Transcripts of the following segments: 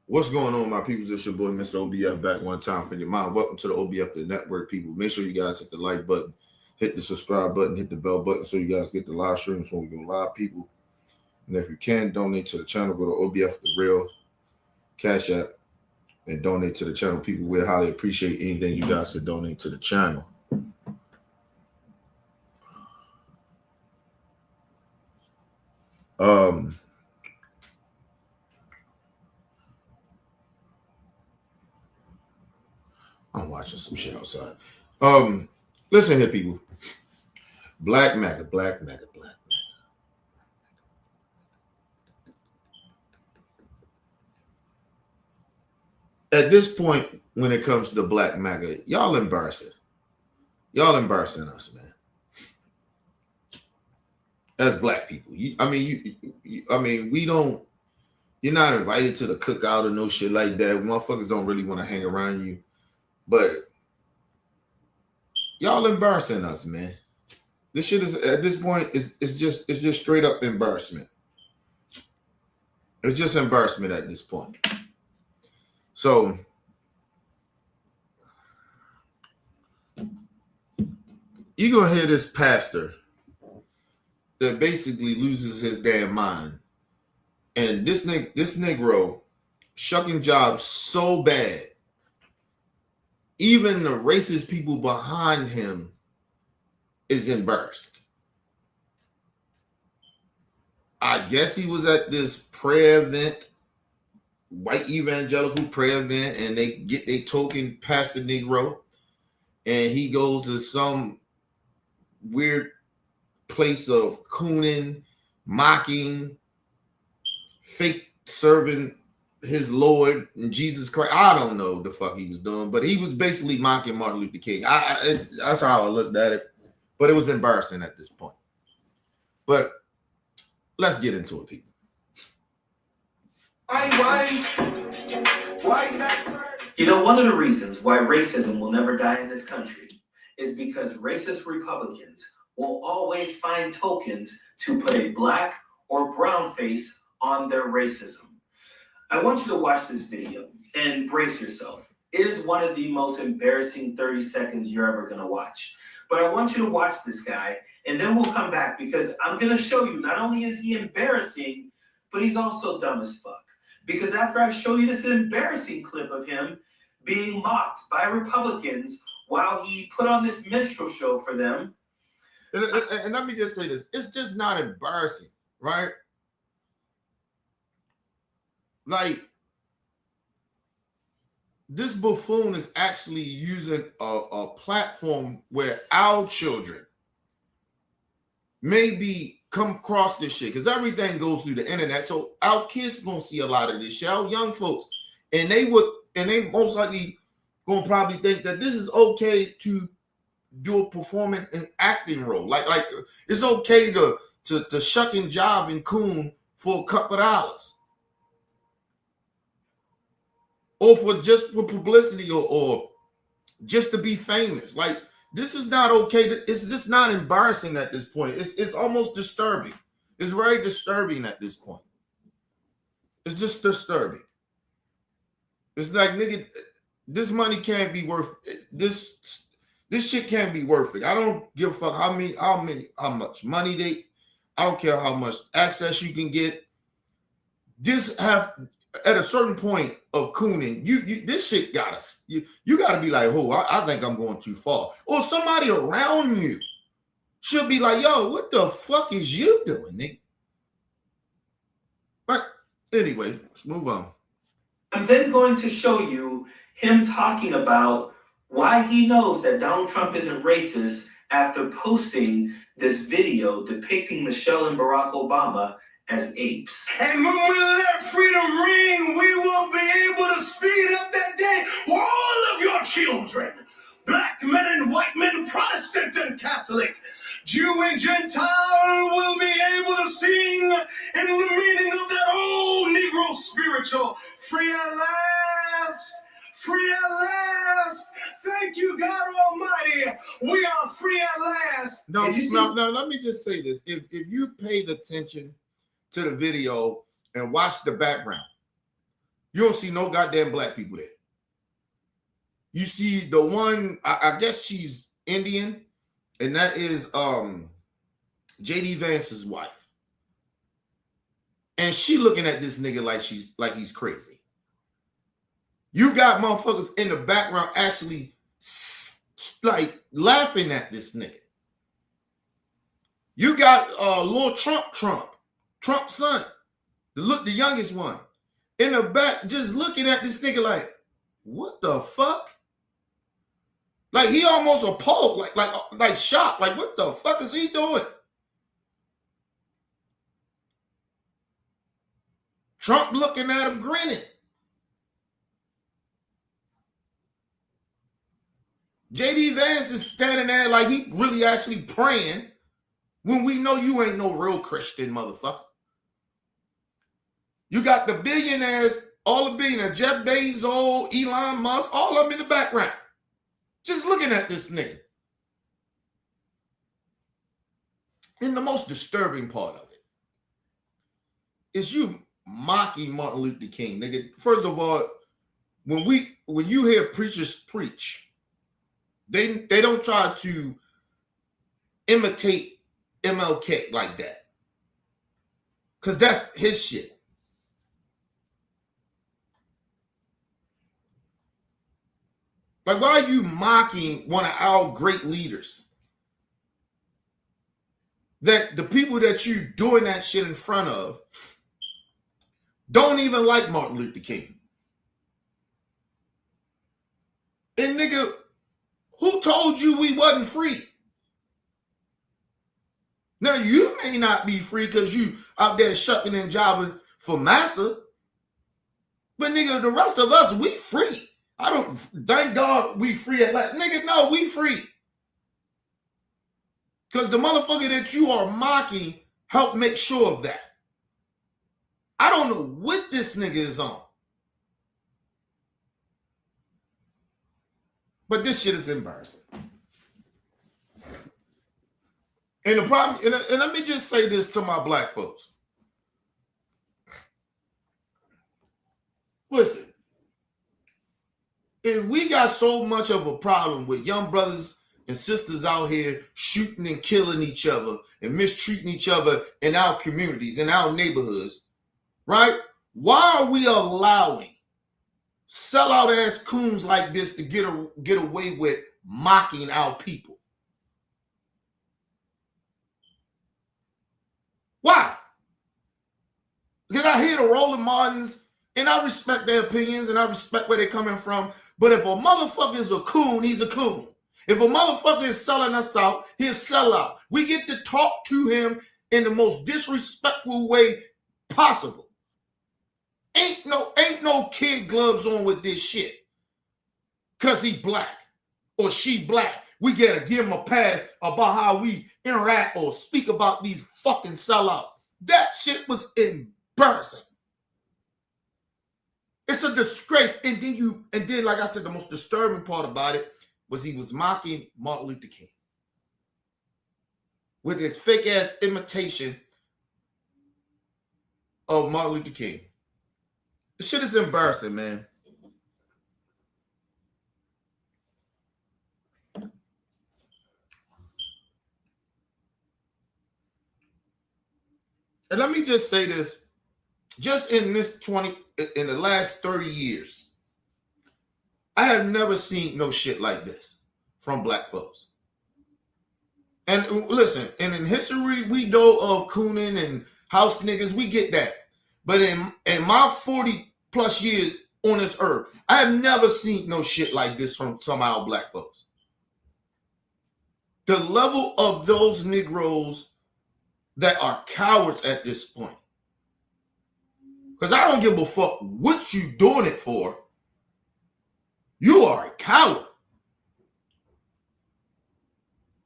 What's going on, my people? It's your boy, Mr. OBF, back one time for your mind. Welcome to the OBF the Network, people. Make sure you guys hit the like button, hit the subscribe button, hit the bell button so you guys get the live streams when we go live, people. And if you can, donate to the channel. Go to OBF the Real Cash App and donate to the channel, people. We highly appreciate anything you guys can donate to the channel. I'm watching some shit outside. Listen here, people. Black Maga, Black Maga, Black Maga. At this point, when it comes to Black Maga, y'all embarrassing. Y'all embarrassing us, man. As black people. We don't. You're not invited to the cookout or no shit like that. Motherfuckers don't really want to hang around you. But y'all embarrassing us, man. This shit is at this point it's just straight up embarrassment. It's just embarrassment at this point. So you're gonna hear this pastor that basically loses his damn mind, and this Negro shucking jobs so bad. Even the racist people behind him is embarrassed. I guess he was at this prayer event, white evangelical prayer event, and they get their token Pastor Negro, and he goes to some weird place of cooning, mocking, fake serving his Lord and Jesus Christ. I don't know what the fuck he was doing, but he was basically mocking Martin Luther King. That's how I looked at it, but it was embarrassing at this point. But let's get into it, people. You know, one of the reasons why racism will never die in this country is because racist Republicans will always find tokens to put a black or brown face on their racism. I want you to watch this video and brace yourself. It is one of the most embarrassing 30 seconds you're ever going to watch. But I want you to watch this guy, and then we'll come back because I'm going to show you not only is he embarrassing, but he's also dumb as fuck. Because after I show you this embarrassing clip of him being mocked by Republicans while he put on this minstrel show for them. And let me just say this. It's just not embarrassing, right? Like, this buffoon is actually using a platform where our children maybe come across this shit, because everything goes through the internet. So our kids gonna see a lot of this shit, our young folks, and they most likely gonna probably think that this is okay to do a performing and acting role. Like it's okay to shuck and jive and coon for a couple of dollars. Or for publicity or just to be famous. Like, this is not okay. It's just not embarrassing at this point. It's almost disturbing. It's very disturbing at this point. It's just disturbing. It's like, nigga, this money can't be worth it. This shit can't be worth it. I don't give a fuck how much money I don't care how much access you can get. At a certain point of cooning, this shit you gotta be like, oh, I think I'm going too far. Or somebody around you should be like, yo, what the fuck is you doing, nigga? But anyway, let's move on. I'm then going to show you him talking about why he knows that Donald Trump isn't racist after posting this video depicting Michelle and Barack Obama as apes. And when we let freedom ring, we will be able to speed up that day for all of your children. Black men and white men, Protestant and Catholic, Jew and Gentile will be able to sing in the meaning of that old Negro spiritual. Free at last, free at last. Thank you, God Almighty. We are free at last. Now, let me just say this. If you paid attention to the video and watch the background, You don't see no goddamn black people there. You see the one, I guess she's Indian, and that is JD Vance's wife. And she looking at this nigga like he's crazy. You got motherfuckers in the background actually like laughing at this nigga. You got little Trump's son, the youngest one, in the back just looking at this nigga like, what the fuck? Like he almost appalled, like shocked, like what the fuck is he doing? Trump looking at him grinning. JD Vance is standing there like he really actually praying when we know you ain't no real Christian motherfucker. You got the billionaires, all the billionaires, Jeff Bezos, Elon Musk, all of them in the background. Just looking at this nigga. And the most disturbing part of it is you mocking Martin Luther King, nigga. First of all, when you hear preachers preach, they don't try to imitate MLK like that. Because that's his shit. Like, why are you mocking one of our great leaders? That the people that you doing that shit in front of don't even like Martin Luther King. And nigga, who told you we wasn't free? Now, you may not be free because you out there shucking and jobbing for massa. But nigga, the rest of us, we free. I don't, thank God we free at last. Nigga, no, we free. Because the motherfucker that you are mocking helped make sure of that. I don't know what this nigga is on. But this shit is embarrassing. And the problem, and let me just say this to my black folks. Listen. If we got so much of a problem with young brothers and sisters out here shooting and killing each other and mistreating each other in our communities, in our neighborhoods, right? Why are we allowing sellout ass coons like this to get away with mocking our people? Why? Because I hear the Roland Martins, and I respect their opinions and I respect where they're coming from. But if a motherfucker is a coon, he's a coon. If a motherfucker is selling us out, he'll sell out. We get to talk to him in the most disrespectful way possible. Ain't no kid gloves on with this shit. Cause he black or she black. We gotta give him a pass about how we interact or speak about these fucking sellouts. That shit was embarrassing. It's a disgrace. And then, like I said, the most disturbing part about it was he was mocking Martin Luther King with his fake ass imitation of Martin Luther King. This shit is embarrassing, man. And let me just say this. Just in the last 30 years, I have never seen no shit like this from black folks. And listen, and in history, we know of cooning and house niggas, we get that. But in my 40 plus years on this earth, I have never seen no shit like this from some of our black folks. The level of those Negroes that are cowards at this point. Because I don't give a fuck what you doing it for. You are a coward.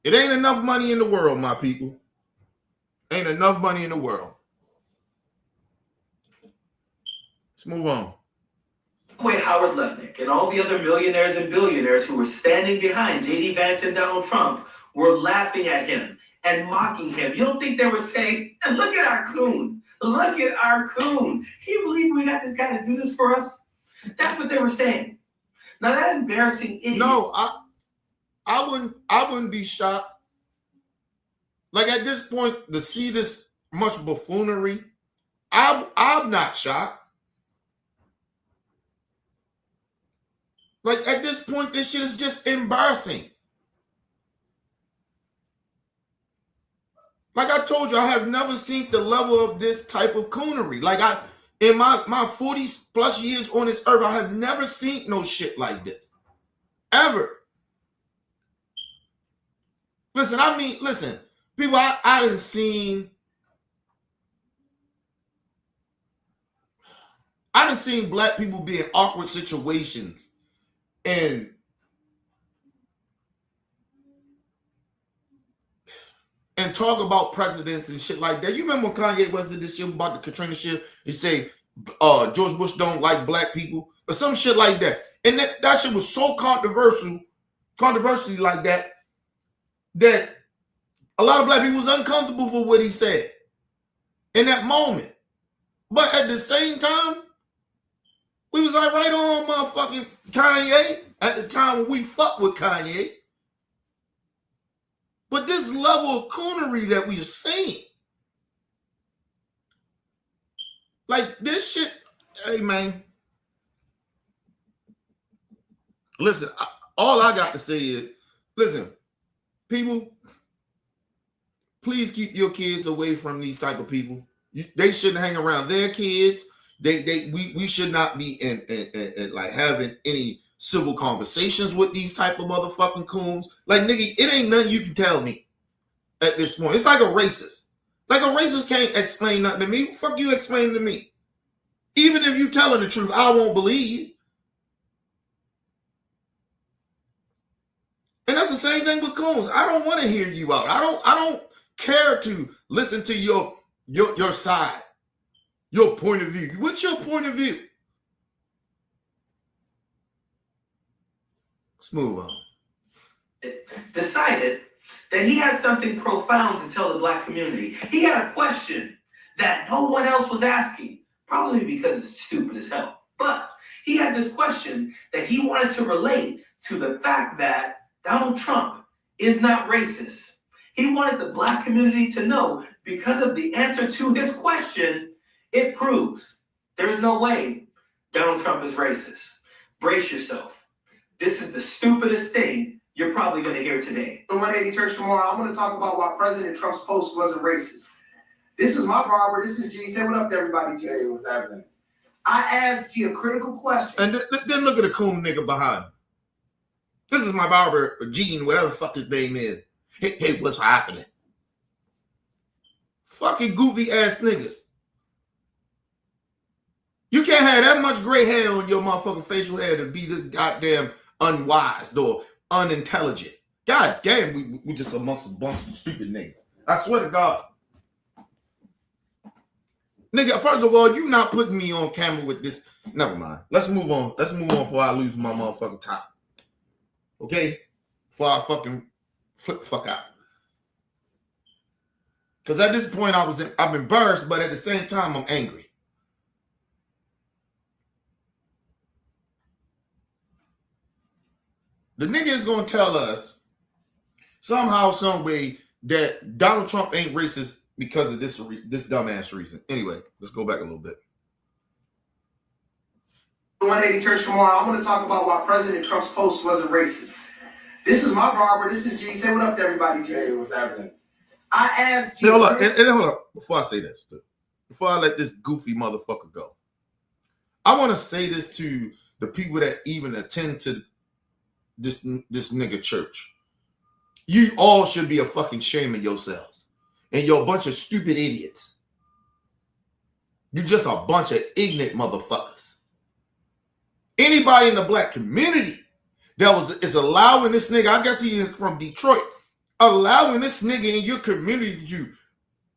It ain't enough money in the world, my people. Ain't enough money in the world. Let's move on. Way Howard Lutnick and all the other millionaires and billionaires who were standing behind JD Vance and Donald Trump were laughing at him and mocking him. You don't think they were saying, and look at our coon. Look at our coon. Can you believe we got this guy to do this for us? That's what they were saying. Now that embarrassing idiot. No, I wouldn't be shocked. Like at this point, to see this much buffoonery, I'm not shocked. Like at this point, this shit is just embarrassing. Like I told you, I have never seen the level of this type of coonery. Like in my 40 plus years on this earth, I have never seen no shit like this. Ever. Listen, people, I done seen black people be in awkward situations and talk about presidents and shit like that. You remember when Kanye West did this shit about the Katrina shit? He say George Bush don't like black people or some shit like that. And that shit was so controversially like that a lot of black people was uncomfortable for what he said in that moment. But at the same time, we was like right on motherfucking Kanye at the time when we fucked with Kanye. But this level of coonery that we are seeing, like this shit, hey man, listen, all I got to say is, listen, people, please keep your kids away from these type of people. They shouldn't hang around their kids. We should not be in like having any civil conversations with these type of motherfucking coons. Like, nigga, it ain't nothing you can tell me at this point. It's like a racist. Like a racist can't explain nothing to me. Fuck you explaining to me. Even if you telling the truth, I won't believe. And that's the same thing with coons. I don't want to hear you out. I don't care to listen to your side, your point of view. What's your point of view? Let's move on. Decided that he had something profound to tell the black community. He had a question that no one else was asking, probably because it's stupid as hell. But he had this question that he wanted to relate to the fact that Donald Trump is not racist. He wanted the black community to know, because of the answer to this question, it proves there is no way Donald Trump is racist. Brace yourself. This is the stupidest thing you're probably going to hear today. The 180 Church tomorrow, I'm going to talk about why President Trump's post wasn't racist. This is my barber. This is G. Say what up to everybody, G. Hey, what's happening? I asked G a critical question. And then look at the coon nigga behind him. This is my barber, Gene, whatever the fuck his name is. Hey, what's happening? Fucking goofy ass niggas. You can't have that much gray hair on your motherfucking facial hair to be this goddamn unwise or unintelligent. God damn, we just amongst a bunch of stupid niggas. I swear to God. Nigga, first of all, you not putting me on camera with this. Never mind. Let's move on. Let's move on before I lose my motherfucking top. Okay? Before I fucking flip the fuck out. Because at this point, I'm embarrassed, but at the same time, I'm angry. The nigga is going to tell us somehow, some way that Donald Trump ain't racist because of this dumbass reason. Anyway, let's go back a little bit. The 180 Church tomorrow, I'm going to talk about why President Trump's post wasn't racist. This is my barber. This is G. Say what up to everybody, G. Hey, what's happening? I asked G. Hold up, and hold up. Before I say this, before I let this goofy motherfucker go, I want to say this to the people that even attend to this nigga church. You all should be a fucking shame of yourselves. And you're a bunch of stupid idiots. You're just a bunch of ignorant motherfuckers. Anybody in the black community that is allowing this nigga, I guess he is from Detroit, allowing this nigga in your community to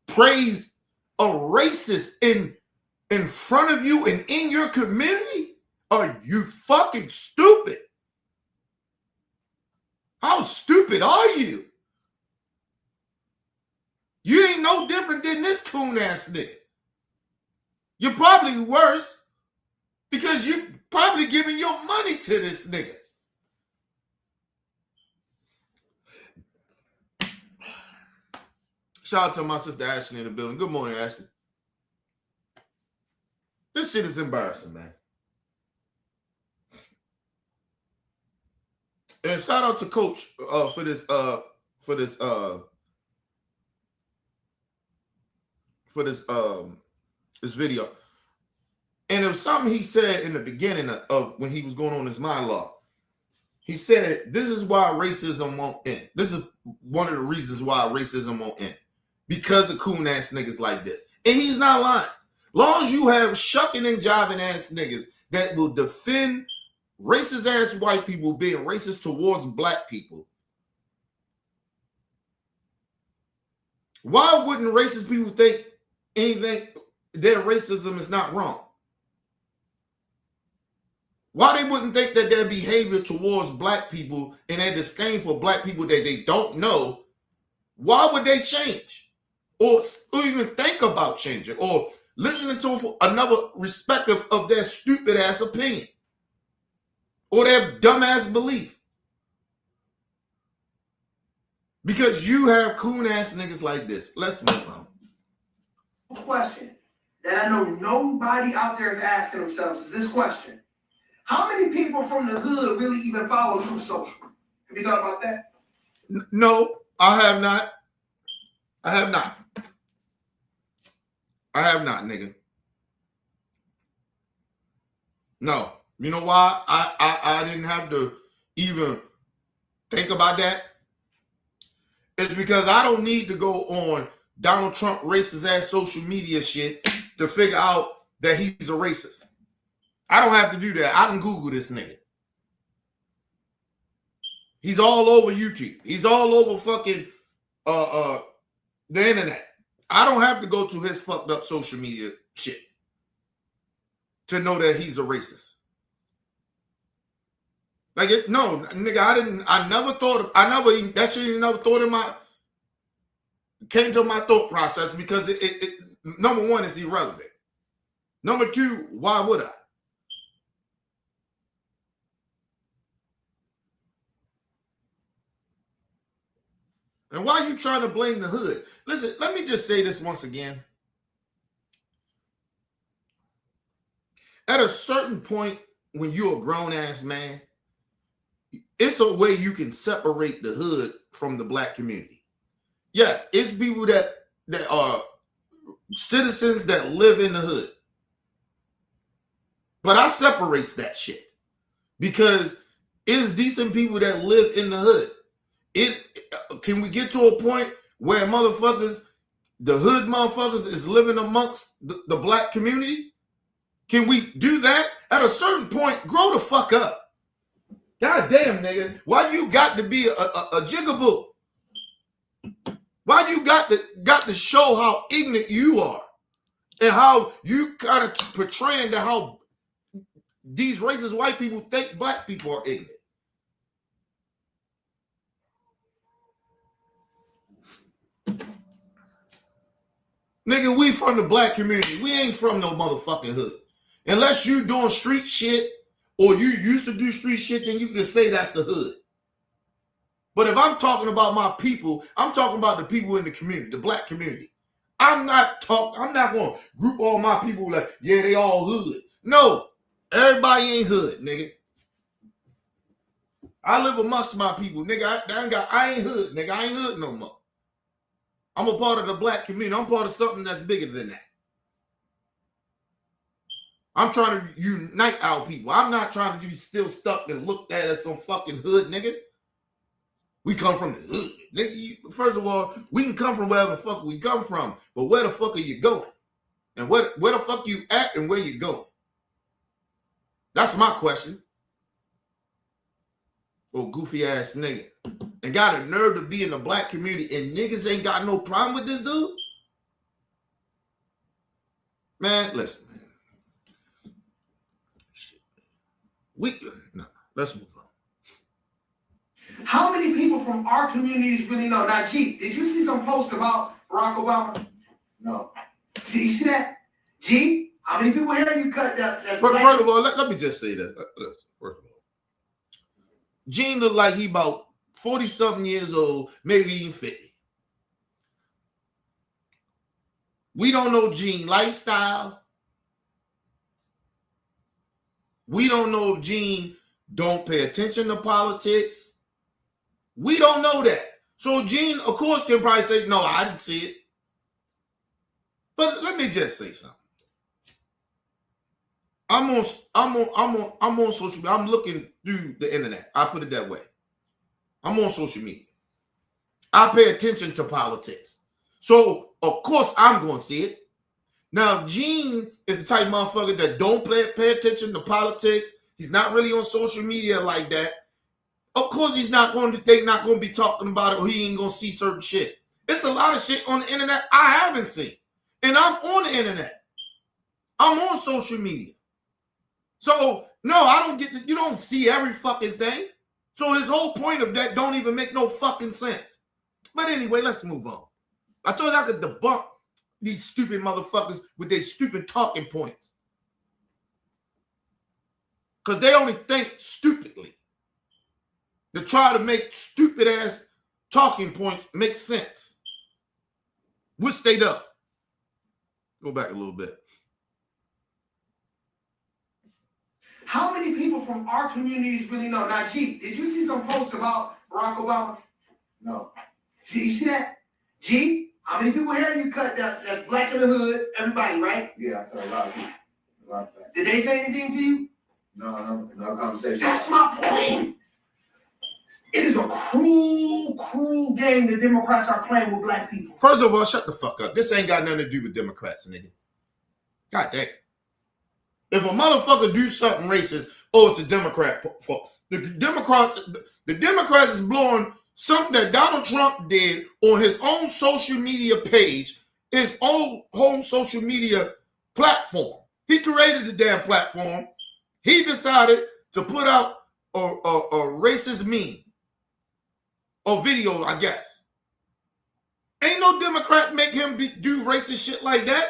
praise a racist in front of you and in your community? Are you fucking stupid? How stupid are you? You ain't no different than this coon ass nigga. You're probably worse because you're probably giving your money to this nigga. Shout out to my sister Ashley in the building. Good morning, Ashley. This shit is embarrassing, man. And shout out to Coach for this video. And it was something he said in the beginning of when he was going on his monologue. He said, this is why racism won't end. This is one of the reasons why racism won't end. Because of coon ass niggas like this. And he's not lying. Long as you have shucking and jiving ass niggas that will defend racist ass white people being racist towards black people, why wouldn't racist people think anything, their racism is not wrong? Why they wouldn't think that their behavior towards black people and their disdain for black people that they don't know, why would they change? Or even think about changing or listening to another respective of their stupid ass opinion or their dumb ass belief? Because you have coon ass niggas like this. Let's move on. Question that I know nobody out there is asking themselves is this question. How many people from the hood really even follow Truth Social? Have you thought about that? No, I have not. I have not. I have not, nigga. No. You know why? I didn't have to even think about that. It's because I don't need to go on Donald Trump racist ass social media shit to figure out that he's a racist. I don't have to do that. I can Google this nigga. He's all over YouTube. He's all over fucking the internet. I don't have to go to his fucked up social media shit to know that he's a racist. Like no, nigga, that shit even never thought came to my thought process because it number one, is irrelevant. Number two, why would I? And why are you trying to blame the hood? Listen, let me just say this once again. At a certain point, when you're a grown-ass man, it's a way you can separate the hood from the black community. Yes, it's people that are citizens that live in the hood. But I separate that shit because it's decent people that live in the hood. Can we get to a point where the hood motherfuckers is living amongst the black community? Can we do that? At a certain point, grow the fuck up. God damn, nigga. Why you got to be a jigaboo? Why you got to show how ignorant you are and how you kind of portraying that how these racist white people think black people are ignorant? Nigga, we from the black community. We ain't from no motherfucking hood. Unless you doing street shit or you used to do street shit, then you can say that's the hood. But if I'm talking about my people, I'm talking about the people in the community, the black community. I'm not going to group all my people like, yeah, they all hood. No, everybody ain't hood, nigga. I live amongst my people, nigga. I ain't hood, nigga. I ain't hood no more. I'm a part of the black community. I'm part of something that's bigger than that. I'm trying to unite our people. I'm not trying to be still stuck and looked at as some fucking hood, nigga. We come from the hood. Nigga, first of all, we can come from wherever the fuck we come from, but where the fuck are you going? And where the fuck you at and where you going? That's my question. Oh, goofy ass nigga. And got a nerve to be in the black community and niggas ain't got no problem with this dude? Man, listen, man. Let's move on. How many people from our communities really know? Now, G, did you see some post about Barack Obama? No. You see that? G, How many people here you cut that? That's First black? of all, let me just say this. First of all, Gene looked like he about 40-something years old, maybe even 50. We don't know Gene lifestyle. We don't know if Gene don't pay attention to politics. We don't know that. So Gene, of course, can probably say, no, I didn't see it. But let me just say something. I'm on social media. I'm looking through the internet. I put it that way. I'm on social media. I pay attention to politics. So, of course, I'm going to see it. Now, Gene is the type of motherfucker that don't pay attention to politics. He's not really on social media like that. Of course, they're not going to be talking about it, or he ain't going to see certain shit. It's a lot of shit on the internet I haven't seen. And I'm on the internet. I'm on social media. So, no, I don't get you don't see every fucking thing. So his whole point of that don't even make no fucking sense. But anyway, let's move on. I told you I could debunk these stupid motherfuckers with their stupid talking points. Because they only think stupidly. They try to make stupid ass talking points make sense. Which they don't. Go back a little bit. How many people from our communities really know? Now, G, did you see some post about Barack Obama? No. You see that? G, how many people here you cut that's black in the hood? Everybody, right? Yeah, I cut a lot of people. A lot of that. Did they say anything to you? No conversation. That's my point. It is a cruel, cruel game the Democrats are playing with black people. First of all, shut the fuck up. This ain't got nothing to do with Democrats, nigga. God damn. If a motherfucker do something racist, oh, it's the Democrat fault. The Democrats is blowing something that Donald Trump did on his own social media page, his own home social media platform. He created the damn platform. He decided to put out a racist meme or video, I guess. Ain't no Democrat make him do racist shit like that.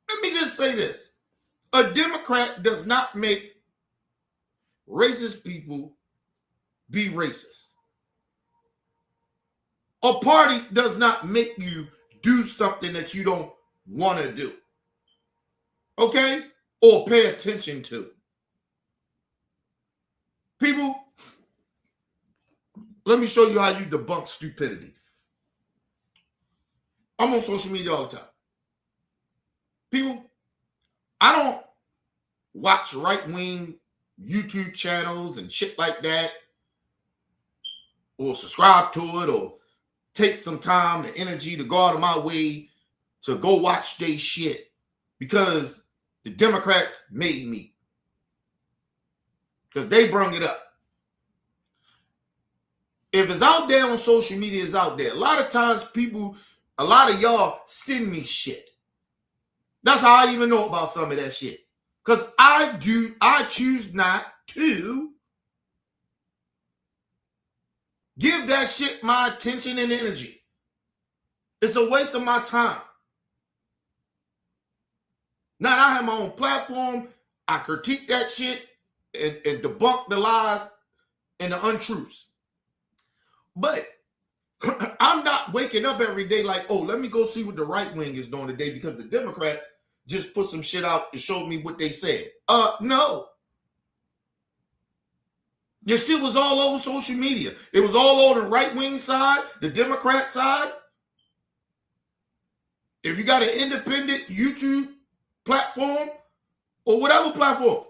Let me just say this. A Democrat does not make racist people be racist. A party does not make you do something that you don't want to do. Okay? Or pay attention to. People, let me show you how you debunk stupidity. I'm on social media all the time. People, I don't watch right-wing YouTube channels and shit like that, or subscribe to it, or take some time and energy to go out of my way to go watch their shit because the Democrats made me. Because they brung it up. If it's out there on social media, it's out there. A lot of times a lot of y'all send me shit. That's how I even know about some of that shit. Because I choose not to give that shit my attention and energy. It's a waste of my time. Now I have my own platform. I critique that shit and debunk the lies and the untruths. But I'm not waking up every day like, oh, let me go see what the right wing is doing today because the Democrats just put some shit out and showed me what they said. No. Your shit was all over social media. It was all on the right-wing side, the Democrat side. If you got an independent YouTube platform or whatever platform,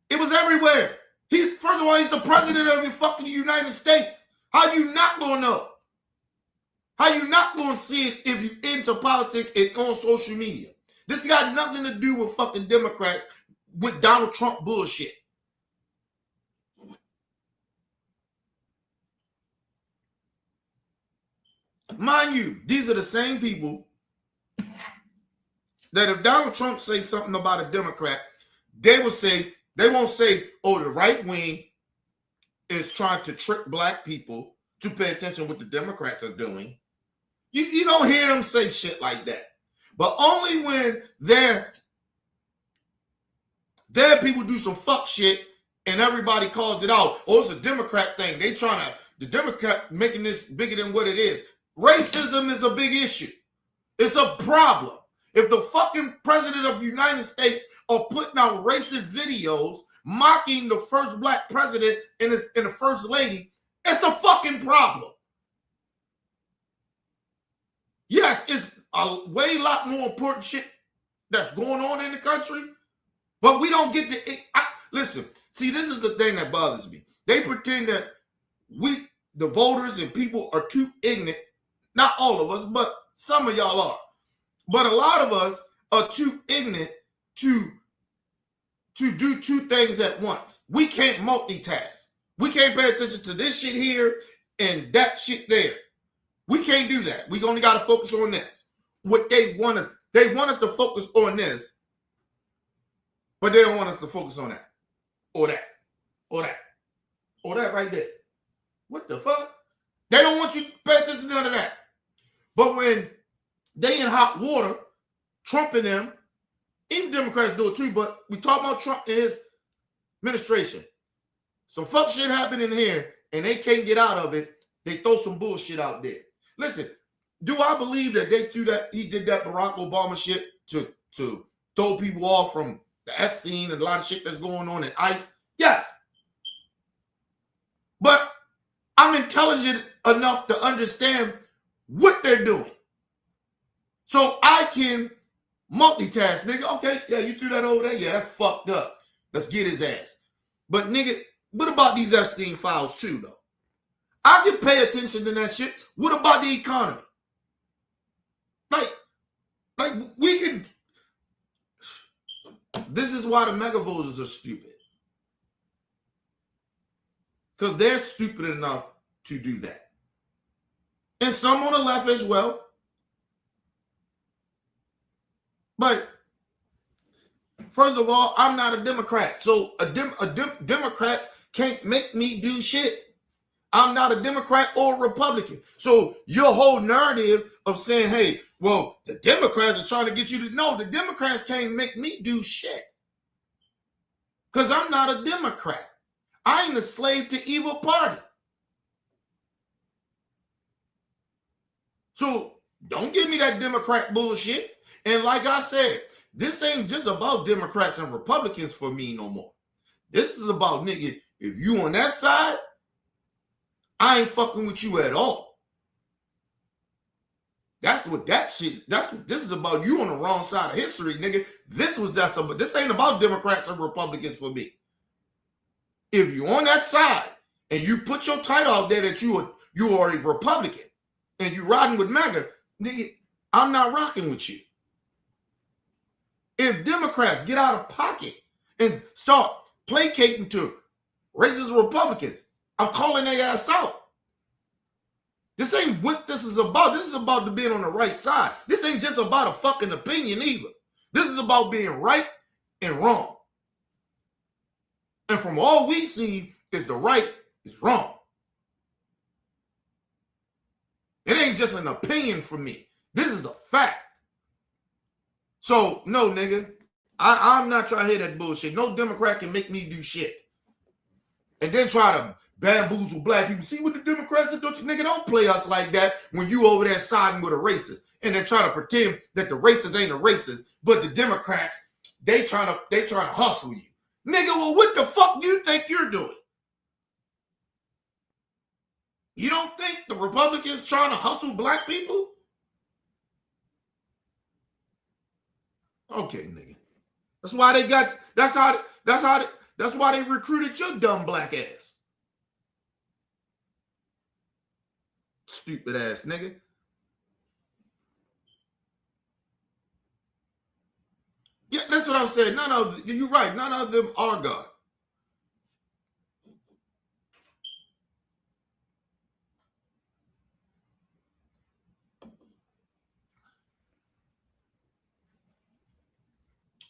it was everywhere. First of all, he's the president of the fucking United States. How you not gonna know? How you not gonna see it if you into politics and on social media? This got nothing to do with fucking Democrats with Donald Trump bullshit. Mind you, these are the same people that if Donald Trump says something about a Democrat, they won't say, oh, the right wing is trying to trick black people to pay attention to what the Democrats are doing. You don't hear them say shit like that. But only when their people do some fuck shit and everybody calls it out. Oh, it's a Democrat thing. The Democrat making this bigger than what it is. Racism is a big issue. It's a problem. If the fucking president of the United States are putting out racist videos mocking the first black president and the first lady, it's a fucking problem. Yes, it's a lot more important shit that's going on in the country, but we don't get to listen. See, this is the thing that bothers me. They pretend that we, the voters and people, are too ignorant. Not all of us, but some of y'all are. But a lot of us are too ignorant to do two things at once. We can't multitask. We can't pay attention to this shit here and that shit there. We can't do that. We only got to focus on this. What they want us to focus on this, but they don't want us to focus on that. Or that. Or that. Or that right there. What the fuck? They don't want you to pay attention to none of that. But when they in hot water, Trump and them, even Democrats do it too, but we talk about Trump and his administration. Some fuck shit happening here, and they can't get out of it. They throw some bullshit out there. Listen, do I believe that he did that Barack Obama shit to throw people off from the Epstein and a lot of shit that's going on in ICE? Yes. But I'm intelligent enough to understand what they're doing. So I can multitask, nigga. Okay, yeah, you threw that over there. Yeah, that's fucked up. Let's get his ass. But nigga, what about these Epstein files too, though? I can pay attention to that shit. What about the economy? Like we can. This is why the mega voters are stupid. Because they're stupid enough to do that. And some on the left as well. But first of all, I'm not a Democrat. So Democrats can't make me do shit. I'm not a Democrat or a Republican. So your whole narrative of saying, hey, well, the Democrats are trying to get you to know, the Democrats can't make me do shit. Because I'm not a Democrat. I ain't a slave to either party. So don't give me that Democrat bullshit. And like I said, this ain't just about Democrats and Republicans for me no more. This is about, nigga, if you on that side, I ain't fucking with you at all. This is about. You on the wrong side of history, nigga. This ain't about Democrats and Republicans for me. If you on that side and you put your title out there that you are a Republican and you riding with Maga, nigga, I'm not rocking with you. If Democrats get out of pocket and start placating to racist Republicans, I'm calling their ass out. This ain't what this is about. This is about being on the right side. This ain't just about a fucking opinion either. This is about being right and wrong. And from all we see is the right is wrong. It ain't just an opinion for me. This is a fact. So, no, nigga, I'm not trying to hear that bullshit. No Democrat can make me do shit. And then try to bamboozle black people. See what the Democrats are doing? Nigga, don't play us like that when you over there siding with a racist. And then try to pretend that the racist ain't a racist, but the Democrats, they trying to hustle you. Nigga, well, what the fuck do you think you're doing? You don't think the Republicans trying to hustle black people? Okay, nigga. That's why they recruited your dumb black ass. Stupid ass nigga. Yeah, that's what I'm saying. You're right. None of them are God.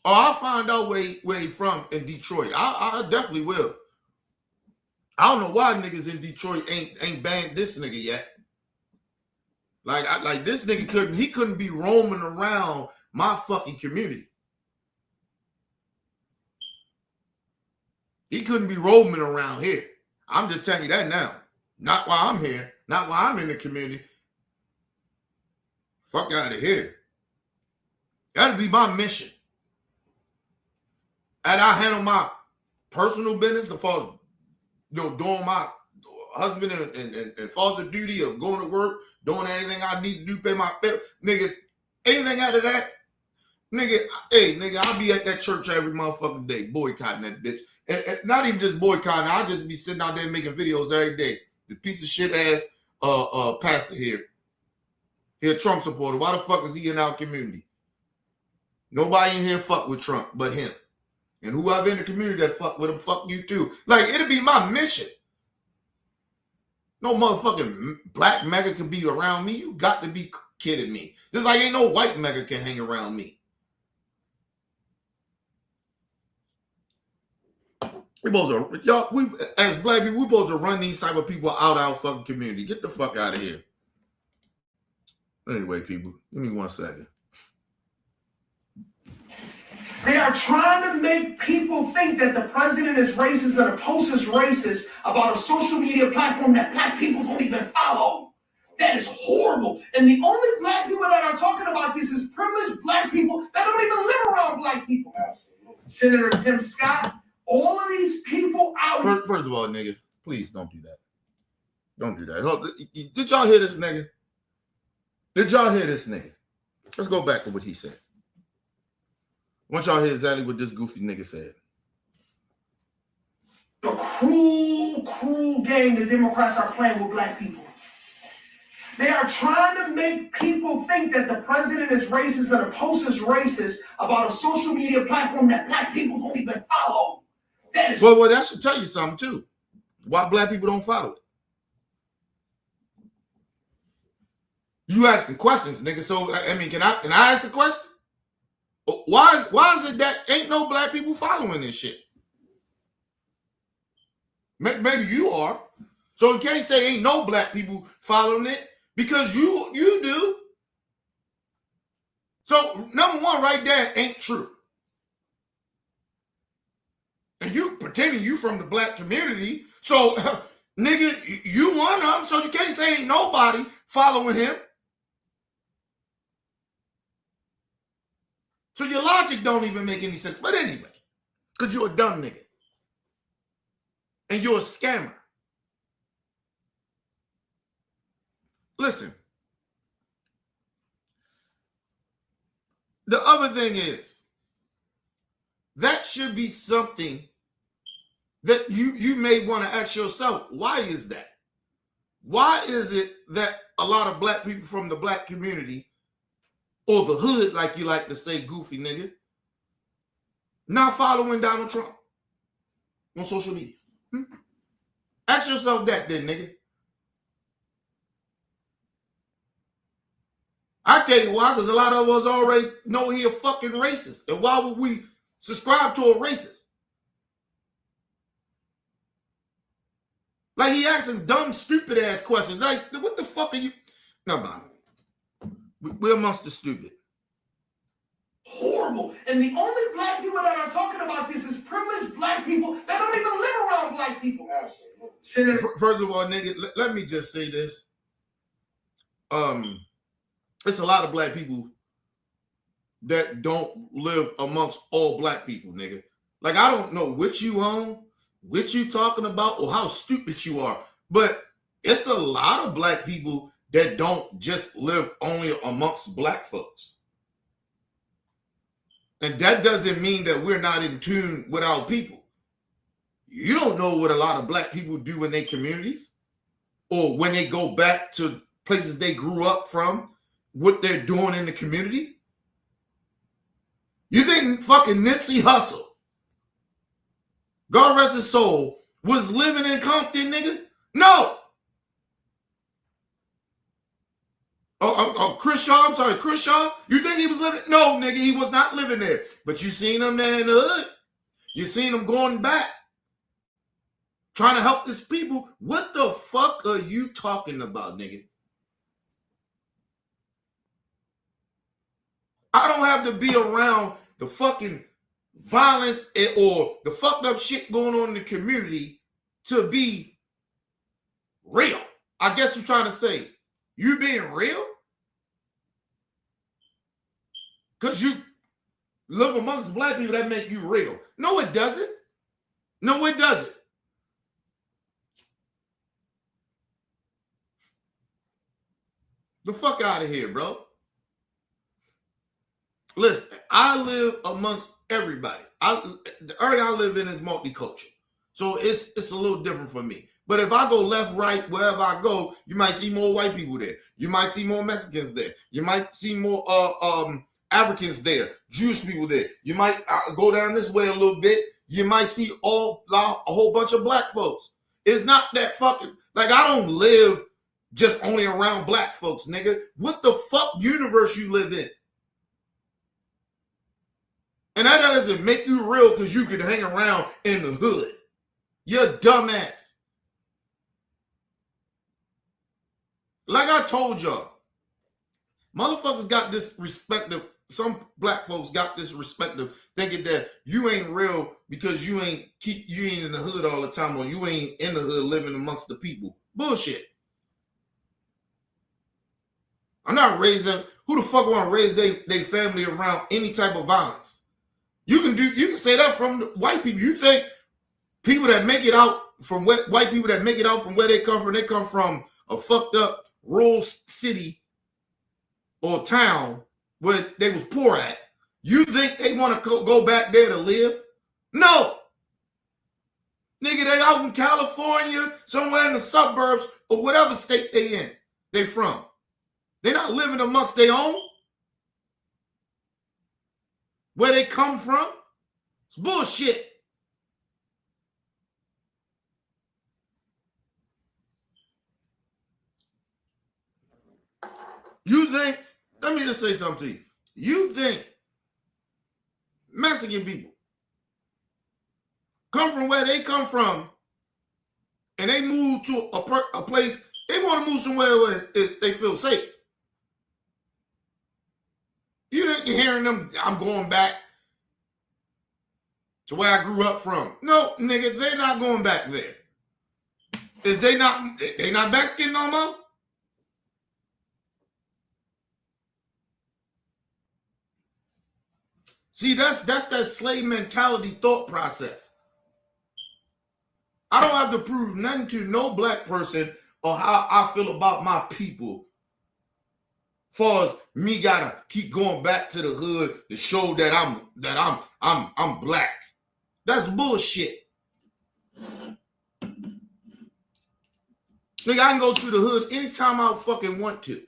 Oh, I'll find out where he from in Detroit. I definitely will. I don't know why niggas in Detroit ain't banned this nigga yet. Like this nigga couldn't be roaming around my fucking community. He couldn't be roaming around here. I'm just telling you that now. Not while I'm here. Not while I'm in the community. Fuck out of here. That'd be my mission. And I handle my personal business as far as, doing my husband and father duty of going to work, doing anything I need to do, pay my bill. Nigga, anything out of that, nigga, hey, nigga, I'll be at that church every motherfucking day, boycotting that bitch. And not even just boycotting, I'll just be sitting out there making videos every day. The piece of shit ass pastor here. He a Trump supporter. Why the fuck is he in our community? Nobody in here fuck with Trump but him. And whoever in the community that fuck with him, fuck you too. Like, it'll be my mission. No motherfucking black Maga can be around me. You got to be kidding me. Just like ain't no white Maga can hang around me. We as black people, we supposed to run these type of people out of our fucking community. Get the fuck out of here. Anyway, people, give me 1 second. They are trying to make people think that the president is racist and the post is racist about a social media platform that black people don't even follow. That is horrible. And the only black people that are talking about this is privileged black people that don't even live around black people. Senator Tim Scott, all of these people out. First of all, nigga, please don't do that. Don't do that. Did y'all hear this nigga? Did y'all hear this nigga? Let's go back to what he said. I want y'all to hear exactly what this goofy nigga said. The cruel, cruel game the Democrats are playing with black people. They are trying to make people think that the president is racist and the post is racist about a social media platform that black people don't even follow. That is well, that should tell you something too. Why black people don't follow it. You asking questions, nigga. So I mean, can I ask a question? Why is it that ain't no black people following this shit? Maybe you are. So you can't say ain't no black people following it because you do. So number one right there ain't true. And you pretending you from the black community. So nigga, you one of them. So you can't say ain't nobody following him. So your logic don't even make any sense. But anyway, because you're a dumb nigga. And you're a scammer. Listen. The other thing is, that should be something that you may want to ask yourself. Why is that? Why is it that a lot of black people from the black community or the hood, like you like to say, goofy nigga, not following Donald Trump on social media? Ask yourself that then, nigga. I tell you why, because a lot of us already know he a fucking racist. And why would we subscribe to a racist? Like he asking dumb, stupid ass questions. Like, what the fuck are you? Never mind. We're amongst the stupid. Horrible. And the only black people that are talking about this is privileged black people that don't even live around black people. Senator. First of all, nigga, let me just say this. It's a lot of black people that don't live amongst all black people, nigga. Like, I don't know which you own, which you talking about, or how stupid you are. But it's a lot of black people that don't just live only amongst black folks. And that doesn't mean that we're not in tune with our people. You don't know what a lot of black people do in their communities or when they go back to places they grew up from, what they're doing in the community. You think fucking Nipsey Hussle, God rest his soul, was living in Compton, nigga? No. Chris Shaw, you think he was living? No, nigga, he was not living there. But you seen him there in the hood. You seen him going back, trying to help his people. What the fuck are you talking about, nigga? I don't have to be around the fucking violence or the fucked up shit going on in the community to be real. I guess you're trying to say, you being real? Because you live amongst black people, that make you real. No, it doesn't. No, it doesn't. The fuck out of here, bro. Listen, I live amongst everybody. The area I live in is multicultural. So it's a little different for me. But if I go left, right, wherever I go, you might see more white people there. You might see more Mexicans there. You might see more Africans there, Jewish people there. You might go down this way a little bit. You might see a whole bunch of black folks. It's not that fucking, like, I don't live just only around black folks, nigga. What the fuck universe you live in? And that doesn't make you real because you can hang around in the hood. You're dumbass. Like I told y'all, motherfuckers got this respect of, some black folks got this respect of thinking that you ain't real because you ain't in the hood all the time, or you ain't in the hood living amongst the people. Bullshit. I'm not raising, who the fuck want to raise their family around any type of violence? You can say that from the white people. You think people that make it out from white people that make it out from where they come from a fucked up rural city or town where they was poor at. You think they want to go back there to live? No. Nigga, they out in California, somewhere in the suburbs, or whatever state they from. They're not living amongst their own. Where they come from? It's bullshit. You think, let me just say something to you. You think Mexican people come from where they come from and they move to a place, they want to move somewhere where they feel safe. You ain't hearing them, I'm going back to where I grew up from. No, nigga, they're not going back there. They not Mexican no more? See, that's that slave mentality thought process. I don't have to prove nothing to no black person or how I feel about my people. Far as me gotta keep going back to the hood to show that I'm black. That's bullshit. See, I can go to the hood anytime I fucking want to.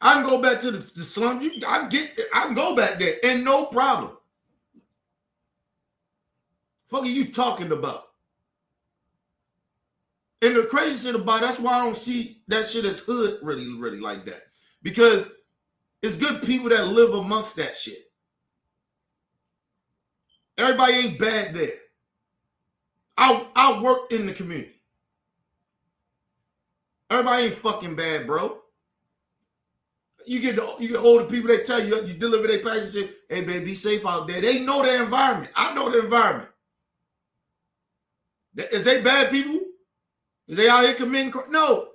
I can go back to the slums. I can go back there and no problem. Fuck are you talking about? And the crazy shit about it, that's why I don't see that shit as hood really, really like that. Because it's good people that live amongst that shit. Everybody ain't bad there. I work in the community. Everybody ain't fucking bad, bro. You get older people, they tell you, you deliver their package and say, hey, baby, be safe out there. They know their environment. I know the environment. Is they bad people? Is they out here committing crime? No.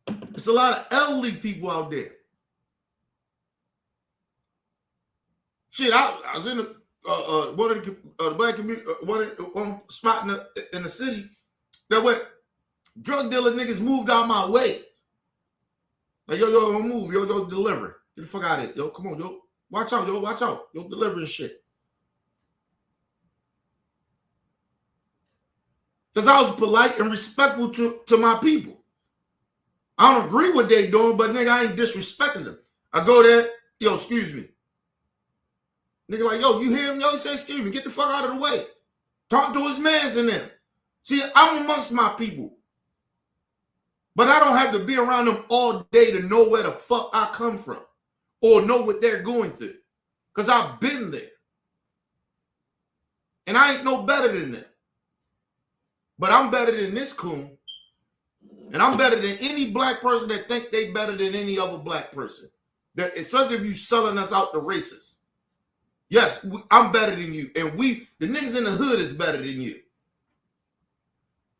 There's a lot of elderly people out there. Shit, I was in one of the black community, one spot in the city that went, drug dealer niggas moved out my way. Like, yo, move, yo, deliver. Get the fuck out of it. Yo, come on, yo. Watch out, yo, watch out. Yo, delivering shit. Because I was polite and respectful to my people. I don't agree with what they doing, but nigga, I ain't disrespecting them. I go there, yo, excuse me. Nigga like, yo, you hear him? Yo, he say, excuse me, get the fuck out of the way. Talk to his mans in there. See, I'm amongst my people. But I don't have to be around them all day to know where the fuck I come from or know what they're going through. Because I've been there. And I ain't no better than them. But I'm better than this coon And I'm better than any black person that think they better than any other black person. That, especially if you selling us out to racists. Yes, I'm better than you. And the niggas in the hood is better than you.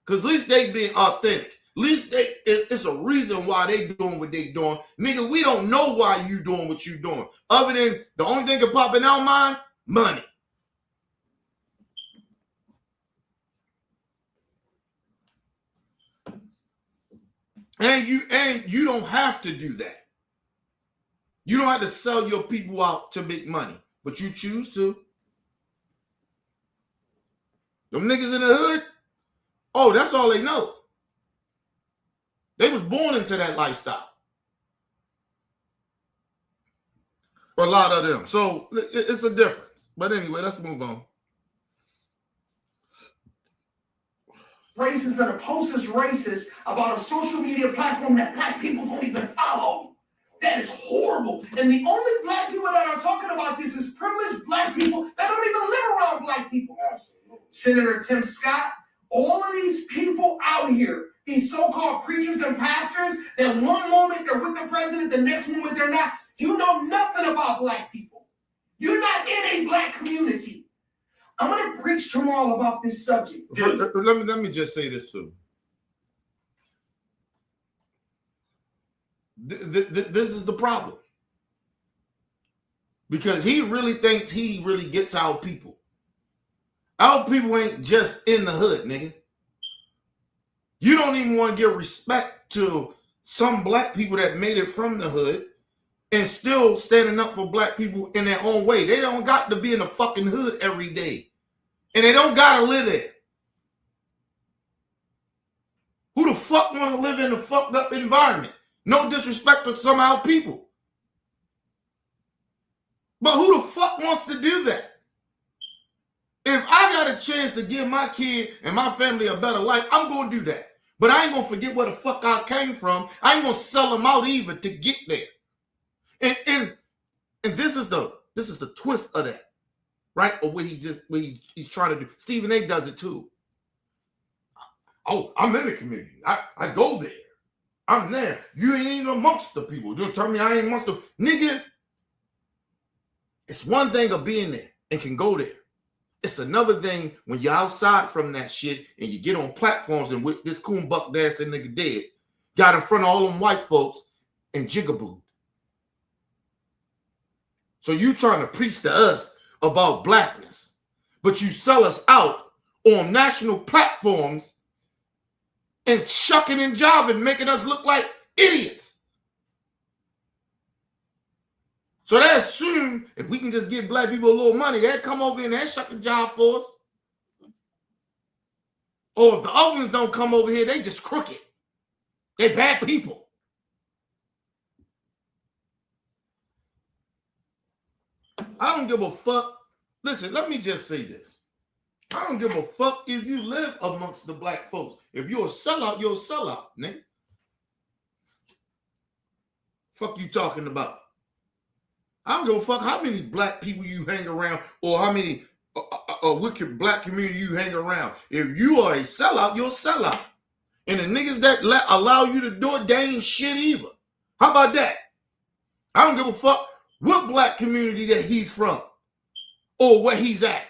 Because at least they being authentic. At least it's a reason why they doing what they doing. Nigga, we don't know why you doing what you doing. Other than the only thing that pop in our mind, money. And you don't have to do that. You don't have to sell your people out to make money, but you choose to. Them niggas in the hood, oh, that's all they know. They was born into that lifestyle. For a lot of them. So it's a difference. But anyway, let's move on. Racist that opposes racist about a social media platform that black people don't even follow. That is horrible. And the only black people that are talking about this is privileged black people that don't even live around black people. Absolutely. Senator Tim Scott, all of these people out here, these so-called preachers and pastors, that one moment they're with the president, the next moment they're not. You know nothing about black people. You're not in a black community. I'm going to preach tomorrow about this subject. Let me just say this too. This is the problem. Because he really thinks he really gets our people. Our people ain't just in the hood, nigga. You don't even want to give respect to some black people that made it from the hood and still standing up for black people in their own way. They don't got to be in the fucking hood every day. And they don't got to live there. Who the fuck want to live in a fucked up environment? No disrespect to some of our people. But who the fuck wants to do that? If I got a chance to give my kid and my family a better life, I'm going to do that. But I ain't going to forget where the fuck I came from. I ain't going to sell them out either to get there. And this is the twist of that, right? Or what he's trying to do. Stephen A. does it too. Oh, I'm in the community. I go there. I'm there. You ain't even amongst the people. You tell me I ain't amongst them. Nigga, it's one thing of being there and can go there. It's another thing when you're outside from that shit and you get on platforms and with this coon buck dancing nigga dead, got in front of all them white folks and jigabooed. So you trying to preach to us about blackness, but you sell us out on national platforms and shucking and jiving, making us look like idiots. So they assume if we can just give black people a little money, they'll come over and they'll shuck and jive for us. Or if the other ones don't come over here, they just crooked. They bad people. I don't give a fuck. Listen, let me just say this. I don't give a fuck if you live amongst the black folks. If you're a sellout, you're a sellout, nigga. Fuck you talking about? I don't give a fuck how many black people you hang around or how many wicked black community you hang around. If you are a sellout, you're a sellout. And the niggas that allow you to do it, they ain't shit either. How about that? I don't give a fuck what black community that he's from or where he's at.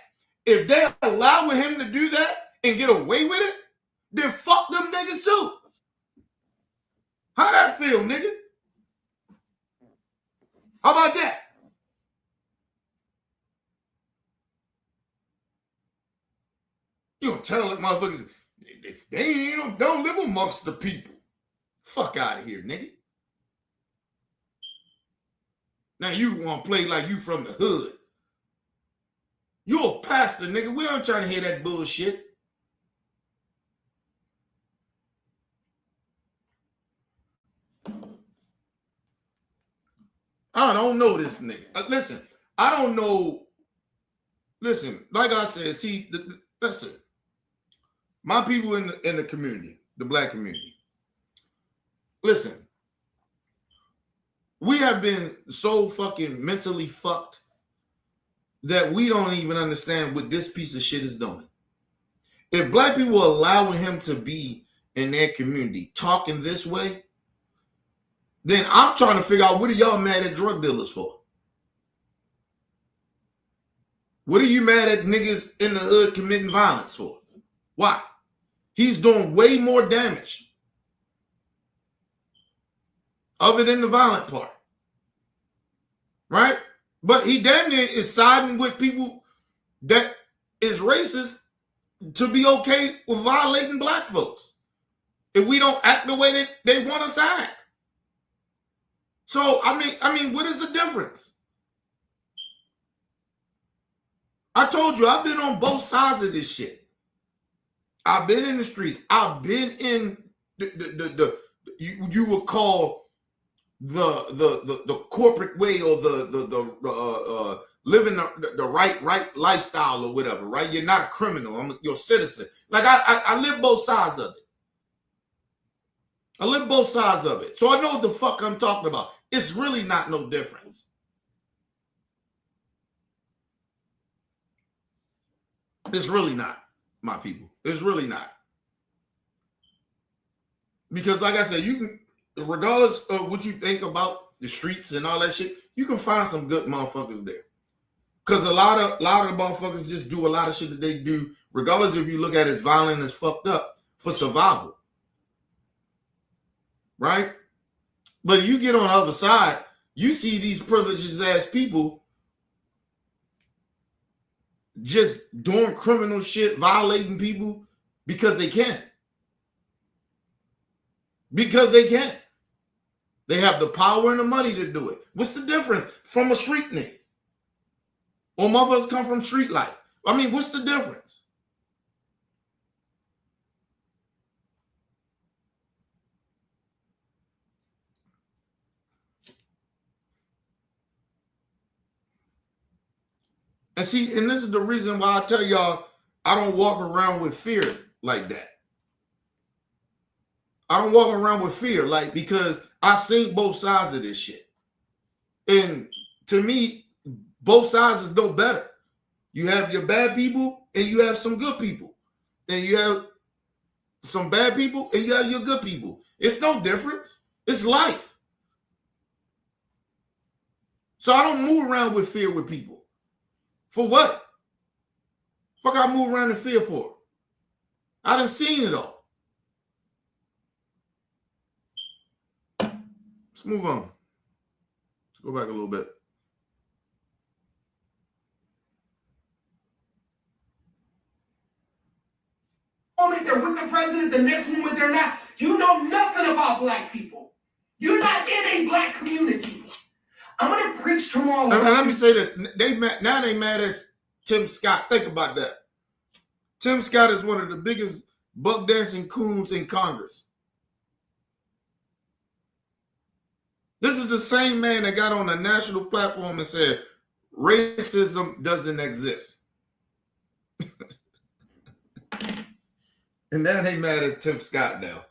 If they're allowing him to do that and get away with it, then fuck them niggas too. How that feel, nigga? How about that? You don't tell it, motherfuckers, they ain't even don't live amongst the people. Fuck out of here, nigga. Now you want to play like you from the hood. You a pastor, nigga. We aren't trying to hear that bullshit. I don't know this nigga. Listen, I don't know. Listen, like I said, see, listen. My people in the community, the black community. Listen, we have been so fucking mentally fucked that we don't even understand what this piece of shit is doing. If black people are allowing him to be in their community talking this way, then I'm trying to figure out, what are y'all mad at drug dealers for? What are you mad at niggas in the hood committing violence for? Why? He's doing way more damage other than the violent part. Right? But he damn near is siding with people that is racist to be okay with violating black folks if we don't act the way that they want us to act. So, I mean, what is the difference? I told you, I've been on both sides of this shit. I've been in the streets. I've been in the you would call the corporate way, or the living the right lifestyle or whatever, right? You're not a criminal. You're a citizen. Like I live both sides of it. I live both sides of it. So I know what the fuck I'm talking about. It's really not no difference. It's really not, my people. It's really not. Because like I said, you can, regardless of what you think about the streets and all that shit, you can find some good motherfuckers there. Because a lot of the motherfuckers just do a lot of shit that they do, regardless if you look at it as violent as fucked up, for survival. Right? But you get on the other side, you see these privileged ass people just doing criminal shit, violating people because they can. Because they can. They have the power and the money to do it. What's the difference from a street nigga? Or motherfuckers come from street life. I mean, what's the difference? And see, and this is the reason why I tell y'all I don't walk around with fear like that. I don't walk around with fear, like, because I've seen both sides of this shit. And to me, both sides is no better. You have your bad people and you have some good people. And you have some bad people and you have your good people. It's no difference. It's life. So I don't move around with fear with people. For what? Fuck I move around in fear for? I done seen it all. Let's move on. Let's go back a little bit. Moment they're with the president, the next moment they're not. You know nothing about black people. You're not in a black community. I'm gonna preach tomorrow. And let me say this: they mad at Tim Scott. Think about that. Tim Scott is one of the biggest buck dancing coons in Congress. This is the same man that got on a national platform and said racism doesn't exist. And then they mad at Tim Scott now.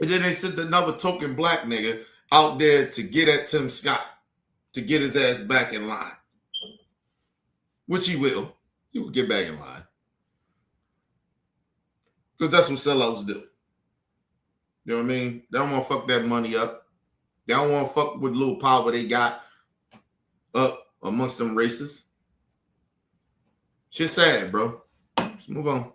And then they sent another token black nigga out there to get at Tim Scott, to get his ass back in line. Which he will. He will get back in line. Because that's what sellouts do. You know what I mean? They don't want to fuck that money up. They don't want to fuck with little power they got up amongst them racists. Shit's sad, bro. Let's move on.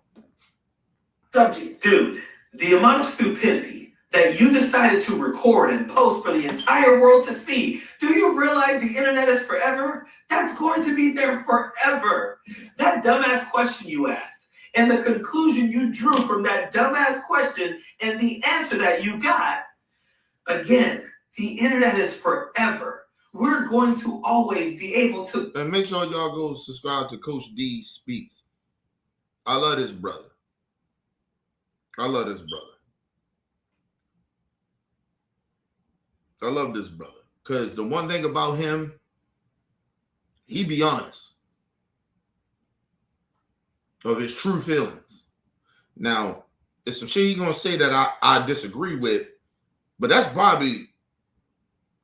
Subject. Dude, the amount of stupidity that you decided to record and post for the entire world to see, do you realize the internet is forever? That's going to be there forever. That dumbass question you asked and the conclusion you drew from that dumbass question and the answer that you got, again, the internet is forever. We're going to always be able to. And make sure y'all go subscribe to Coach D Speaks. I love this brother. I love this brother. I love this brother. Because the one thing about him, he be honest of his true feelings. Now, there's some shit he's going to say that I disagree with, but that's probably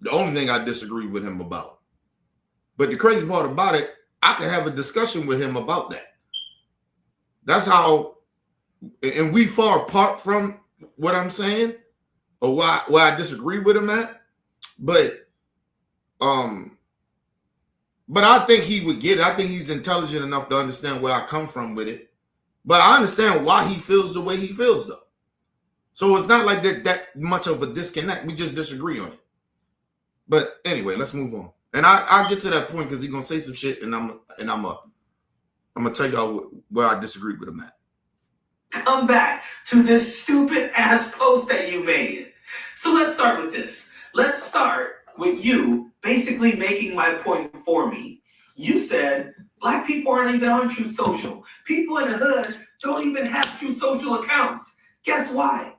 the only thing I disagree with him about. But the crazy part about it, I can have a discussion with him about that. That's how and we far apart from what I'm saying, or why I disagree with him at. But I think he would get it. I think he's intelligent enough to understand where I come from with it. But I understand why he feels the way he feels, though. So it's not like that much of a disconnect. We just disagree on it. But anyway, let's move on. And I'll get to that point because he's gonna say some shit, and I'm gonna tell y'all where I disagree with him at. Come back to this stupid ass post that you made. So let's start with this. Let's start with you basically making my point for me. You said black people aren't even on Truth Social. People in the hood don't even have Truth Social accounts. Guess why?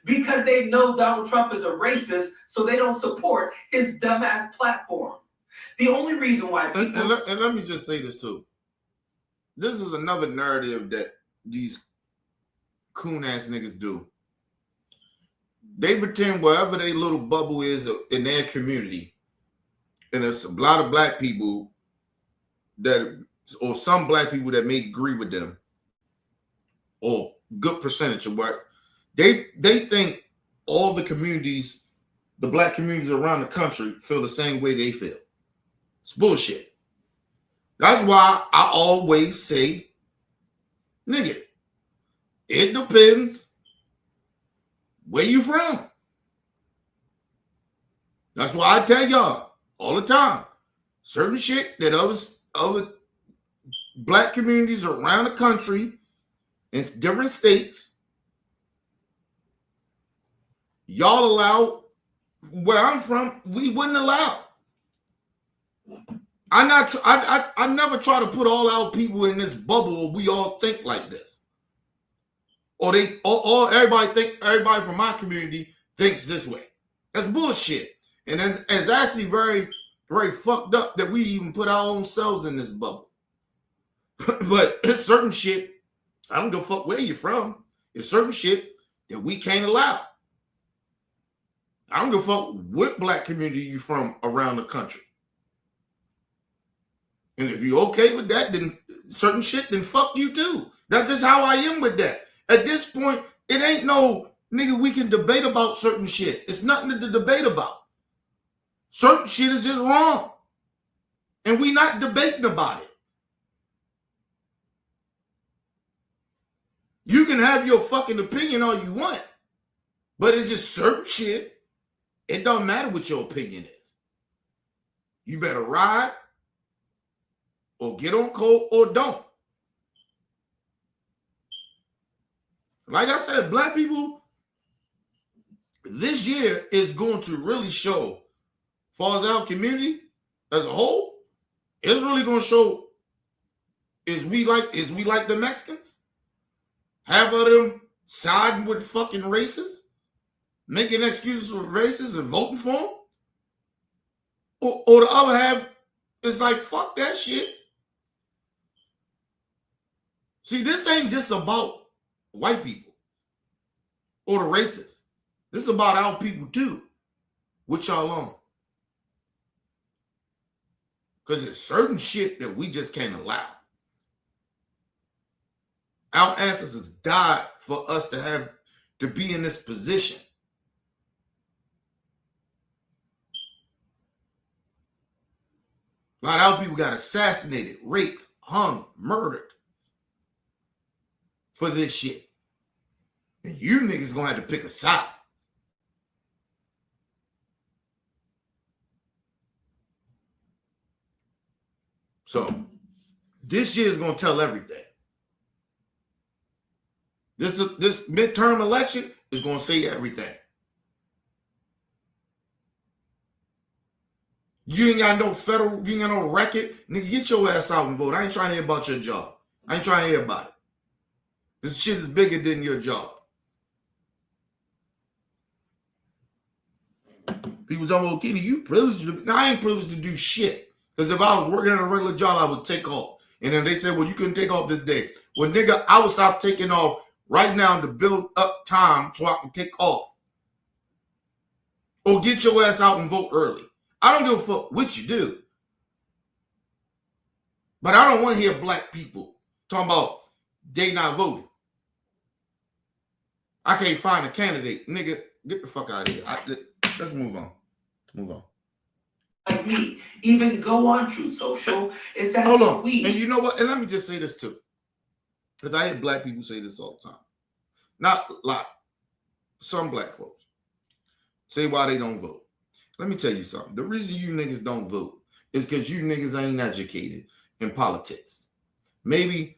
Because they know Donald Trump is a racist, so they don't support his dumbass platform. The only reason why people... And let me just say this too. This is another narrative that these coon-ass niggas do. They pretend wherever their little bubble is in their community, and there's a lot of black people that, or some black people that may agree with them, or good percentage of what, they think all the communities, the black communities around the country, feel the same way they feel. It's bullshit. That's why I always say, nigga, it depends where you from. That's why I tell y'all all the time, certain shit that other black communities around the country in different states, y'all allow, where I'm from, we wouldn't allow. I never try to put all our people in this bubble where we all think like this. Or everybody from my community thinks this way. That's bullshit. And it's actually very, very fucked up that we even put our own selves in this bubble. But it's certain shit, I don't give a fuck where you're from. It's certain shit that we can't allow. I don't give a fuck what black community you from around the country. And if you're okay with that, then certain shit, then fuck you too. That's just how I am with that. At this point, it ain't no nigga we can debate about certain shit. It's nothing to debate about. Certain shit is just wrong. And we not debating about it. You can have your fucking opinion all you want, but it's just certain shit. It don't matter what your opinion is. You better ride or get on cold or don't. Like I said, black people, this year is going to really show, as far as our community as a whole, it's really going to show, is we like the Mexicans? Half of them siding with fucking racists, making excuses for racists and voting for them? Or the other half is like, fuck that shit. See, this ain't just about white people or the racists. This is about our people too, which y'all on. Because there's certain shit that we just can't allow. Our ancestors died for us to be in this position. A lot of our people got assassinated, raped, hung, murdered for this shit. And you niggas gonna have to pick a side. So this year is gonna tell everything. This midterm election is gonna say everything. You ain't got no federal, you ain't got no record. Nigga, get your ass out and vote. I ain't trying to hear about your job. I ain't trying to hear about it. This shit is bigger than your job. People talking about, Kenny, you privileged to... No, I ain't privileged to do shit. Because if I was working at a regular job, I would take off. And then they said, well, you couldn't take off this day. Well, nigga, I would stop taking off right now to build up time so I can take off. Or get your ass out and vote early. I don't give a fuck what you do. But I don't want to hear black people talking about they not voting. I can't find a candidate. Nigga, get the fuck out of here. Let's move on. Like me, even go on Truth Social. Is that Hold so on. we? And you know what? And let me just say this too. Because I hear black people say this all the time. Not a lot. Some black folks say why they don't vote. Let me tell you something. The reason you niggas don't vote is because you niggas ain't educated in politics. Maybe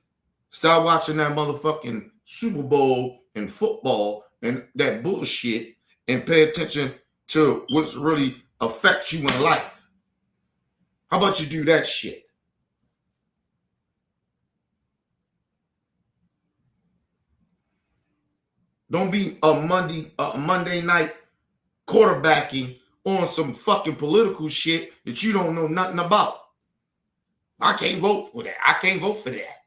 start watching that motherfucking Super Bowl and football and that bullshit and pay attention to what's really affects you in life. How about you do that shit? Don't be a Monday night quarterbacking on some fucking political shit that you don't know nothing about. I can't vote for that. I can't vote for that.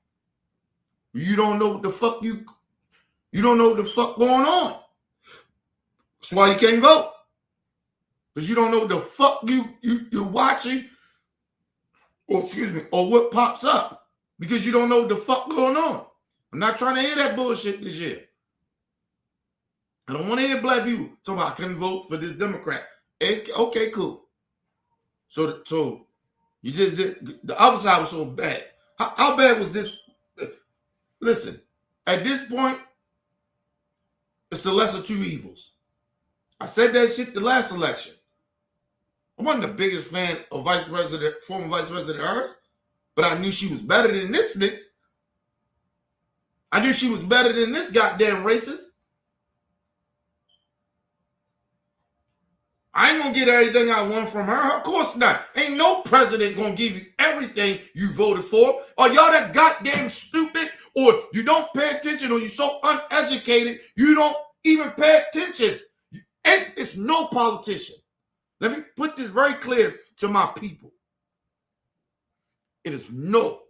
You don't know what the fuck you don't know what the fuck going on. That's why you can't vote. Because you don't know what the fuck you're watching, or excuse me, or what pops up. Because you don't know what the fuck going on. I'm not trying to hear that bullshit this year. I don't want to hear black people talking about I couldn't vote for this Democrat. Okay, cool. So you just did, the other side was so bad. How bad was this? Listen, at this point, it's the lesser two evils. I said that shit the last election. I wasn't the biggest fan of former Vice President Harris, but I knew she was better than this nigga. I knew she was better than this goddamn racist. I ain't gonna get everything I want from her. Of course not. Ain't no president gonna give you everything you voted for. Or y'all that goddamn stupid, or you don't pay attention, or you're so uneducated, you don't even pay attention. It's no politician. Let me put this very clear to my people. It is no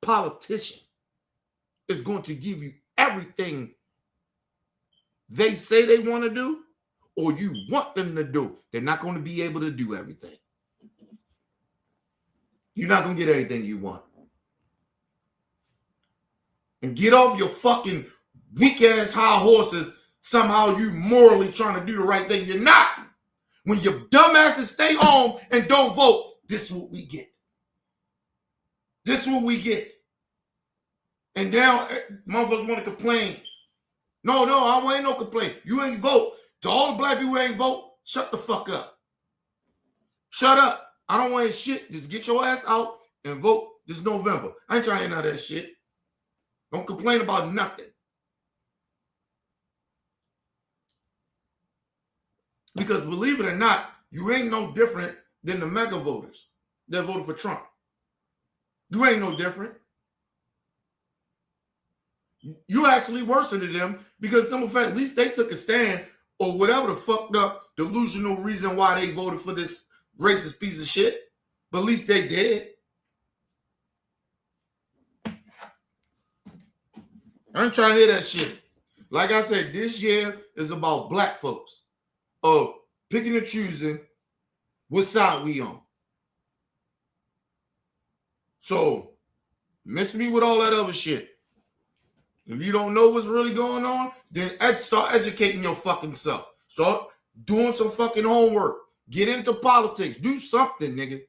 politician is going to give you everything they say they want to do, or you want them to do. They're not going to be able to do everything. You're not going to get everything you want. And get off your fucking weak-ass high horses. Somehow you morally trying to do the right thing. You're not. When your dumbasses stay home and don't vote, this is what we get. This is what we get. And now motherfuckers want to complain. No, I don't want no complaint. You ain't vote. To all the black people who ain't vote, shut the fuck up. Shut up. I don't want shit. Just get your ass out and vote this November. I ain't trying to hear none of that shit. Don't complain about nothing. Because believe it or not, you ain't no different than the Maga voters that voted for Trump. You ain't no different. You actually worse than them because some of the fact, at least they took a stand or whatever the fucked up delusional reason why they voted for this racist piece of shit. But at least they did. I ain't trying to hear that shit. Like I said, this year is about black folks. Of picking and choosing what side we on. So, miss me with all that other shit. If you don't know what's really going on, then start educating your fucking self. Start doing some fucking homework. Get into politics. Do something, nigga.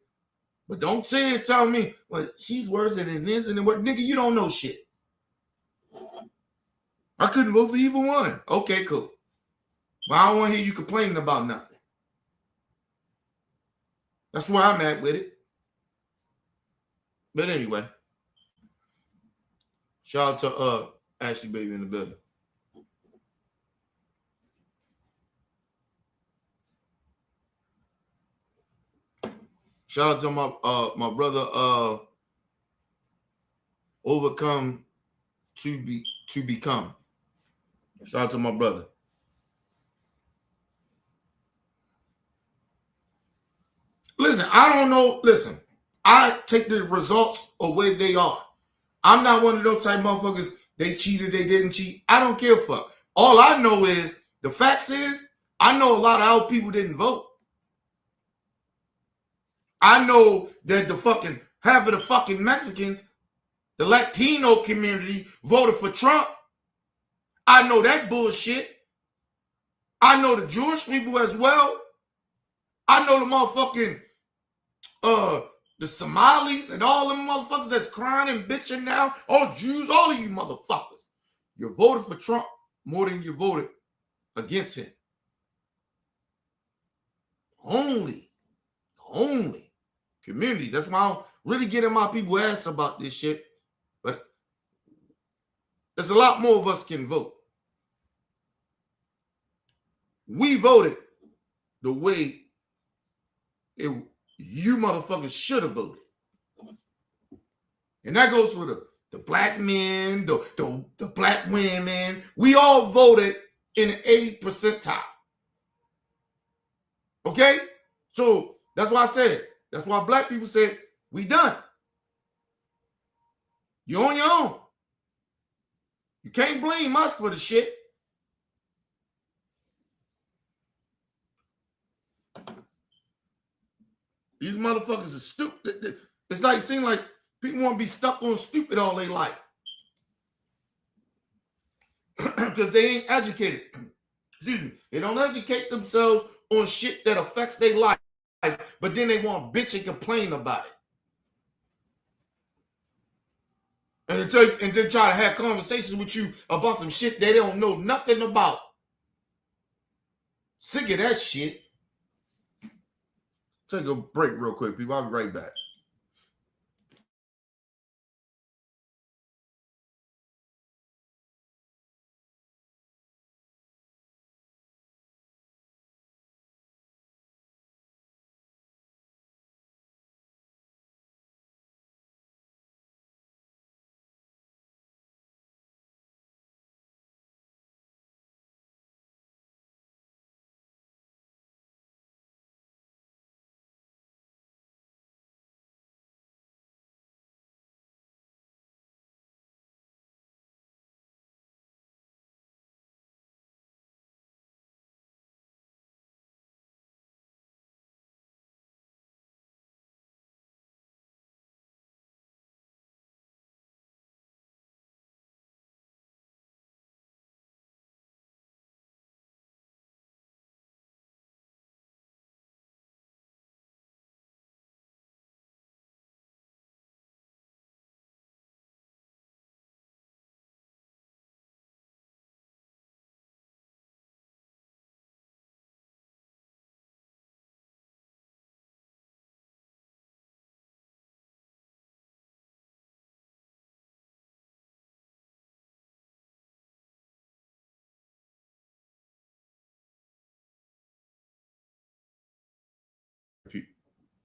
But don't say and tell me, well, she's worse than this and what. Nigga, you don't know shit. I couldn't vote for either one. Okay, cool. But I don't want to hear you complaining about nothing. That's where I'm at with it. But anyway, shout out to Ashley Baby in the building. Shout out to my brother Overcome to Become. Shout out to my brother. Listen, I don't know. Listen, I take the results the way they are. I'm not one of those type of motherfuckers. They cheated, they didn't cheat. I don't care for. All I know is, the facts is, I know a lot of our people didn't vote. I know that the fucking half of the fucking Mexicans, the Latino community, voted for Trump. I know that bullshit. I know the Jewish people as well. I know the motherfucking the Somalis and all them motherfuckers that's crying and bitching now. All Jews, all of you motherfuckers. You voted for Trump more than you voted against him. Only community. That's why I don't really get in my people ass about this shit. But there's a lot more of us can vote. We voted the way you motherfuckers should have voted. And that goes for the black men, the black women. We all voted in the 80th percentile. Okay? So that's why I said, that's why black people said, we done. You're on your own. You can't blame us for the shit. These motherfuckers are stupid. It's like, it seems like people want to be stuck on stupid all their life. Because they ain't educated. Excuse me. They don't educate themselves on shit that affects their life. But then they want to bitch and complain about it. And then try to have conversations with you about some shit they don't know nothing about. Sick of that shit. Take a break real quick, people. I'll be right back.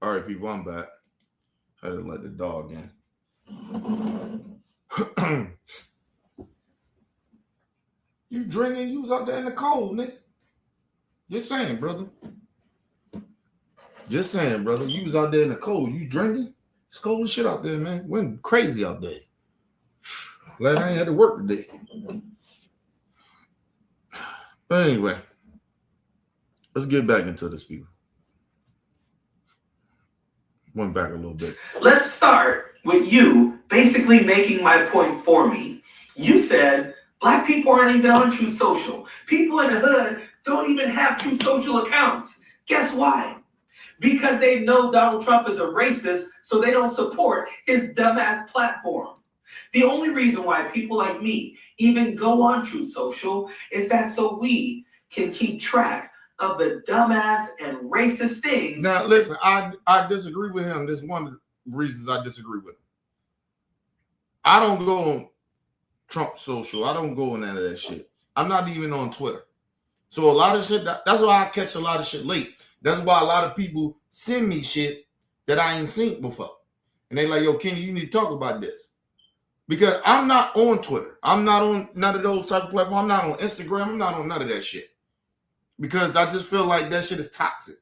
All right, people, I'm back. I had to let the dog in. You drinking? You was out there in the cold, nigga. Just saying, brother. Just saying, brother. You was out there in the cold. You drinking? It's cold as shit out there, man. Went crazy out there. Glad I ain't had to work today. But anyway, let's get back into this, people. Went back a little bit. Let's start with you basically making my point for me. You said black people aren't even on Truth Social. People in the hood don't even have Truth Social accounts. Guess why? Because they know Donald Trump is a racist, so they don't support his dumbass platform. The only reason why people like me even go on Truth Social is that so we can keep track of the dumbass and racist things. Now, listen, I disagree with him. This is one of the reasons I disagree with him. I don't go on Trump Social. I don't go on none of that shit. I'm not even on Twitter. So a lot of shit, that's why I catch a lot of shit late. That's why a lot of people send me shit that I ain't seen before. And they like, yo, Kenny, you need to talk about this. Because I'm not on Twitter. I'm not on none of those type of platforms. I'm not on Instagram. I'm not on none of that shit. Because I just feel like that shit is toxic.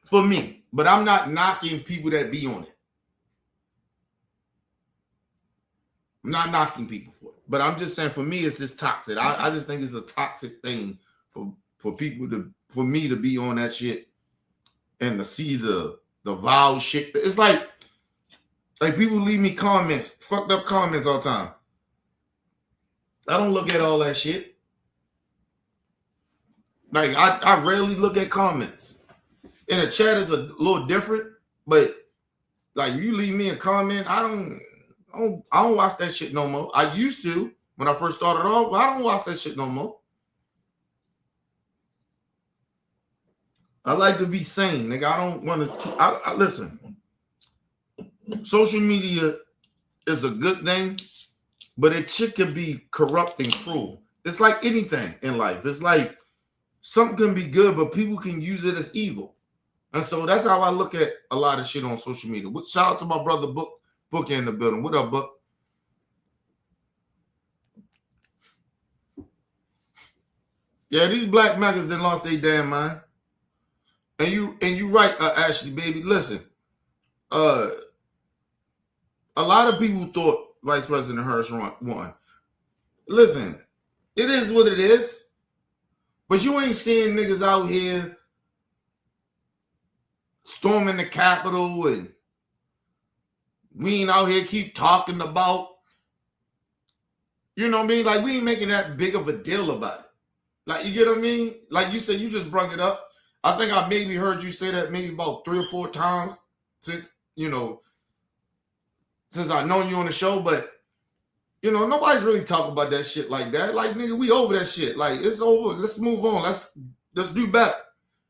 For me. But I'm not knocking people that be on it. I'm not knocking people for it. But I'm just saying, for me, it's just toxic. I just think it's a toxic thing for people for me to be on that shit and to see the vile shit. It's like people leave me comments, fucked up comments all the time. I don't look at all that shit. Like I rarely look at comments. In the chat is a little different, but like you leave me a comment, I don't watch that shit no more. I used to when I first started off, but I don't watch that shit no more. I like to be sane, nigga. I don't want to. I listen. Social media is a good thing, but it shit can be corrupt and cruel. It's like anything in life. It's like something can be good, but people can use it as evil. And so that's how I look at a lot of shit on social media. Shout out to my brother Book in the building. What up, Book? Yeah, these black Magas done lost their damn mind. And you right, Ashley, baby. Listen, a lot of people thought Vice President Harris won. Listen, it is what it is. But you ain't seeing niggas out here storming the Capitol, and we ain't out here keep talking about, you know what I mean? Like, we ain't making that big of a deal about it. Like, you get what I mean? Like you said, you just brought it up. I think I maybe heard you say that maybe about 3 or 4 times since I known you on the show, but nobody's really talking about that shit like that. Like, nigga, we over that shit. Like, it's over. Let's move on. Let's do better.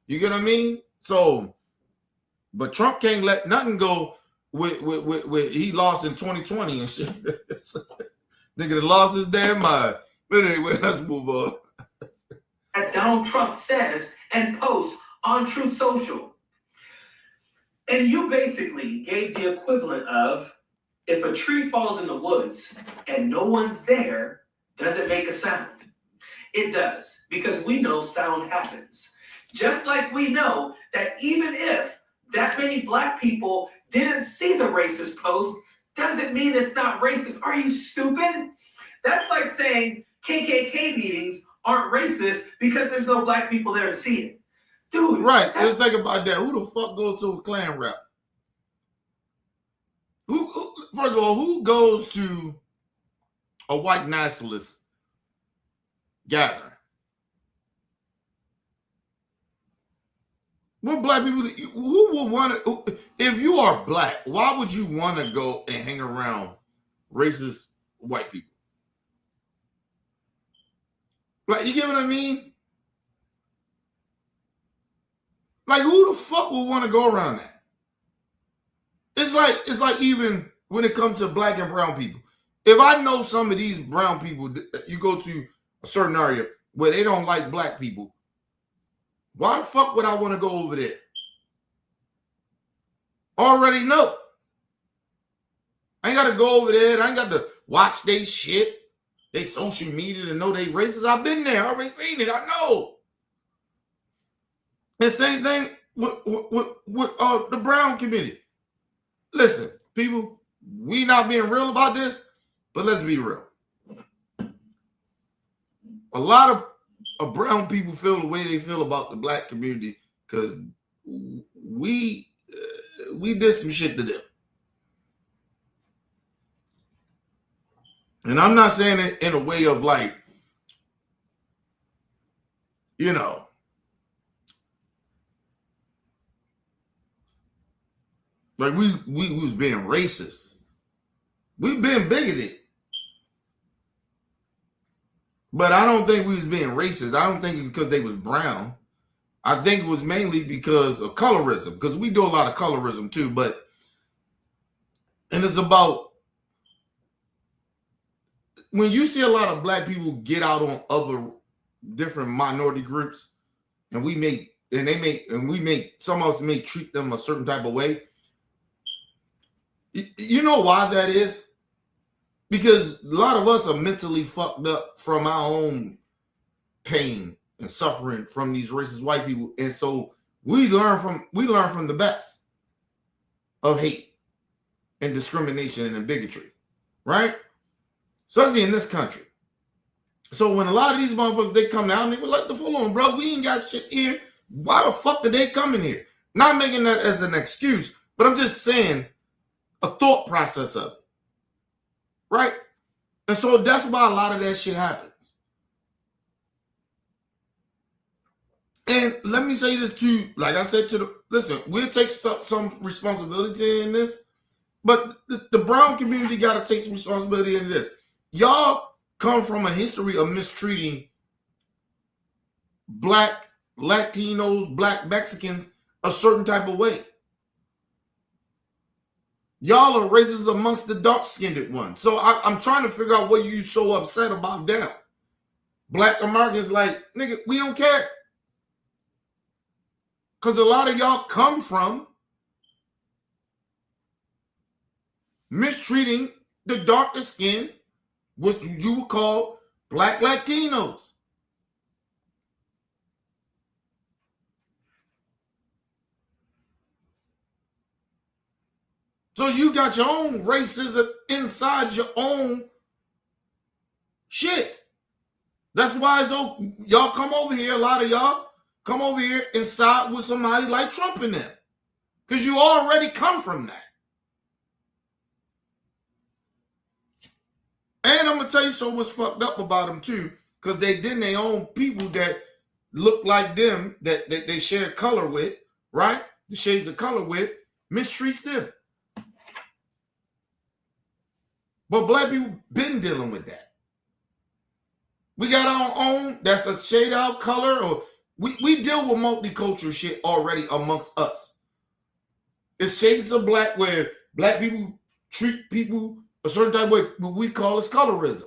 You get what I mean? So, but Trump can't let nothing go with he lost in 2020 and shit. Nigga that lost his damn mind. But anyway, let's move on. That Donald Trump says and posts on Truth Social. And you basically gave the equivalent of, if a tree falls in the woods and no one's there, does it make a sound? It does, because we know sound happens. Just like we know that even if that many black people didn't see the racist post, doesn't mean it's not racist. Are you stupid? That's like saying KKK meetings aren't racist because there's no black people there to see it. Dude. Right, let's think about that. Who the fuck goes to a Klan rally? First of all, who goes to a white nationalist gathering? What black people? Who would want to? If you are black, why would you want to go and hang around racist white people? Like, you get what I mean? Like, who the fuck would want to go around that? It's like even when it comes to black and brown people. If I know some of these brown people, you go to a certain area where they don't like black people, why the fuck would I want to go over there? Already know. I ain't got to go over there. I ain't got to watch they shit, they social media to know they racist. I've been there. I already seen it. I know. The same thing with the brown community. Listen, people, we not being real about this, but let's be real. A lot of brown people feel the way they feel about the black community because we did some shit to them. And I'm not saying it in a way of like, like we was being racist. We've been bigoted. But I don't think we was being racist. I don't think it was because they was brown. I think it was mainly because of colorism, because we do a lot of colorism too. And it's about when you see a lot of black people get out on other different minority groups, and we some of us may treat them a certain type of way. You know why that is? Because a lot of us are mentally fucked up from our own pain and suffering from these racist white people. And so we learn from the best of hate and discrimination and bigotry, right? Especially in this country. So when a lot of these motherfuckers, they come down, they were like, hold on, bro, we ain't got shit here. Why the fuck did they come in here? Not making that as an excuse, but I'm just saying a thought process of it. Right? And so that's why a lot of that shit happens. And let me say this too, like I said listen, we'll take some responsibility in this, but the brown community got to take some responsibility in this. Y'all come from a history of mistreating black Latinos, black Mexicans a certain type of way. Y'all are racist amongst the dark-skinned ones. So I'm trying to figure out what you so upset about them. Black Americans like, nigga, we don't care. Because a lot of y'all come from mistreating the darker skin, what you would call black Latinos. So you got your own racism inside your own shit. That's why y'all come over here, a lot of y'all come over here and side with somebody like Trump in them. Because you already come from that. And I'm going to tell you so what's fucked up about them too. Because they didn't their own people that look like them, that they share color with, right? The shades of color with, mistreats them. But black people been dealing with that. We got our own, that's a shade out color, or we deal with multicultural shit already amongst us. It's shades of black where black people treat people a certain type of way, what we call is colorism.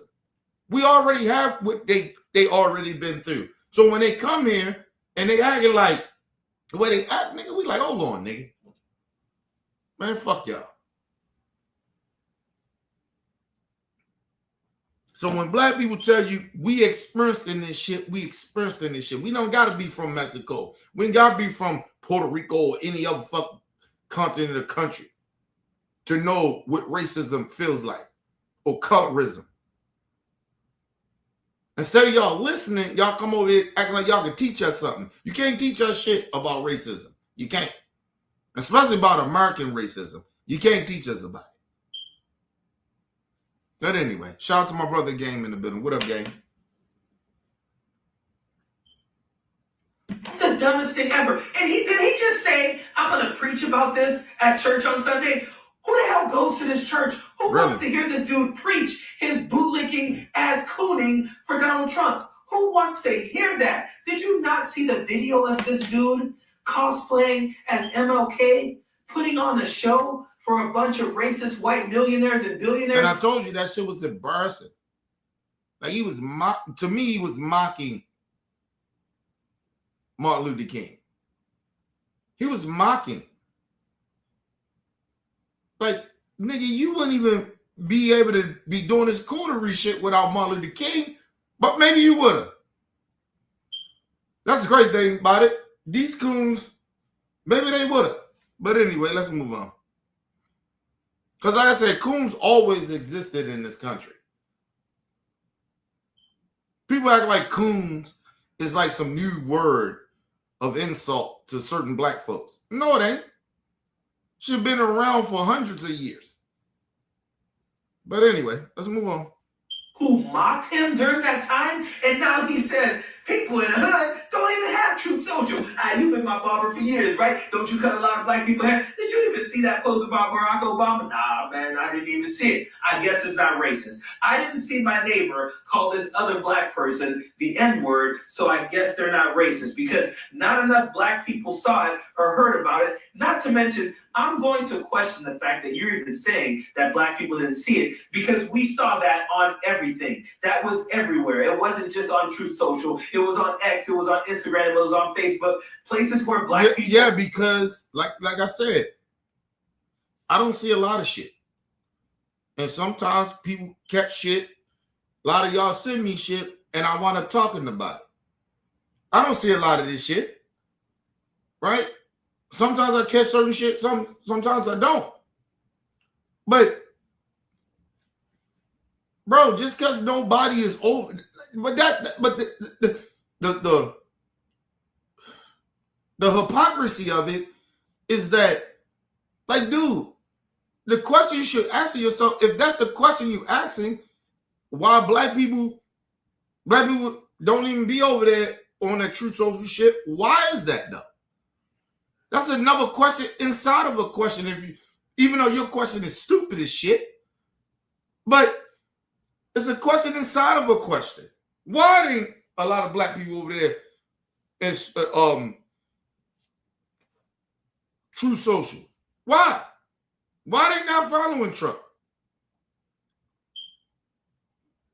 We already have what they already been through. So when they come here and they acting like the way they act, nigga, we like, hold on, nigga. Man, fuck y'all. So when black people tell you we experienced in this shit, we experienced in this shit. We don't got to be from Mexico. We ain't got to be from Puerto Rico or any other fucking continent of the country to know what racism feels like or colorism. Instead of y'all listening, y'all come over here acting like y'all can teach us something. You can't teach us shit about racism. You can't. Especially about American racism. You can't teach us about it. But anyway, shout out to my brother Game in the building. What up, Game? It's the dumbest thing ever. And did he just say, I'm going to preach about this at church on Sunday? Who the hell goes to this church? Who wants to hear this dude preach his bootlicking ass cooning for Donald Trump? Who wants to hear that? Did you not see the video of this dude cosplaying as MLK, putting on a show for a bunch of racist white millionaires and billionaires? And I told you that shit was embarrassing. Like he was to me, he was mocking Martin Luther King. He was mocking. Like, nigga, you wouldn't even be able to be doing this coonery shit without Martin Luther King, but maybe you would have. That's the crazy thing about it. These coons, maybe they would have. But anyway, let's move on. Because like I said, coons always existed in this country. People act like coons is like some new word of insult to certain black folks. No, it ain't. Should have been around for hundreds of years. But anyway, let's move on. Who mocked him during that time, and now he says, people in the hood don't even have Truth Social. You've been my barber for years, right? Don't you cut a lot of black people hair? Did you even see that post about Barack Obama? Nah, man, I didn't even see it. I guess it's not racist. I didn't see my neighbor call this other black person the N-word, so I guess they're not racist because not enough black people saw it or heard about it. Not to mention, I'm going to question the fact that you're even saying that black people didn't see it because we saw that on everything. That was everywhere. It wasn't just on Truth Social. It was on X. It was on Instagram. It was on Facebook. Places where black people. Yeah, because like I said, I don't see a lot of shit. And sometimes people catch shit. A lot of y'all send me shit and I want to talking about it. I don't see a lot of this shit. Right? Sometimes I catch certain shit, sometimes I don't. But bro, just because nobody is over, but the hypocrisy of it is that, like, dude, the question you should ask yourself, if that's the question you're asking, why black people don't even be over there on that True Social shit. Why is that though? That's another question inside of a question. Even though your question is stupid as shit, but it's a question inside of a question. Why ain't a lot of black people over there is True Social? Why? Why they not following Trump?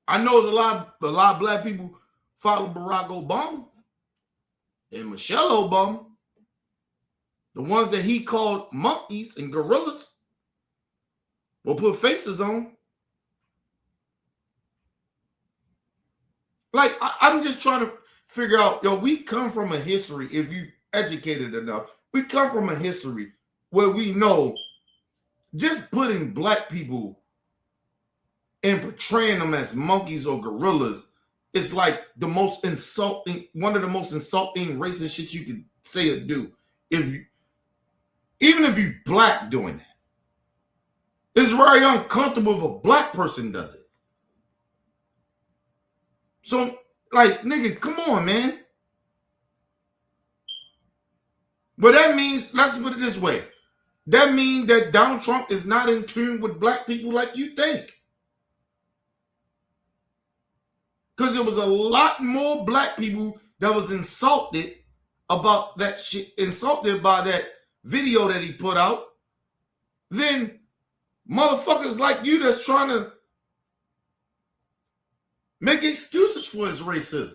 I know there's a lot of black people follow Barack Obama and Michelle Obama, the ones that he called monkeys and gorillas, will put faces on. Like, I'm just trying to figure out, we come from a history, if you educated enough, we come from a history where we know just putting black people and portraying them as monkeys or gorillas is like the most insulting, one of the most insulting racist shit you could say or do. Even if you black doing that, it's very uncomfortable if a black person does it. So, like, nigga, come on, man. But that means, let's put it this way. That means that Donald Trump is not in tune with black people like you think. Because there was a lot more black people that was insulted about that shit, insulted by that video that he put out, than motherfuckers like you that's trying to make excuses for his racism.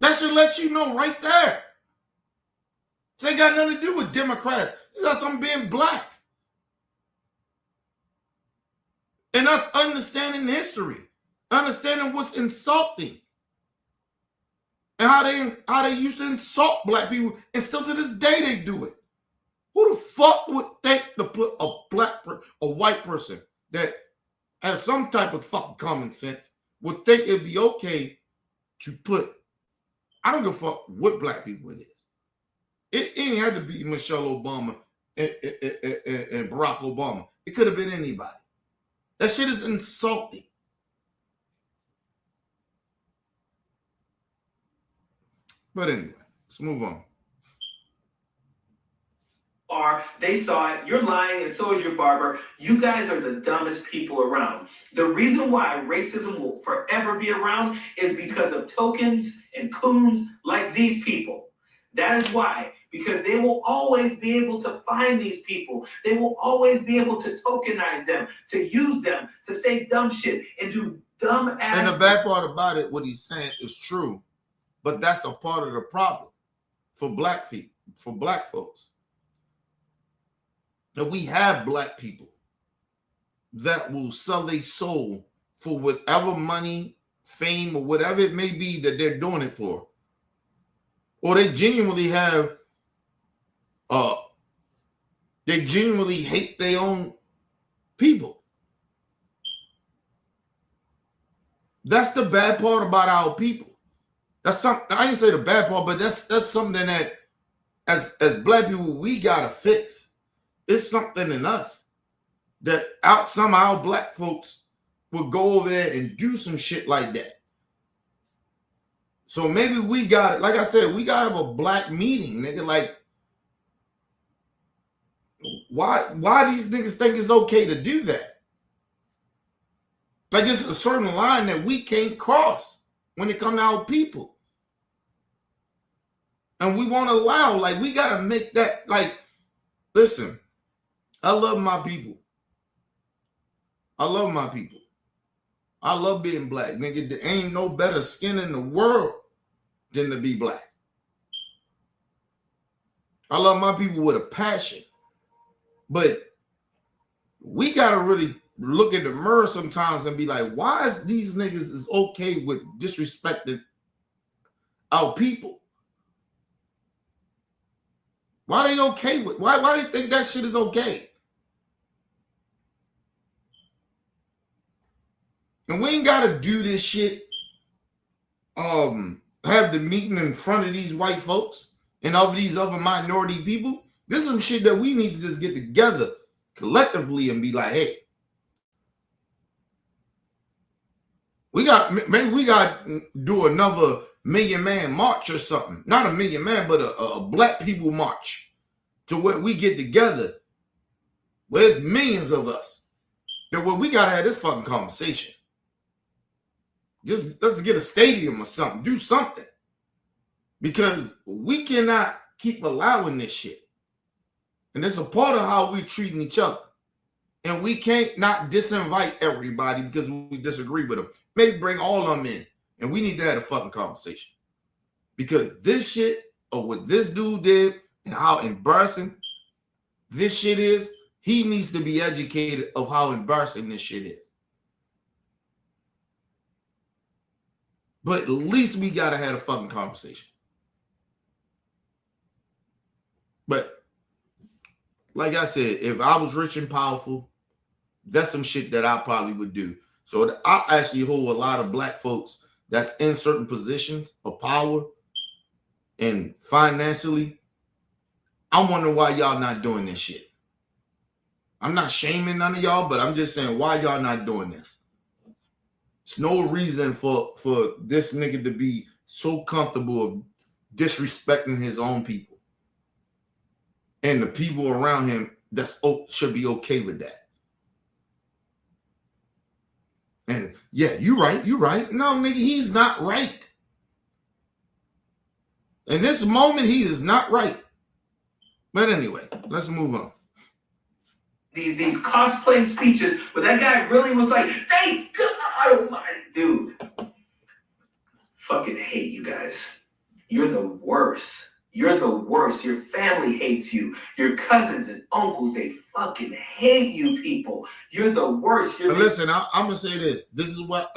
That should let you know right there. This ain't got nothing to do with Democrats. This got something being black. And us understanding history, understanding what's insulting, and how they used to insult black people, and still to this day they do it. Who the fuck would think to put a white person that have some type of fucking common sense would think it'd be okay to put, I don't give a fuck what black people it is. It ain't had to be Michelle Obama and Barack Obama. It could have been anybody. That shit is insulting. But anyway, let's move on. They saw it, you're lying, and so is your barber. You guys are the dumbest people around. The reason why racism will forever be around is because of tokens and coons like these people. That is why, because they will always be able to find these people. They will always be able to tokenize them, to use them, to say dumb shit and do dumb ass. And the bad part about it, what he's saying is true, but that's a part of the problem for black people, for black folks. That we have black people that will sell their soul for whatever money, fame, or whatever it may be that they're doing it for. Or they genuinely have, they genuinely hate their own people. That's the bad part about our people. That's something, I didn't say the bad part, but that's something that as black people, we gotta fix. It's something in us that somehow black folks will go over there and do some shit like that. So maybe we got it. Like I said, we gotta have a black meeting, nigga. Like, why these niggas think it's okay to do that? Like, it's a certain line that we can't cross when it comes to our people. And we won't allow, like, we gotta make that, like, listen, I love my people. I love my people. I love being black, nigga. There ain't no better skin in the world than to be black. I love my people with a passion. But we gotta really look in the mirror sometimes and be like, why is these niggas is okay with disrespecting our people? Why they okay with? Why they think that shit is okay? And we ain't gotta do this shit. Have the meeting in front of these white folks and of these other minority people. This is some shit that we need to just get together collectively and be like, hey, Maybe we got to do another Million Man March or something. Not a Million Man, but a Black People March to where we get together. Where there's millions of us. That where we gotta have this fucking conversation. Just let's get a stadium or something. Do something. Because we cannot keep allowing this shit. And it's a part of how we're treating each other. And we can't not disinvite everybody because we disagree with them. Maybe bring all of them in. And we need to have a fucking conversation. Because this shit, or what this dude did, and how embarrassing this shit is, he needs to be educated of how embarrassing this shit is. But at least we gotta have a fucking conversation. But like I said, if I was rich and powerful, that's some shit that I probably would do. So I actually hold a lot of Black folks that's in certain positions of power and financially. I'm wondering why y'all not doing this shit. I'm not shaming none of y'all, but I'm just saying, why y'all not doing this? It's no reason for this nigga to be so comfortable of disrespecting his own people. And the people around him should be okay with that. And yeah, you right. No, nigga, he's not right. In this moment, he is not right. But anyway, let's move on. These cosplay speeches where that guy really was like, "Thank God, my dude." Fucking hate you guys. You're the worst. You're the worst. Your family hates you. Your cousins and uncles, they fucking hate you people. You're the worst. Listen, I'm going to say this. This is what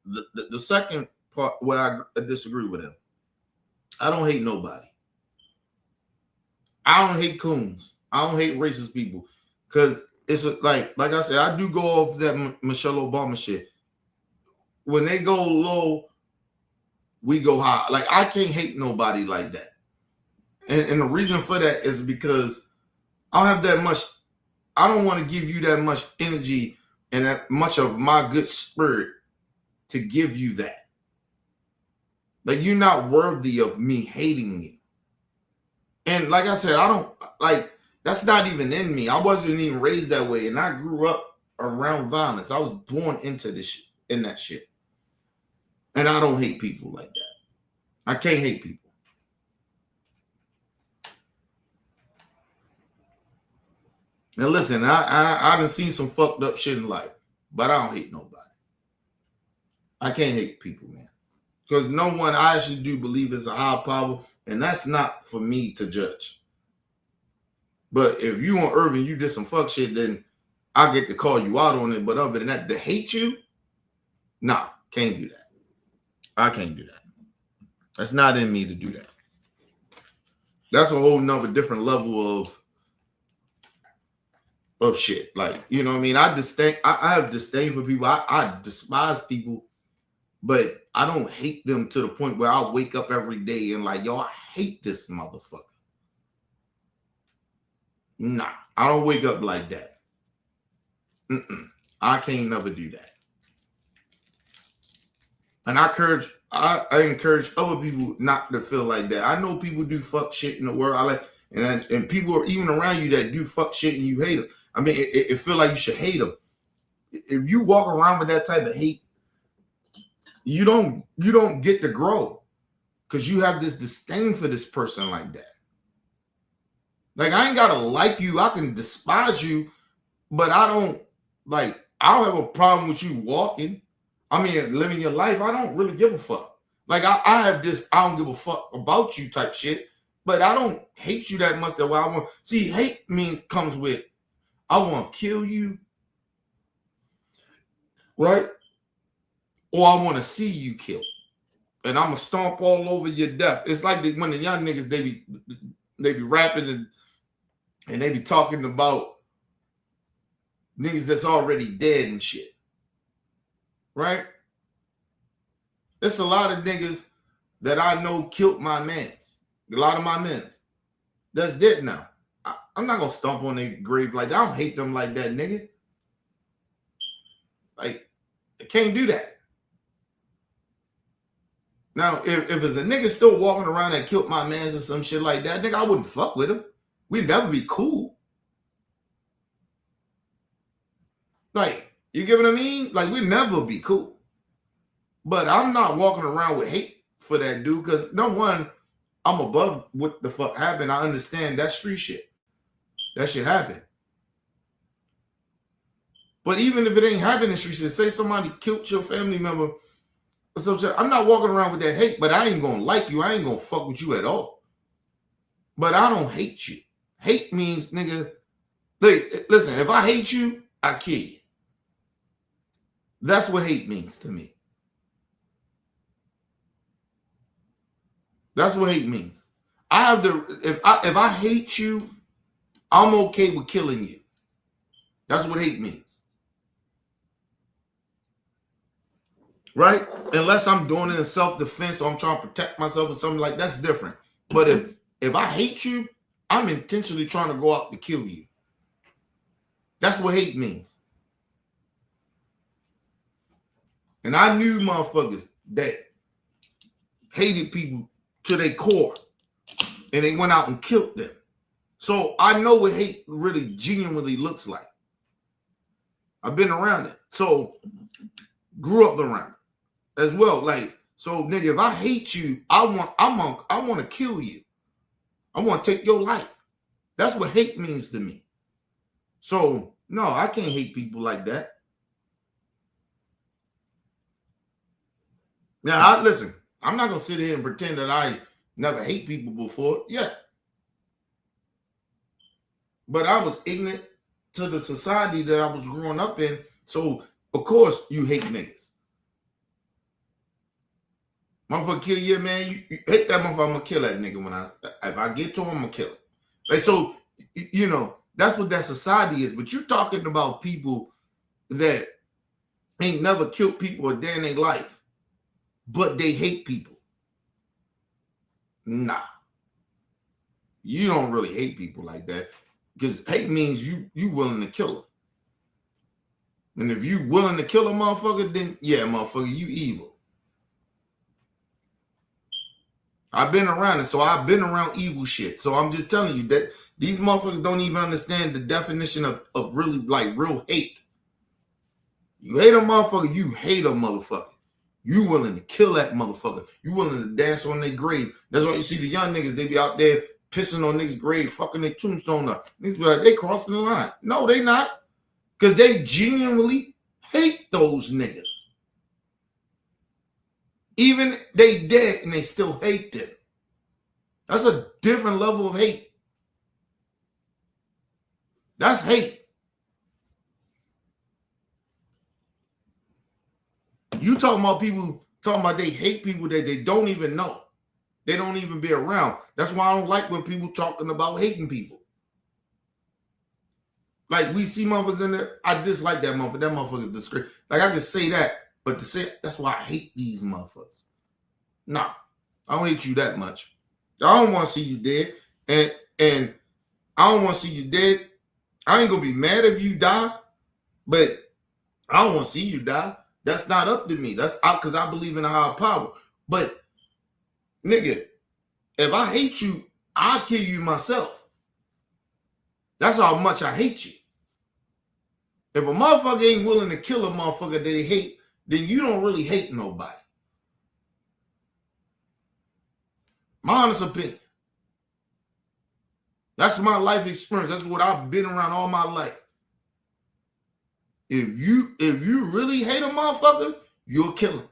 the second part where I disagree with him. I don't hate nobody. I don't hate coons. I don't hate racist people. Because it's like I said, I do go off that Michelle Obama shit. When they go low, we go high. Like, I can't hate nobody like that. And the reason for that is because I don't have that much, I don't want to give you that much energy and that much of my good spirit to give you that. Like, you're not worthy of me hating you. And like I said, I don't, like, that's not even in me. I wasn't even raised that way. And I grew up around violence. I was born into this shit, in that shit. And I don't hate people like that. I can't hate people. Now listen, I done seen some fucked up shit in life, but I don't hate nobody. I can't hate people, man. Because no one, I actually do believe is a higher power, and that's not for me to judge. But if you on Irving, you did some fuck shit, then I get to call you out on it. But other than that, to hate you, nah, can't do that. I can't do that. That's not in me to do that. That's a whole nother different level of shit. Like, you know what I mean? I have disdain for people. I despise people, but I don't hate them to the point where I wake up every day and like, yo, I hate this motherfucker. Nah, I don't wake up like that. I can't never do that. And I encourage other people not to feel like that. I know people do fuck shit in the world. And people are even around you that do fuck shit and you hate them. I mean, it feel like you should hate them. If you walk around with that type of hate, you don't get to grow because you have this disdain for this person like that. Like, I ain't gotta like you. I can despise you, but I don't have a problem with you walking. I mean, living your life. I don't really give a fuck. Like, I have this, I don't give a fuck about you type shit, but I don't hate you that much that way I want. See, hate comes with, I want to kill you, right? Or I want to see you killed. And I'm going to stomp all over your death. It's like when the young niggas, they be rapping and they be talking about niggas that's already dead and shit. Right? There's a lot of niggas that I know killed my mans. A lot of my mans. That's dead now. I'm not going to stomp on their grave like that. I don't hate them like that, nigga. Like, I can't do that. Now, if it's a nigga still walking around that killed my mans or some shit like that, nigga, I wouldn't fuck with him. We'd never be cool. Like, you get what I mean? Like, we'd never be cool. But I'm not walking around with hate for that dude because, no one, I'm above what the fuck happened. I understand that street shit. That shit happened. But even if it ain't happening in street shit, say somebody killed your family member or some shit, I'm not walking around with that hate, but I ain't gonna like you. I ain't gonna fuck with you at all. But I don't hate you. Hate means, nigga, listen, if I hate you, I kill you. That's what hate means to me. That's what hate means. I have the if I hate you, I'm okay with killing you. That's what hate means. Right? Unless I'm doing it in self-defense or I'm trying to protect myself or something like that's different. But if I hate you, I'm intentionally trying to go out to kill you. That's what hate means. And I knew motherfuckers that hated people to their core and they went out and killed them. So I know what hate really genuinely looks like. I've been around it. So grew up around it as well. Like, so nigga, if I hate you, I want to kill you. I want to take your life. That's what hate means to me. So no, I can't hate people like that. Now, listen, I'm not going to sit here and pretend that I never hate people before. Yeah. But I was ignorant to the society that I was growing up in. So, of course, you hate niggas. Motherfucker kill you, man. You hate that motherfucker, I'm going to kill that nigga. If I get to him, I'm going to kill him. Like, so, you know, that's what that society is. But you're talking about people that ain't never killed people a day in their life. But they hate people. Nah. You don't really hate people like that. Because hate means you willing to kill them. And if you willing to kill a motherfucker, then yeah, motherfucker, you evil. I've been around it. So I've been around evil shit. So I'm just telling you that these motherfuckers don't even understand the definition of really like real hate. You hate a motherfucker, you hate a motherfucker. You willing to kill that motherfucker. You willing to dance on their grave. That's why you see the young niggas, they be out there pissing on niggas' grave, fucking their tombstone up. Niggas be like, they crossing the line. No, they not. Because they genuinely hate those niggas. Even they dead and they still hate them. That's a different level of hate. That's hate. You talking about people talking about they hate people that they don't even know. They don't even be around. That's why I don't like when people talking about hating people. Like we see motherfuckers in there. I dislike that motherfucker. That motherfucker's disgrace. Like I can say that, but to say that's why I hate these motherfuckers. Nah, I don't hate you that much. I don't want to see you dead. And I don't want to see you dead. I ain't gonna be mad if you die, but I don't want to see you die. That's not up to me. That's out because I believe in a higher power. But, nigga, if I hate you, I'll kill you myself. That's how much I hate you. If a motherfucker ain't willing to kill a motherfucker that they hate, then you don't really hate nobody. My honest opinion. That's my life experience. That's what I've been around all my life. If you really hate a motherfucker, you'll kill him.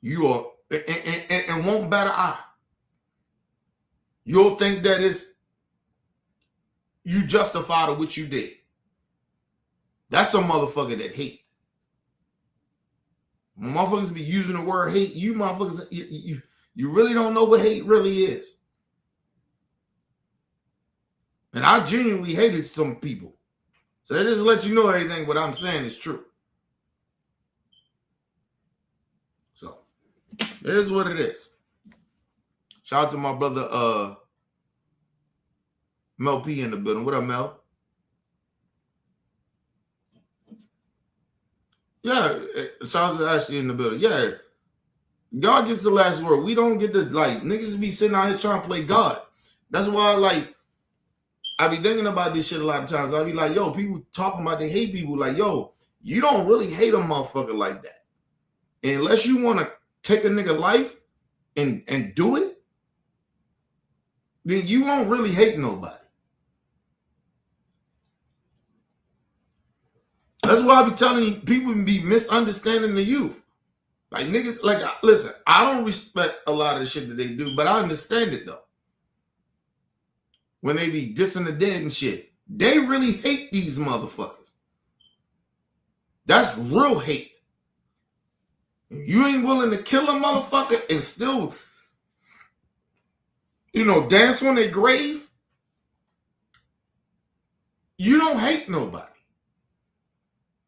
You are and won't bat an eye. You'll think that it's you justify to what you did. That's a motherfucker that hate. When motherfuckers be using the word hate, you motherfuckers, you really don't know what hate really is. And I genuinely hated some people. So that just lets you know everything what I'm saying is true. So it is what it is. Shout out to my brother Mel P in the building. What up, Mel? Yeah, shout out to Ashley in the building. Yeah. God gets the last word. We don't get to, like, niggas be sitting out here trying to play God. That's why, like, I be thinking about this shit a lot of times. I be like, yo, people talking about they hate people. Like, yo, you don't really hate a motherfucker like that. And unless you want to take a nigga life and do it, then you won't really hate nobody. That's why I be telling you, people be misunderstanding the youth. Like, niggas, like, listen, I don't respect a lot of the shit that they do, but I understand it, though. When they be dissing the dead and shit, they really hate these motherfuckers. That's real hate. You ain't willing to kill a motherfucker and still, you know, dance on their grave. You don't hate nobody.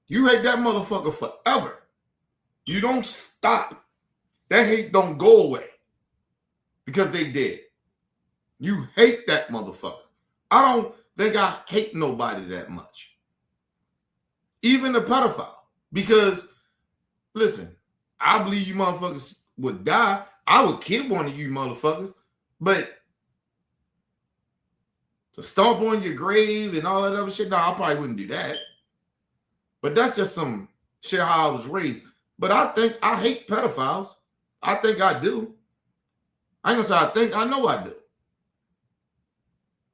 You hate that motherfucker forever. You don't stop. That hate don't go away because they did. You hate that motherfucker. I don't think I hate nobody that much. Even the pedophile. Because, listen, I believe you motherfuckers would die. I would kill one of you motherfuckers. But to stomp on your grave and all that other shit, no, I probably wouldn't do that. But that's just some shit how I was raised. But I think I hate pedophiles. I think I do. I ain't gonna say I think, I know I do.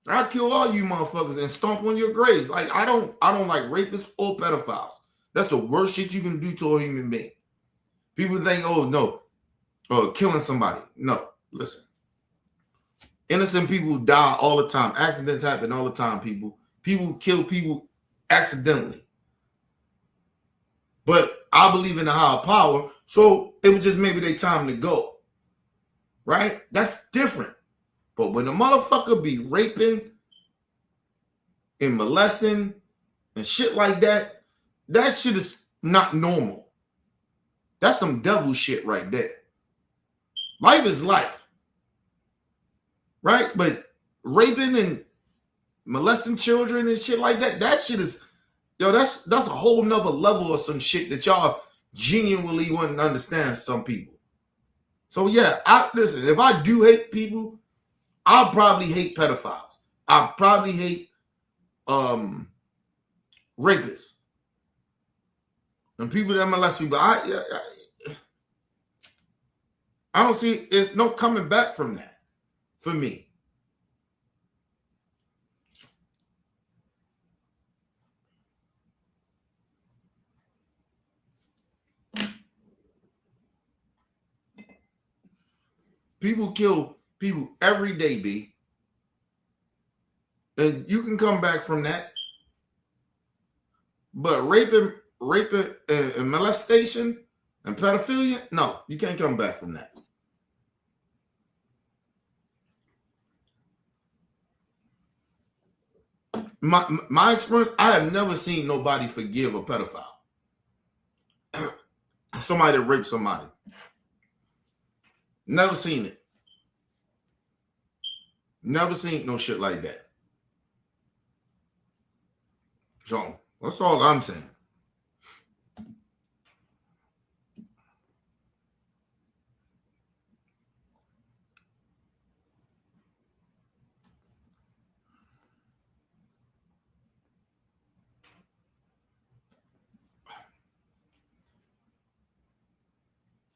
I'd kill all you motherfuckers and stomp on your graves. Like, I don't like rapists or pedophiles. That's the worst shit you can do to a human being. People think, oh no, killing somebody. No, listen. Innocent people die all the time. Accidents happen all the time, people. People kill people accidentally. But I believe in the higher power, so it was just maybe their time to go. Right? That's different. But when a motherfucker be raping and molesting and shit like that, that shit is not normal. That's some devil shit right there. Life is life. Right? But raping and molesting children and shit like that, that shit is, yo, that's a whole nother level of some shit that y'all genuinely wouldn't understand, some people. So yeah, listen, if I do hate people, I'll probably hate pedophiles. I'll probably hate rapists. And people that molest people. I don't see, it's no coming back from that for me. People kill people every day, B. And you can come back from that. But raping and molestation and pedophilia, no, you can't come back from that. My experience, I have never seen nobody forgive a pedophile. Somebody that raped somebody. Never seen it. Never seen no shit like that. So that's all I'm saying.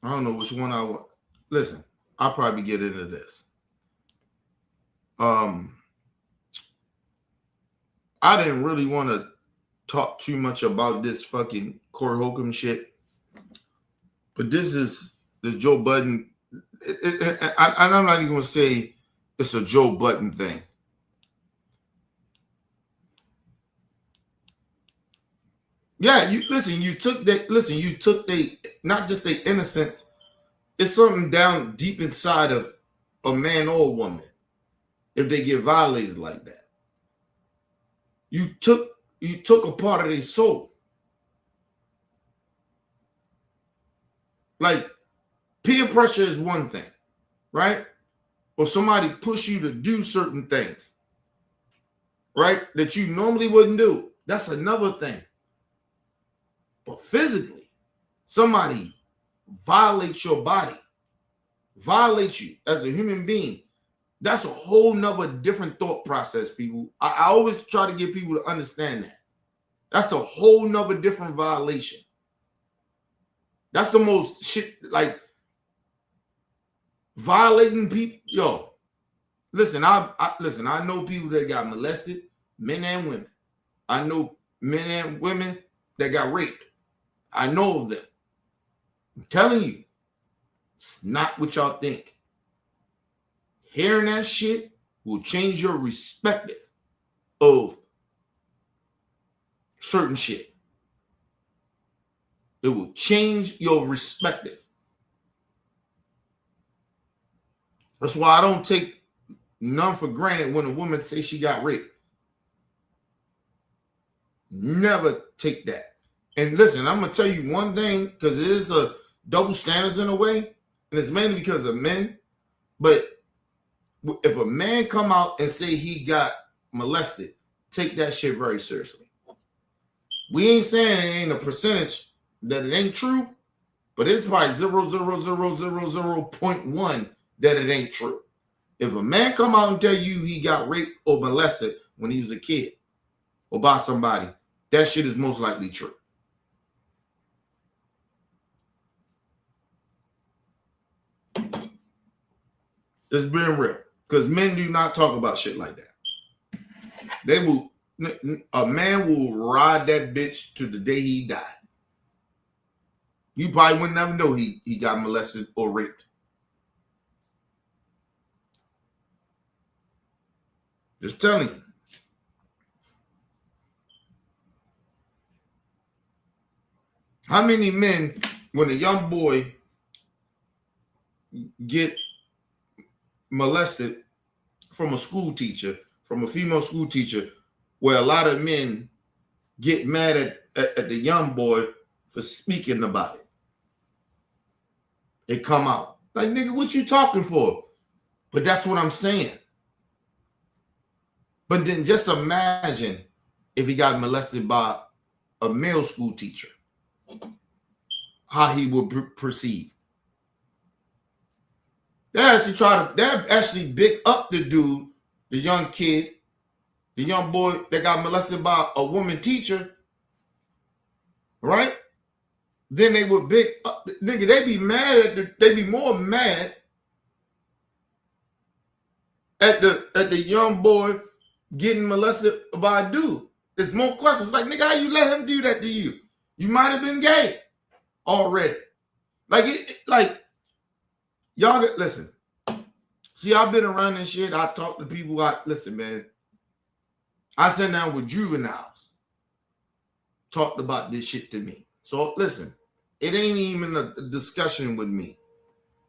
I don't know which one I want. Listen, I'll probably get into this. I didn't really want to talk too much about this fucking Corey Holcomb shit, but this Joe Budden. I'm not even going to say it's a Joe Budden thing. Yeah, you took not just their innocence. It's something down deep inside of a man or a woman if they get violated like that. You took a part of their soul. Like, peer pressure is one thing, right? Or somebody push you to do certain things, right? That you normally wouldn't do. That's another thing. But physically, somebody violates your body violates you as a human being, that's a whole nother different thought process, people. I always try to get people to understand that. That's a whole nother different violation. That's the most shit, like violating people. Yo, listen, I know people that got molested, men and women. I know men and women that got raped. I know of them. I'm telling you, it's not what y'all think. Hearing that shit will change your perspective of certain shit. It will change your perspective. That's why I don't take none for granted when a woman says she got raped. Never take that. And listen, I'm going to tell you one thing, because it is a double standards in a way, and it's mainly because of men. But if a man come out and say he got molested, take that shit very seriously. We ain't saying it ain't a percentage that it ain't true, but it's probably 0.00001 that it ain't true. If a man come out and tell you he got raped or molested when he was a kid or by somebody, that shit is most likely true. Just being real, because men do not talk about shit like that. A man will ride that bitch to the day he died. You probably would never know he got molested or raped. Just telling you. How many men, when a young boy get molested from a school teacher, from a female school teacher, where a lot of men get mad at the young boy for speaking about it? It come out. Like, nigga, what you talking for? But that's what I'm saying. But then just imagine if he got molested by a male school teacher, how he would perceive. They actually big up the dude, the young kid, the young boy that got molested by a woman teacher, right? Then they would big up, nigga, they be more mad at the young boy getting molested by a dude. There's more questions. Like, nigga, how you let him do that to you? You might have been gay already. Y'all listen. See, I've been around this shit. I talk to people. Listen, man. I sat down with juveniles, talked about this shit to me. So listen, it ain't even a discussion with me.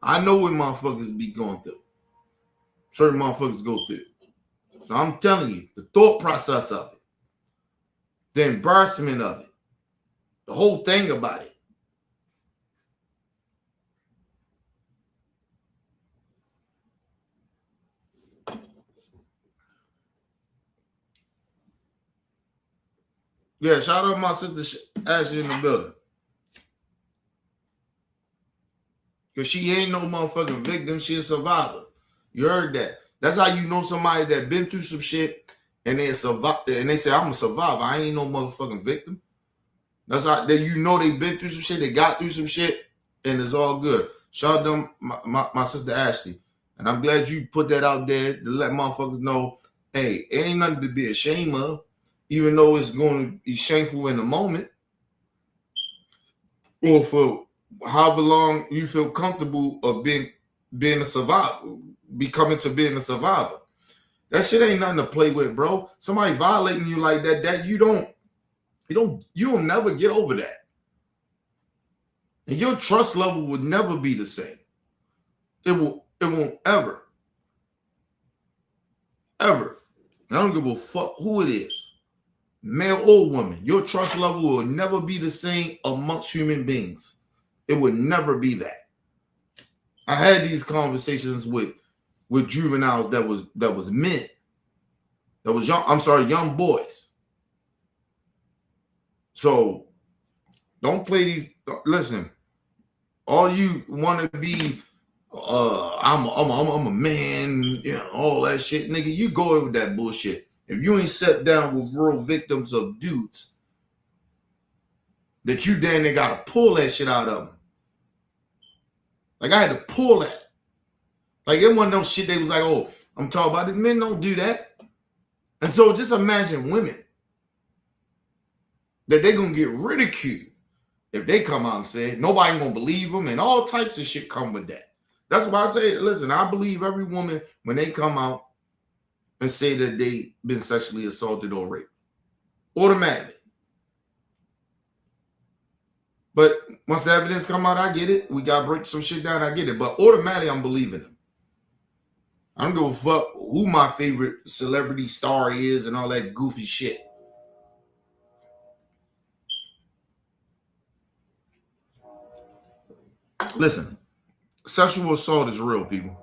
I know what motherfuckers be going through. Certain motherfuckers go through. So I'm telling you, the thought process of it, the embarrassment of it, the whole thing about it. Yeah, shout out my sister Ashley in the building. Because she ain't no motherfucking victim. She a survivor. You heard that. That's how you know somebody that been through some shit and they survive, and they say, I'm a survivor. I ain't no motherfucking victim. That's how you know they been through some shit. They got through some shit and it's all good. Shout out to my sister Ashley. And I'm glad you put that out there to let motherfuckers know, hey, it ain't nothing to be ashamed of. Even though it's going to be shameful in the moment, or for however long you feel comfortable of being a survivor, becoming to being a survivor. That shit ain't nothing to play with, bro. Somebody violating you like that you don't never get over that. And your trust level would never be the same. It won't ever. Ever. I don't give a fuck who it is. Male or woman, your trust level will never be the same amongst human beings. It would never be that. I had these conversations with juveniles that was men. That was young boys. So don't play these. Listen, all you want to be I'm a man, you know, all that shit, nigga. You go over that bullshit. If you ain't sat down with real victims of dudes, that you then they gotta pull that shit out of them. Like I had to pull that. Like it wasn't no shit. They was like, oh, I'm talking about it. Men don't do that. And so just imagine women that they gonna get ridiculed if they come out and say it. Nobody gonna believe them, and all types of shit come with that. That's why I say, listen, I believe every woman when they come out and say that they been sexually assaulted or raped. Automatically. But once the evidence come out, I get it. We got to break some shit down, I get it. But automatically, I'm believing them. I don't give a fuck who my favorite celebrity star is and all that goofy shit. Listen, sexual assault is real, people.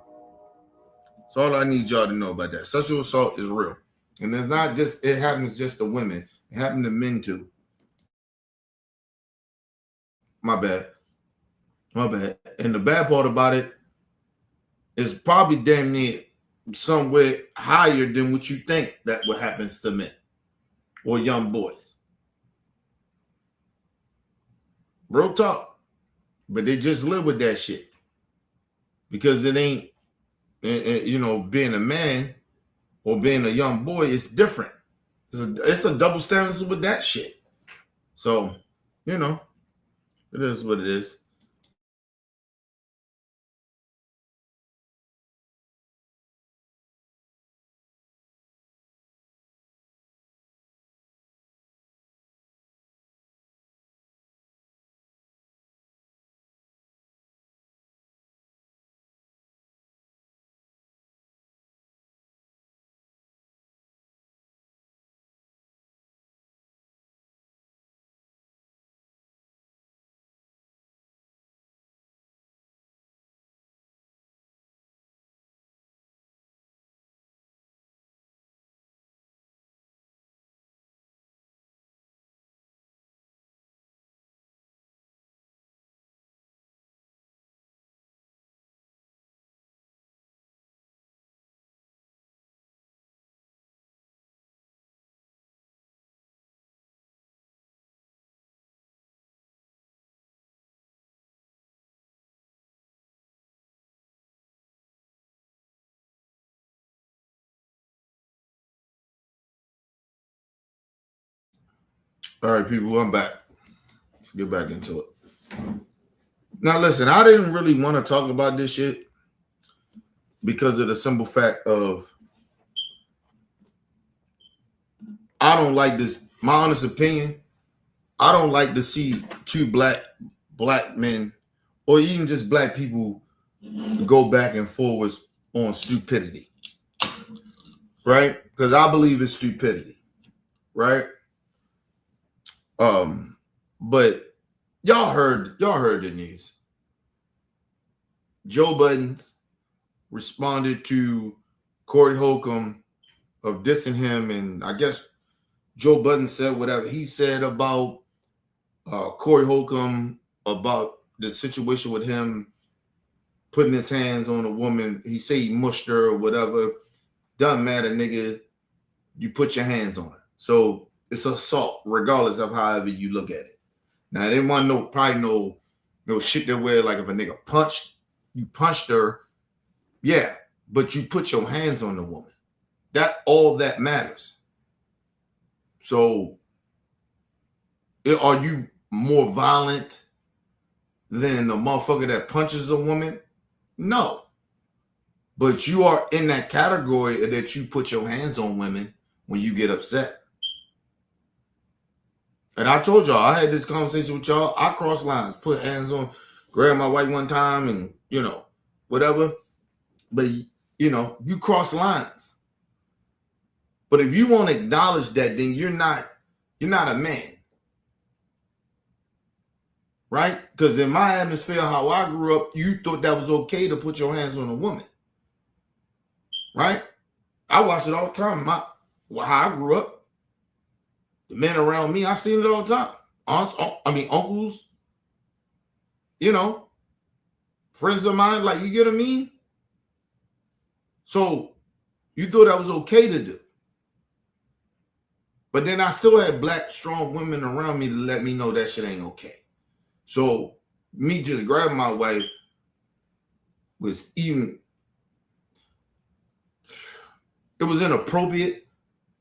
That's all I need y'all to know about that. Sexual assault is real. And it's not just, it happens just to women. It happens to men too. My bad. And the bad part about it is probably damn near somewhere higher than what you think that what happens to men or young boys. Real talk. But they just live with that shit. Because it ain't, you know, being a man or being a young boy, it's different. It's a double standard with that shit. So, you know, it is what it is. All right, people, I'm back. Let's get back into it. Now, listen, I didn't really want to talk about this shit because of the simple fact of I don't like this. My honest opinion, I don't like to see two black men or even just black people go back and forwards on stupidity, right? Because I believe it's stupidity, right? But y'all heard the news. Joe Budden responded to Corey Holcomb of dissing him, and I guess Joe Budden said whatever he said about Corey Holcomb about the situation with him putting his hands on a woman. He said he mushed her or whatever. Doesn't matter, nigga. You put your hands on her. So it's assault, regardless of however you look at it. Now, they want probably no shit that where like if a nigga punched her, yeah, but you put your hands on the woman. That all that matters. So are you more violent than a motherfucker that punches a woman? No. But you are in that category that you put your hands on women when you get upset. And I told y'all, I had this conversation with y'all. I cross lines, put hands on, grabbed my wife one time and, you know, whatever. But, you know, you cross lines. But if you won't acknowledge that, then you're not a man. Right? Because in my atmosphere, how I grew up, you thought that was okay to put your hands on a woman. Right? I watch it all the time. How I grew up. The men around me, I seen it all the time. Aunts, uncles, you know, friends of mine. Like, you get what I mean? So you thought that was okay to do. But then I still had black, strong women around me to let me know that shit ain't okay. So me just grabbing my wife was even, it was inappropriate,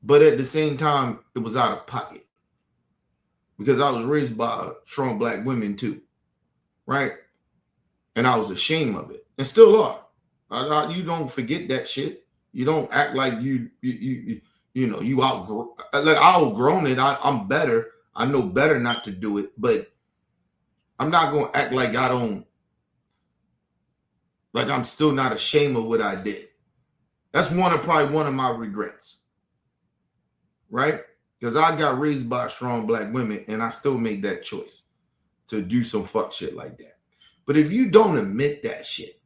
but at the same time, it was out of pocket. Because I was raised by strong black women too, right? And I was ashamed of it, and still are. You don't forget that shit. You don't act like you outgrow. Like, I outgrown it. I'm better. I know better not to do it, but I'm not going to act like I don't. Like, I'm still not ashamed of what I did. That's probably one of my regrets, right? Because I got raised by strong black women, and I still made that choice to do some fuck shit like that. But if you don't admit that shit,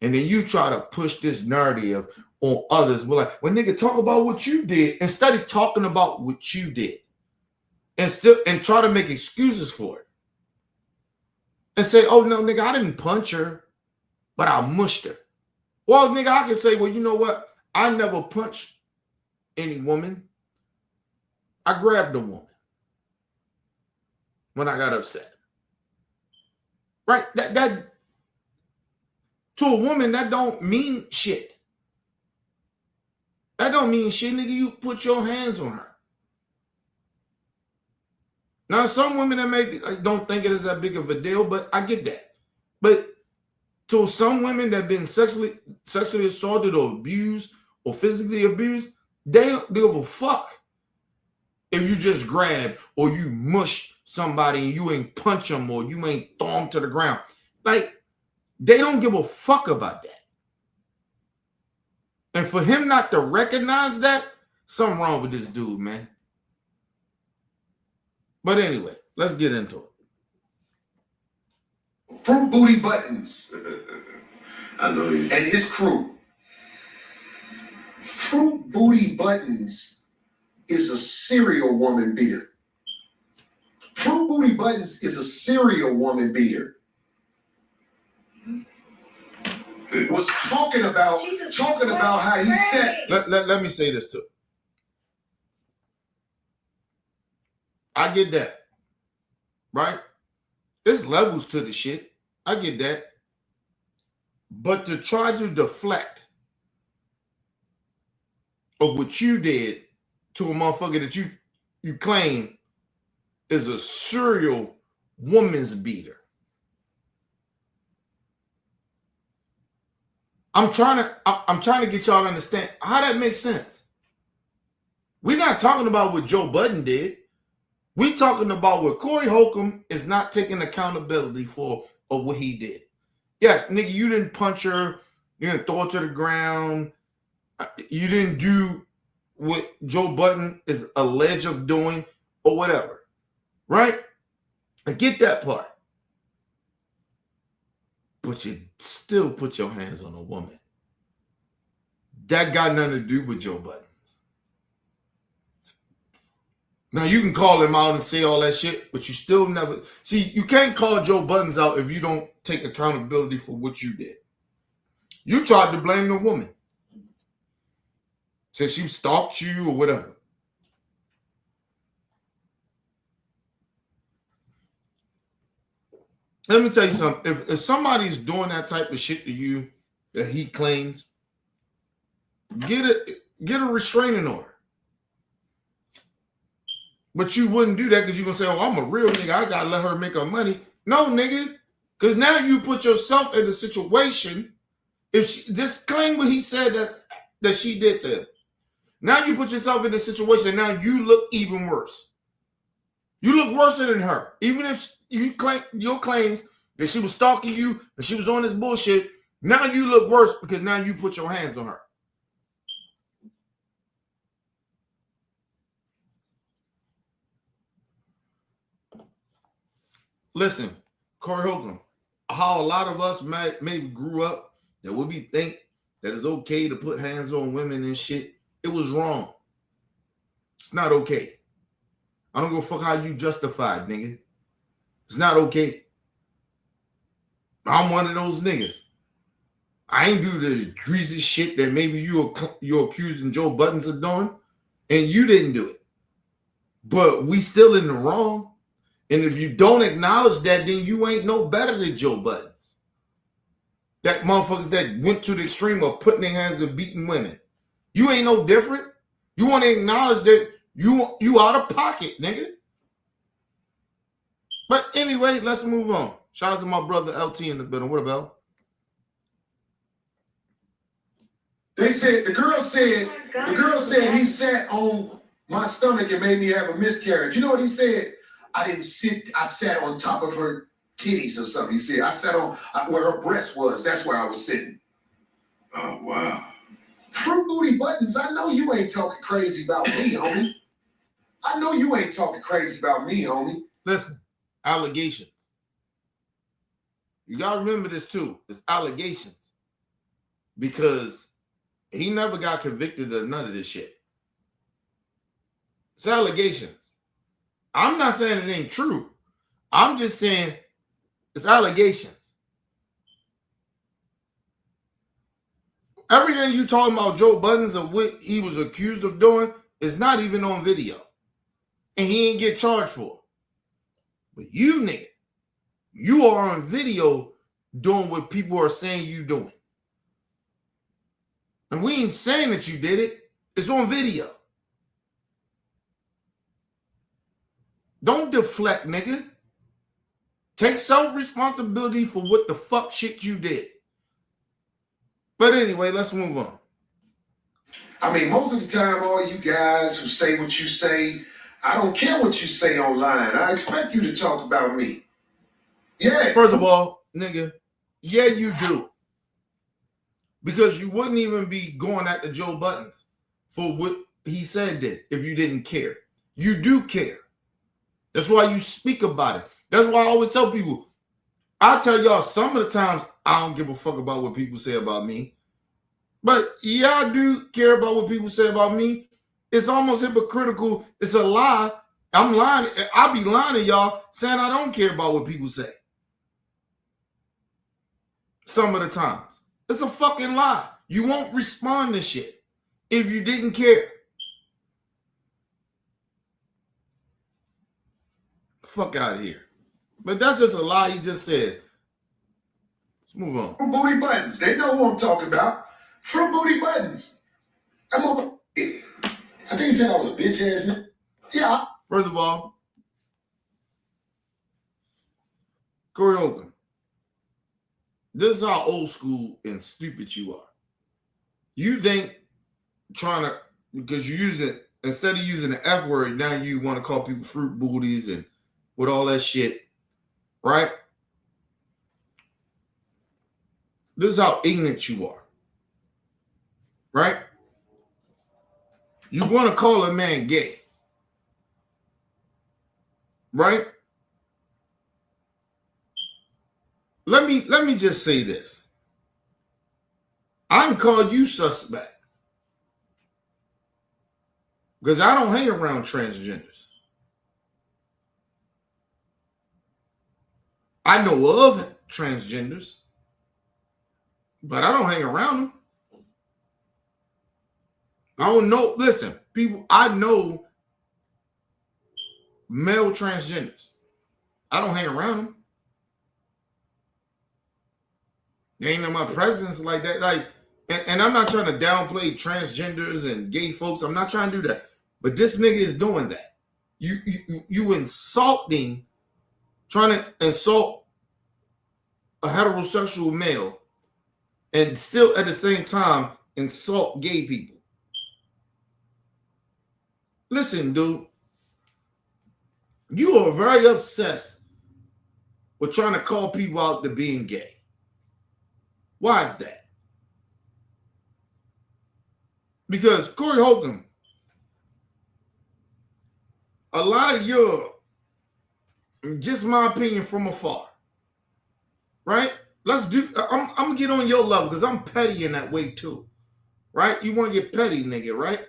and then you try to push this narrative on others, we're like, well, nigga, talk about what you did instead of talking about what you did, and try to make excuses for it, and say, oh no, nigga, I didn't punch her, but I mushed her. Well, nigga, I can say, well, you know what? I never punched any woman. I grabbed a woman when I got upset. Right? That to a woman, that don't mean shit. That don't mean shit, nigga. You put your hands on her. Now, some women that maybe don't think it is that big of a deal, but I get that. But to some women that have been sexually assaulted or abused or physically abused, they don't give a fuck if you just grab or you mush somebody and you ain't punch them or you ain't throw them to the ground. Like, they don't give a fuck about that. And for him not to recognize that, something wrong with this dude, man. But anyway, let's get into it. Fruit Booty Buttons I know you. and his crew. Fruit Booty Buttons is a serial woman beater. Fruit Booty Buttons is a serial woman beater. Was talking about how he said. Let me say this too. I get that, right? There's levels to the shit. I get that. But to try to deflect of what you did to a motherfucker that you claim is a serial woman's beater. I'm trying to get y'all to understand how that makes sense. We're not talking about what Joe Budden did. We're talking about what Corey Holcomb is not taking accountability for of what he did. Yes, nigga, you didn't punch her. You didn't throw her to the ground. You didn't do what Joe Budden is alleged of doing or whatever. Right? I get that part. But you still put your hands on a woman. That got nothing to do with Joe Budden. Now, you can call him out and say all that shit, but you still never... See, you can't call Joe Buttons out if you don't take accountability for what you did. You tried to blame the woman. Said she stalked you or whatever. Let me tell you something. If somebody's doing that type of shit to you that he claims, get a restraining order. But you wouldn't do that because you're going to say, oh, I'm a real nigga. I got to let her make her money. No, nigga. Because now you put yourself in the situation. If she, just claim what he said that she did to him. Now you put yourself in the situation. Now you look even worse. You look worse than her. Even if you claim your claims that she was stalking you and she was on this bullshit, now you look worse because now you put your hands on her. Listen, Corey Holcomb, how a lot of us maybe grew up that we think that it's okay to put hands on women and shit. It was wrong. It's not okay. I don't give a fuck how you justified, nigga. It's not okay. I'm one of those niggas. I ain't do the greasy shit that maybe you're accusing Joe Buttons of doing, and you didn't do it. But we still in the wrong. And if you don't acknowledge that, then you ain't no better than Joe Buttons. That motherfuckers that went to the extreme of putting their hands and beating women. You ain't no different. You want to acknowledge that you out of pocket, nigga. But anyway, let's move on. Shout out to my brother LT in the building. What about? They said the girl said he sat on my stomach and made me have a miscarriage. You know what he said? I didn't sit. I sat on top of her titties or something. He said I sat on where her breast was. That's where I was sitting. Oh wow. Fruit Booty Buttons. I know you ain't talking crazy about me, homie. I know you ain't talking crazy about me, homie. Listen, allegations. You gotta remember this too. It's allegations. Because he never got convicted of none of this shit. It's allegations. I'm not saying it ain't true. I'm just saying it's allegations. Everything you talking about Joe Buttons and what he was accused of doing is not even on video. And he ain't get charged for it. But you, nigga, you are on video doing what people are saying you doing. And we ain't saying that you did it. It's on video. Don't deflect, nigga. Take self-responsibility for what the fuck shit you did. But anyway, let's move on. I mean, most of the time, all you guys who say what you say, I don't care what you say online. I expect you to talk about me. Yeah. First of all, nigga, yeah, you do. Because you wouldn't even be going at the Joe Buttons for what he said did if you didn't care. You do care. That's why you speak about it. That's why I always tell people, I tell y'all some of the times I don't give a fuck about what people say about me. But yeah, I do care about what people say about me. It's almost hypocritical. It's a lie. I'm lying. I'll be lying to y'all saying I don't care about what people say. Some of the times. It's a fucking lie. You won't respond to shit if you didn't care. Fuck out of here. But that's just a lie he just said. Let's move on. Fruit Booty Buttons. They know who I'm talking about. Fruit Booty Buttons. I'm over. I think he said I was a bitch ass nigga. Yeah. First of all, Corey Holcomb, this is how old school and stupid you are. You think because you use it, instead of using the F word, now you want to call people fruit booties and with all that shit, right? This is how ignorant you are, right? You want to call a man gay, right? Let me just say this. I can call you suspect because I don't hang around transgenders. I know of transgenders, but I don't hang around them. I don't know. Listen, people, I know male transgenders. I don't hang around them. They ain't in my presence like that. Like, and I'm not trying to downplay transgenders and gay folks. I'm not trying to do that. But this nigga is doing that. You insulting, trying to insult a heterosexual male and still at the same time insult gay people. Listen, dude, you are very obsessed with trying to call people out to being gay. Why is that? Because Corey Holcomb, a lot of your, just my opinion from afar, right? I'm gonna get on your level because I'm petty in that way too, right? You want to get petty, nigga, right?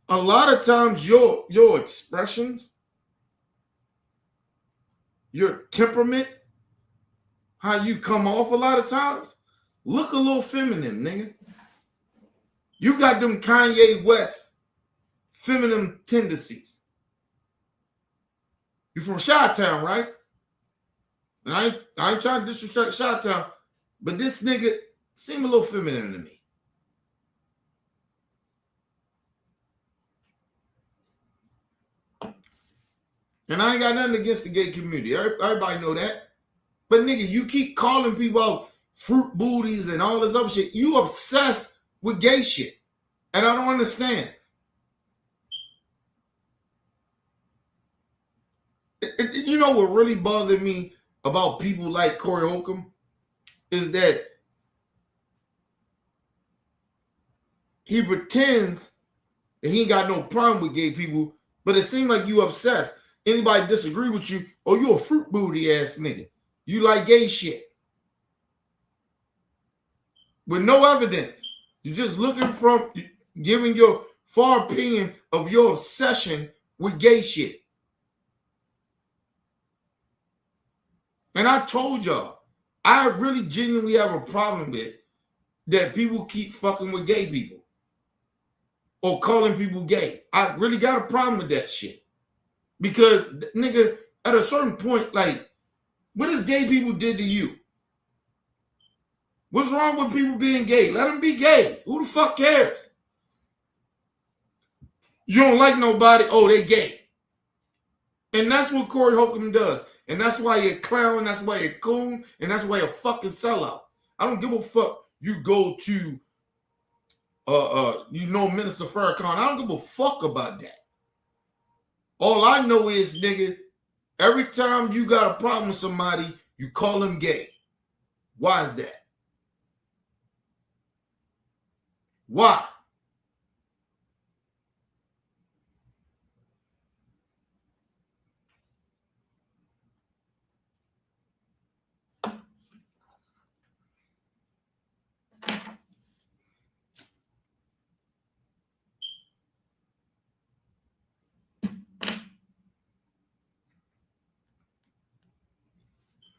A lot of times your expressions, your temperament, how you come off a lot of times, Look a little feminine, nigga. You got them Kanye West feminine tendencies. You from Chi-Town, right? And I ain't trying to disrespect Chi-Town, but this nigga seem a little feminine to me. And I ain't got nothing against the gay community. Everybody know that. But nigga, you keep calling people out fruit booties and all this other shit. You obsessed with gay shit. And I don't understand. You know what really bothered me about people like Corey Holcomb is that he pretends that he ain't got no problem with gay people, but it seems like you obsessed. Anybody disagree with you, oh, you a fruit booty ass nigga. You like gay shit. With no evidence. You're just looking from, giving your far opinion of your obsession with gay shit. And I told y'all, I really genuinely have a problem with that people keep fucking with gay people or calling people gay. I really got a problem with that shit. Because, nigga, at a certain point, like, what has gay people did to you? What's wrong with people being gay? Let them be gay. Who the fuck cares? You don't like nobody, oh, they gay. And that's what Corey Holcomb does. And that's why you're a clown, that's why you're a coon, and that's why you're a fucking sellout. I don't give a fuck. You go to, Minister Farrakhan. I don't give a fuck about that. All I know is, nigga, every time you got a problem with somebody, you call them gay. Why is that? Why?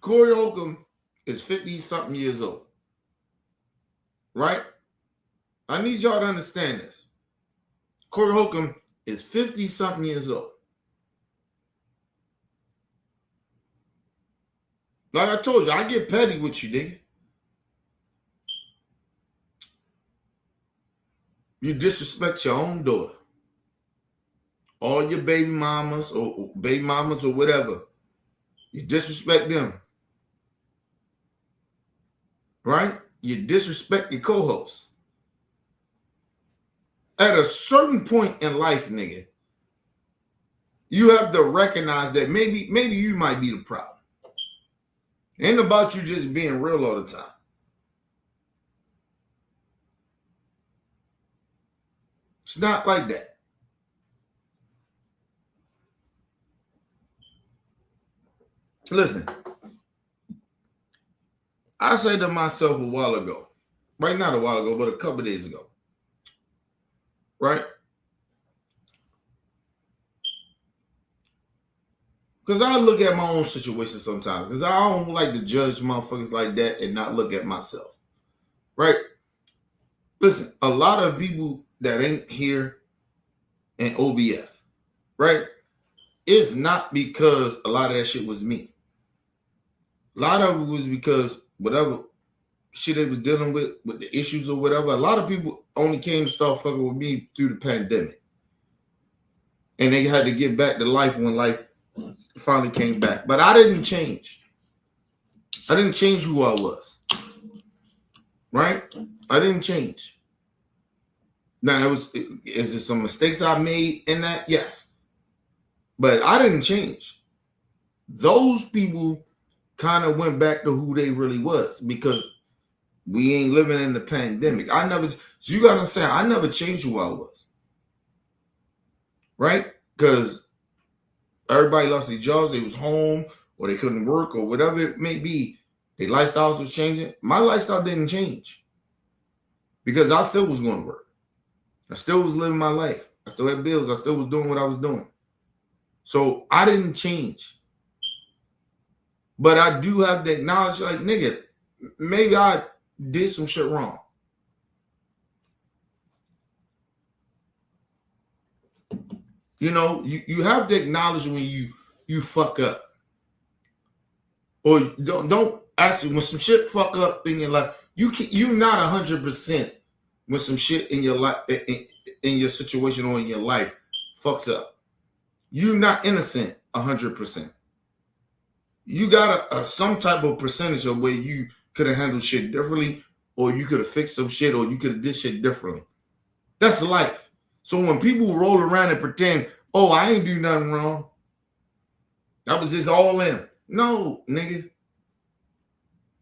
Corey Holcomb is 50-something years old. Right? I need y'all to understand this. Corey Holcomb is 50-something years old. Like I told you, I get petty with you, nigga. You disrespect your own daughter. All your baby mamas or whatever. You disrespect them. Right? You disrespect your co-hosts. At a certain point in life, nigga, you have to recognize that maybe you might be the problem. It ain't about you just being real all the time. It's not like that. Listen, I said to myself a while ago, right, not a while ago, but a couple days ago, right? Because I look at my own situation sometimes, because I don't like to judge motherfuckers like that and not look at myself, right? Listen, a lot of people that ain't here in OBF, right? It's not because a lot of that shit was me. A lot of it was because whatever shit they was dealing with the issues or whatever, a lot of people only came to start fucking with me through the pandemic. And they had to get back to life when life finally came back. But I didn't change. I didn't change who I was. Right? I didn't change. Now, is there some mistakes I made in that? Yes. But I didn't change. Those people kind of went back to who they really was because we ain't living in the pandemic. So you gotta understand, I never changed who I was. Right? Because everybody lost their jobs, they was home, or they couldn't work, or whatever it may be. Their lifestyles was changing. My lifestyle didn't change. Because I still was going to work. I still was living my life. I still had bills. I still was doing what I was doing. So I didn't change. But I do have to acknowledge, like, nigga, maybe I did some shit wrong. You know, you have to acknowledge when you fuck up. Or don't actually, when some shit fuck up in your life, you're not 100% when some shit in your life, in your situation or in your life fucks up. You're not innocent 100%. You got some type of percentage of where you could have handled shit differently, or you could have fixed some shit, or you could have did shit differently. That's life. So when people roll around and pretend, oh, I ain't do nothing wrong, I was just all in. No, nigga.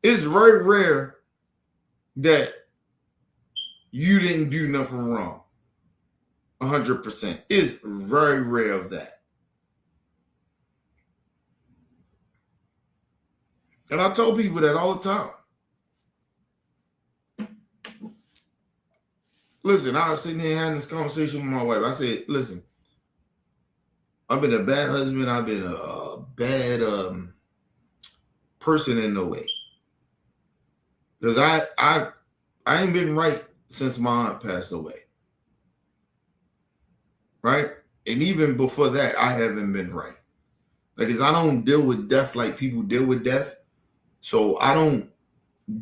It's very rare that you didn't do nothing wrong. 100%. It's very rare of that. And I tell people that all the time. Listen, I was sitting here having this conversation with my wife. I said, listen, I've been a bad husband. I've been a bad person in no way. Because I ain't been right since my aunt passed away. Right? And even before that, I haven't been right. Because I don't deal with death like people deal with death. So I don't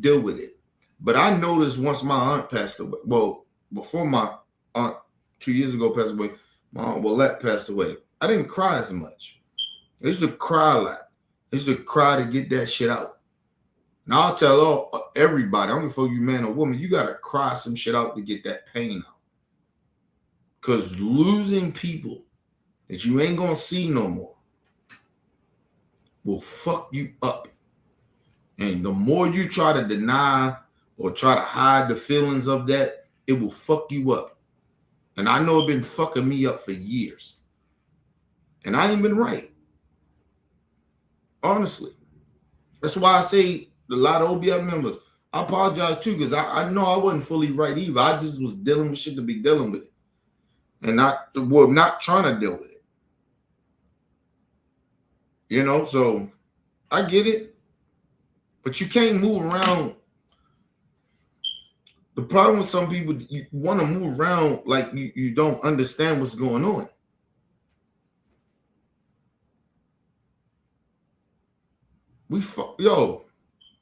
deal with it. But I noticed once my aunt passed away, well, before my aunt 2 years ago passed away, my aunt Willette passed away, I didn't cry as much. I used to cry a lot. I used to cry to get that shit out. Now I'll tell everybody, I don't know if you man or woman, you got to cry some shit out to get that pain out. Because losing people that you ain't going to see no more will fuck you up. And the more you try to deny or try to hide the feelings of that, it will fuck you up. And I know it's been fucking me up for years. And I ain't been right. Honestly. That's why I say a lot of OBF members, I apologize too, because I know I wasn't fully right either. I just was dealing with shit to be dealing with it. And not trying to deal with it. You know, so I get it. But you can't move around. The problem with some people, you want to move around like you don't understand what's going on.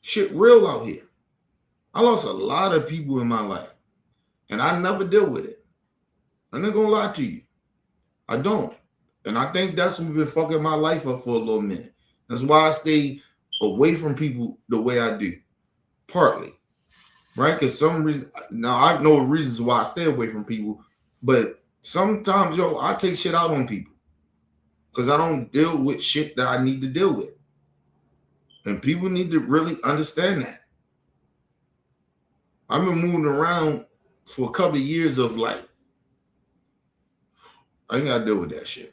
Shit real out here. I lost a lot of people in my life. And I never deal with it. I'm not going to lie to you. I don't. And I think that's what's been fucking my life up for a little minute. That's why I stay away from people the way I do. Partly. Right? Because some reason, now I know reasons why I stay away from people, but sometimes, I take shit out on people. Because I don't deal with shit that I need to deal with. And people need to really understand that. I've been moving around for a couple of years of like, I ain't got to deal with that shit.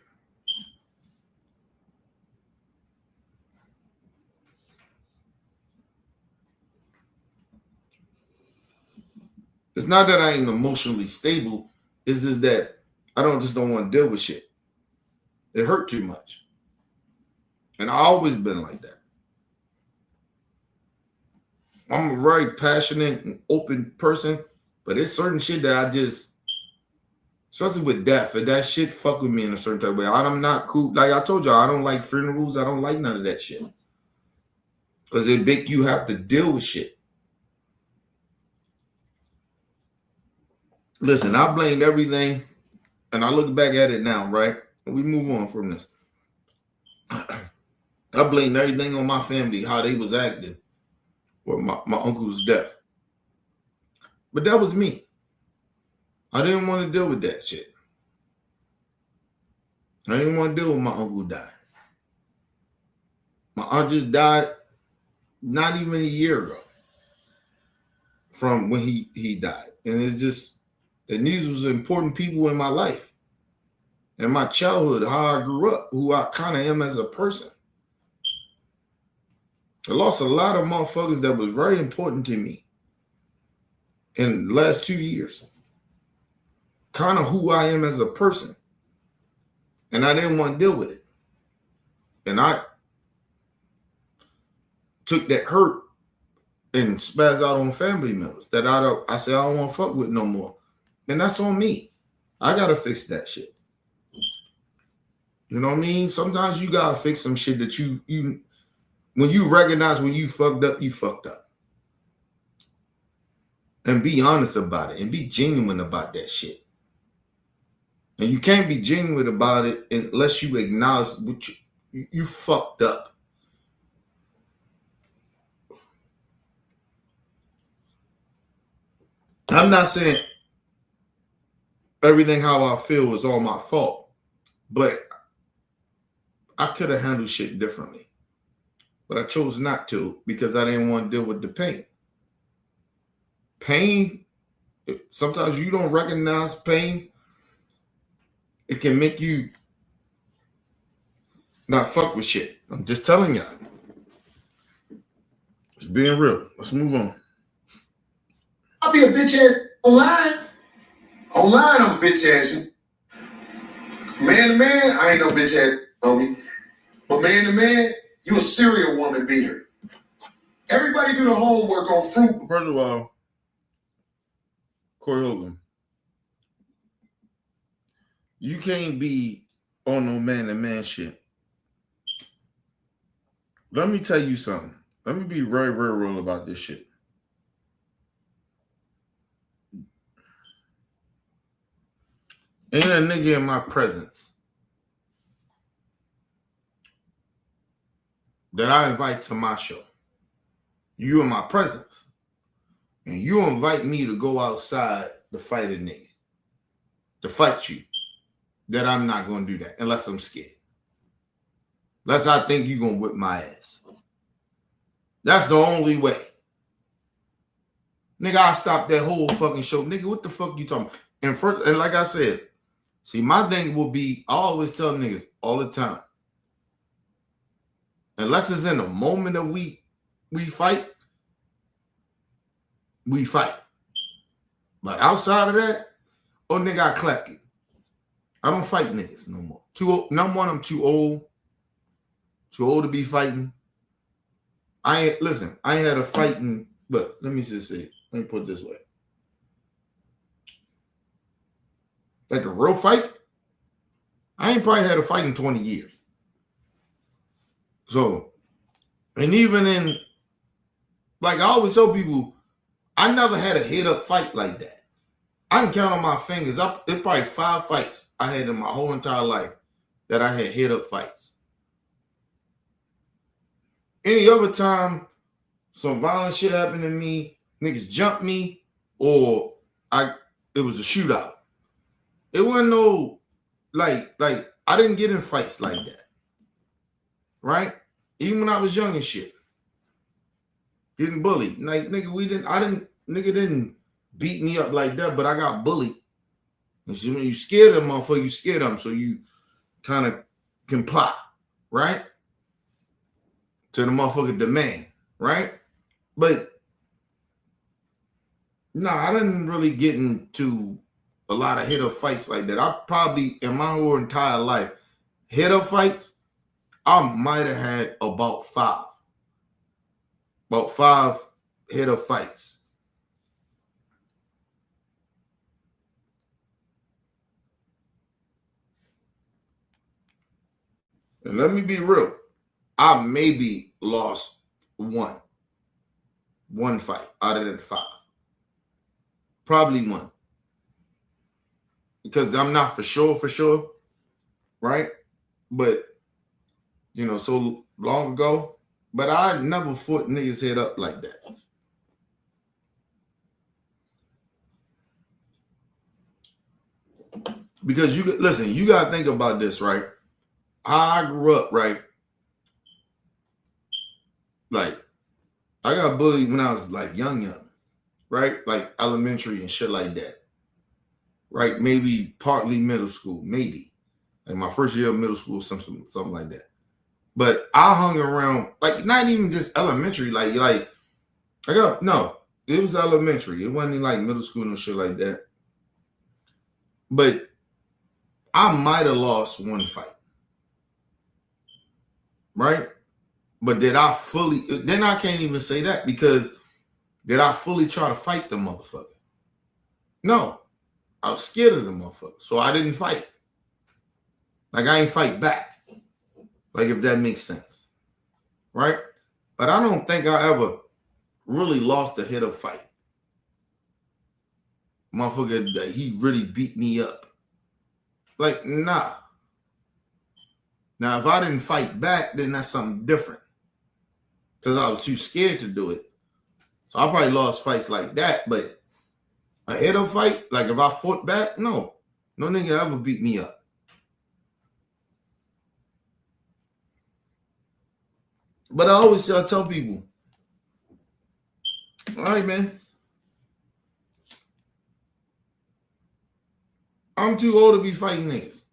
It's not that I ain't emotionally stable. It's just that I don't want to deal with shit. It hurt too much. And I always been like that. I'm a very passionate and open person, but it's certain shit that I just, especially with death, if that shit fuck with me in a certain type of way. I'm not cool. Like I told y'all, I don't like funerals. I don't like none of that shit. Because it make you have to deal with shit. Listen, I blamed everything, and I look back at it now, right? And we move on from this. I blamed everything on my family, how they was acting, or my uncle's death. But that was me. I didn't want to deal with that shit. I didn't want to deal with my uncle dying. My aunt just died not even a year ago from when he died. And it's just, and these was important people in my life. And my childhood, how I grew up, who I kind of am as a person. I lost a lot of motherfuckers that was very important to me in the last 2 years. Kind of who I am as a person. And I didn't want to deal with it. And I took that hurt and spaz out on family members that I say I don't want to fuck with no more. And that's on me. I gotta fix that shit. You know what I mean? Sometimes you gotta fix some shit that you when you recognize when you fucked up, you fucked up. And be honest about it and be genuine about that shit. And you can't be genuine about it unless you acknowledge what you fucked up. I'm not saying everything how I feel is all my fault, but I could have handled shit differently. But I chose not to because I didn't want to deal with the pain. Pain, sometimes you don't recognize pain. It can make you not fuck with shit. I'm just telling y'all. It's being real. Let's move on. I'll be a bitch ass online. Online, I'm a bitch ass. Man to man, I ain't no bitch ass homie. But man to man, you a serial woman beater. Everybody do the homework on fruit. First of all, Corey Hogan, you can't be on no man to man shit. Let me tell you something. Let me be very, very real about this shit. Ain't a nigga in my presence that I invite to my show. You in my presence. And you invite me to go outside to fight a nigga. To fight you. That I'm not going to do that unless I'm scared. Unless I think you're going to whip my ass. That's the only way. Nigga, I stopped that whole fucking show. Nigga, what the fuck you talking about? And like I said, see, my thing will be, I always tell niggas all the time, unless it's in a moment that we fight, we fight. But outside of that, oh nigga, I clap you. I don't fight niggas no more. Number one, I'm too old. Too old to be fighting. I ain't had a fighting, but let me just say, let me put it this way. Like a real fight, I ain't probably had a fight in 20 years. So, and even in, like I always tell people, I never had a head up fight like that. I can count on my fingers. There's probably 5 fights I had in my whole entire life that I had head up fights. Any other time some violent shit happened to me, niggas jumped me, or it was a shootout. It wasn't no like I didn't get in fights like that. Right? Even when I was young and shit. Getting bullied. Like nigga didn't beat me up like that, but I got bullied. And so when you scared of them motherfucker, you scared them, so you kind of comply, right? To the motherfucker demand, right? But no, I didn't really get into a lot of hit-up fights like that. I probably, in my whole entire life, hit-up fights, I might have had about 5. About 5 hit-up fights. And let me be real. I maybe lost one fight out of that 5. Probably one. Because I'm not for sure, right? But, so long ago, but I never fought niggas head up like that. Because you got to think about this, right? I grew up, right? Like, I got bullied when I was like young, right? Like elementary and shit like that. Right? Maybe partly middle school, maybe. Like my first year of middle school, something like that. But I hung around, like not even just elementary, it was elementary. It wasn't like middle school and shit like that. But I might have lost one fight. Right? But did I fully, then I can't even say that because Did I fully try to fight the motherfucker? No. I was scared of the motherfucker, so I didn't fight. Like, I ain't fight back. Like, if that makes sense. Right? But I don't think I ever really lost a hit or fight. Motherfucker, he really beat me up. Like, nah. Now, if I didn't fight back, then that's something different. Because I was too scared to do it. So I probably lost fights like that, but a hit or fight, like if I fought back, no. No nigga ever beat me up. But I always tell people, all right, man. I'm too old to be fighting niggas.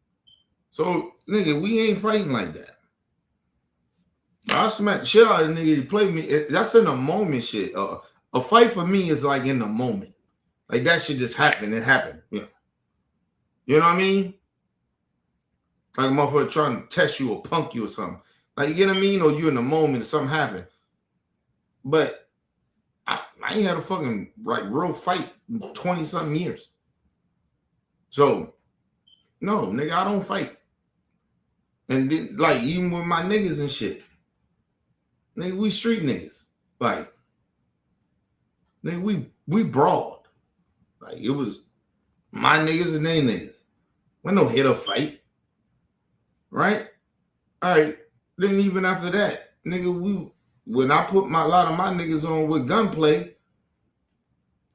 So, nigga, we ain't fighting like that. I smack the shit out of the nigga to play me. That's in the moment shit. A fight for me is like in the moment. Like that shit just happened. It happened. Yeah. You know what I mean? Like a motherfucker trying to test you or punk you or something. Like, you get what I mean? Or you in the moment and something happened. But I ain't had a fucking like real fight in 20-something years. So, no, nigga, I don't fight. And then, like, even with my niggas and shit. Nigga, we street niggas. Like, nigga, we broad. Like, it was my niggas and they niggas. We no hit or fight. Right? All right. Then even after that, nigga, when I put a lot of my niggas on with gunplay,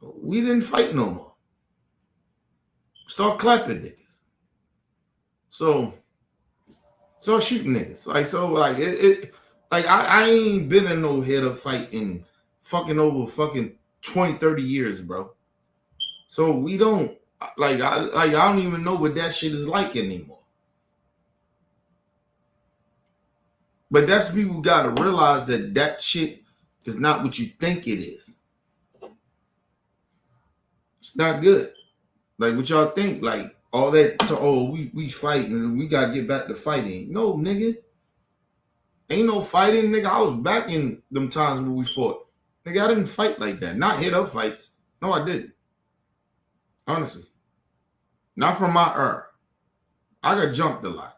we didn't fight no more. Start clapping niggas. So shooting niggas. Like, so like it like I ain't been in no hit or fight in fucking over fucking 20, 30 years, bro. So we don't I don't even know what that shit is like anymore. But that's people gotta realize that shit is not what you think it is. It's not good. Like what y'all think, like all that, we fighting and we gotta get back to fighting. No, nigga. Ain't no fighting, nigga. I was back in them times when we fought. Nigga, I didn't fight like that. Not hit up fights. No, I didn't. Honestly. Not from my era. I got jumped a lot.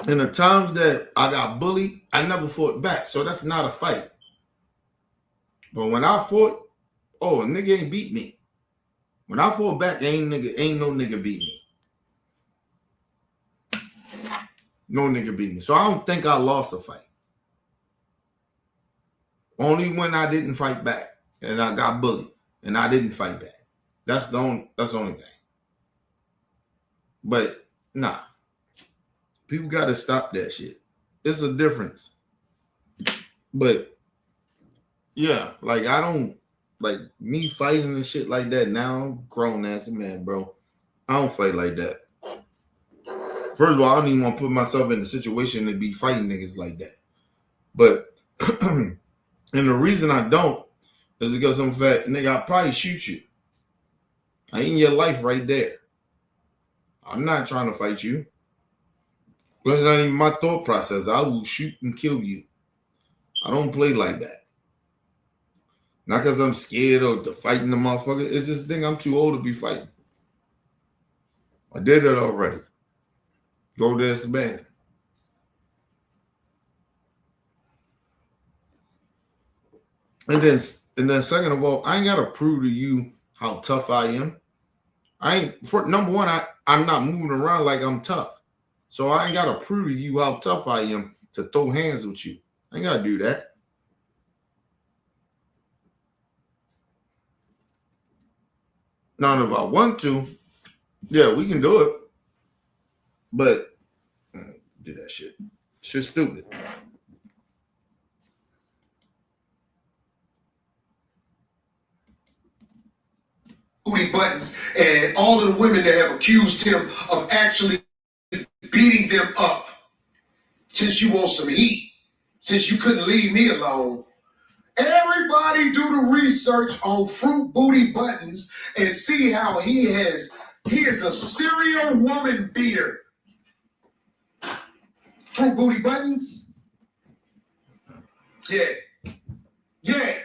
In the times that I got bullied, I never fought back. So that's not a fight. But when I fought, a nigga ain't beat me. When I fought back, ain't no nigga beat me. No nigga beat me. So I don't think I lost a fight. Only when I didn't fight back and I got bullied and I didn't fight back. That's the only thing. But nah. People gotta stop that shit. It's a difference. But yeah, like I don't like me fighting and shit like that now. I'm grown ass man, bro. I don't fight like that. First of all, I don't even want to put myself in a situation to be fighting niggas like that. But and the reason I don't is because I'm fat, nigga. I'll probably shoot you. I ain't your life right there. I'm not trying to fight you. That's not even my thought process. I will shoot and kill you. I don't play like that. Not because I'm scared of the fighting the motherfucker. It's just think I'm too old to be fighting. I did it already. Go this bad. And then second of all, I ain't gotta prove to you how tough I am. Number one, I'm not moving around like I'm tough. So I ain't gotta prove to you how tough I am to throw hands with you. I ain't gotta do that. Now, if I want to, yeah, we can do it. But do that shit. Shit's stupid. Booty buttons and all of the women that have accused him of actually beating them up. Since you want some heat, since you couldn't leave me alone, everybody do the research on Fruit Booty Buttons and see how he is a serial woman beater. Fruit Booty Buttons. Yeah.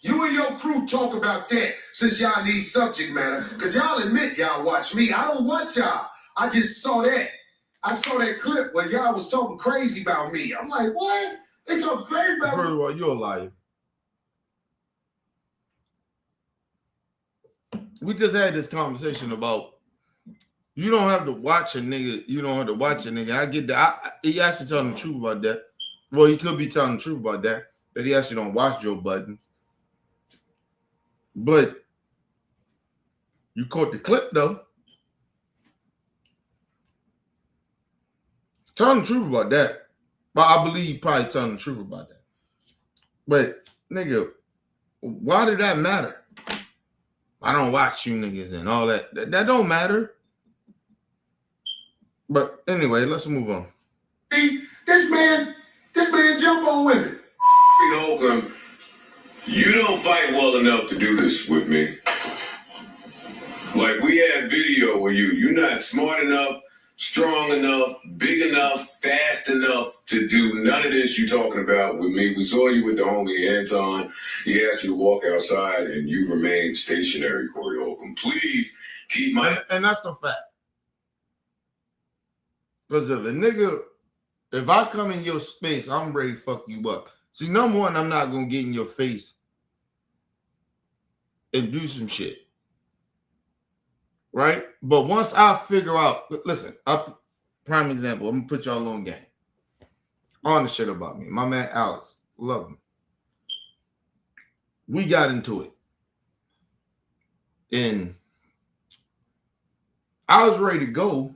You and your crew talk about that since y'all need subject matter, because y'all admit y'all watch me. I don't watch y'all. I just saw that. I saw that clip where y'all was talking crazy about me. I'm like, what? They talking crazy about First me? of all, you're a liar. We just had this conversation about you don't have to watch a nigga. You don't have to watch a nigga. I get that. He actually telling the truth about that. Well, he could be telling the truth about that. That he actually don't watch Joe Budden. But you caught the clip though. Telling the truth about that. But I believe he probably telling the truth about that. But nigga, why did that matter? I don't watch you niggas and all that. That don't matter. But anyway, let's move on. This man jump on women. Holcomb, you don't fight well enough to do this with me. Like, we had video with you. You're not smart enough, strong enough, big enough, fast enough to do none of this you talking about with me. We saw you with the homie Anton. He asked you to walk outside, and you remained stationary, Corey Holcomb. Please keep my... And that's a fact. Because if I come in your space, I'm ready to fuck you up. See, number one, I'm not going to get in your face and do some shit. Right? But once I figure out, listen, prime example, I'm going to put y'all on game. On the shit about me. My man Alex, love him. We got into it. And I was ready to go.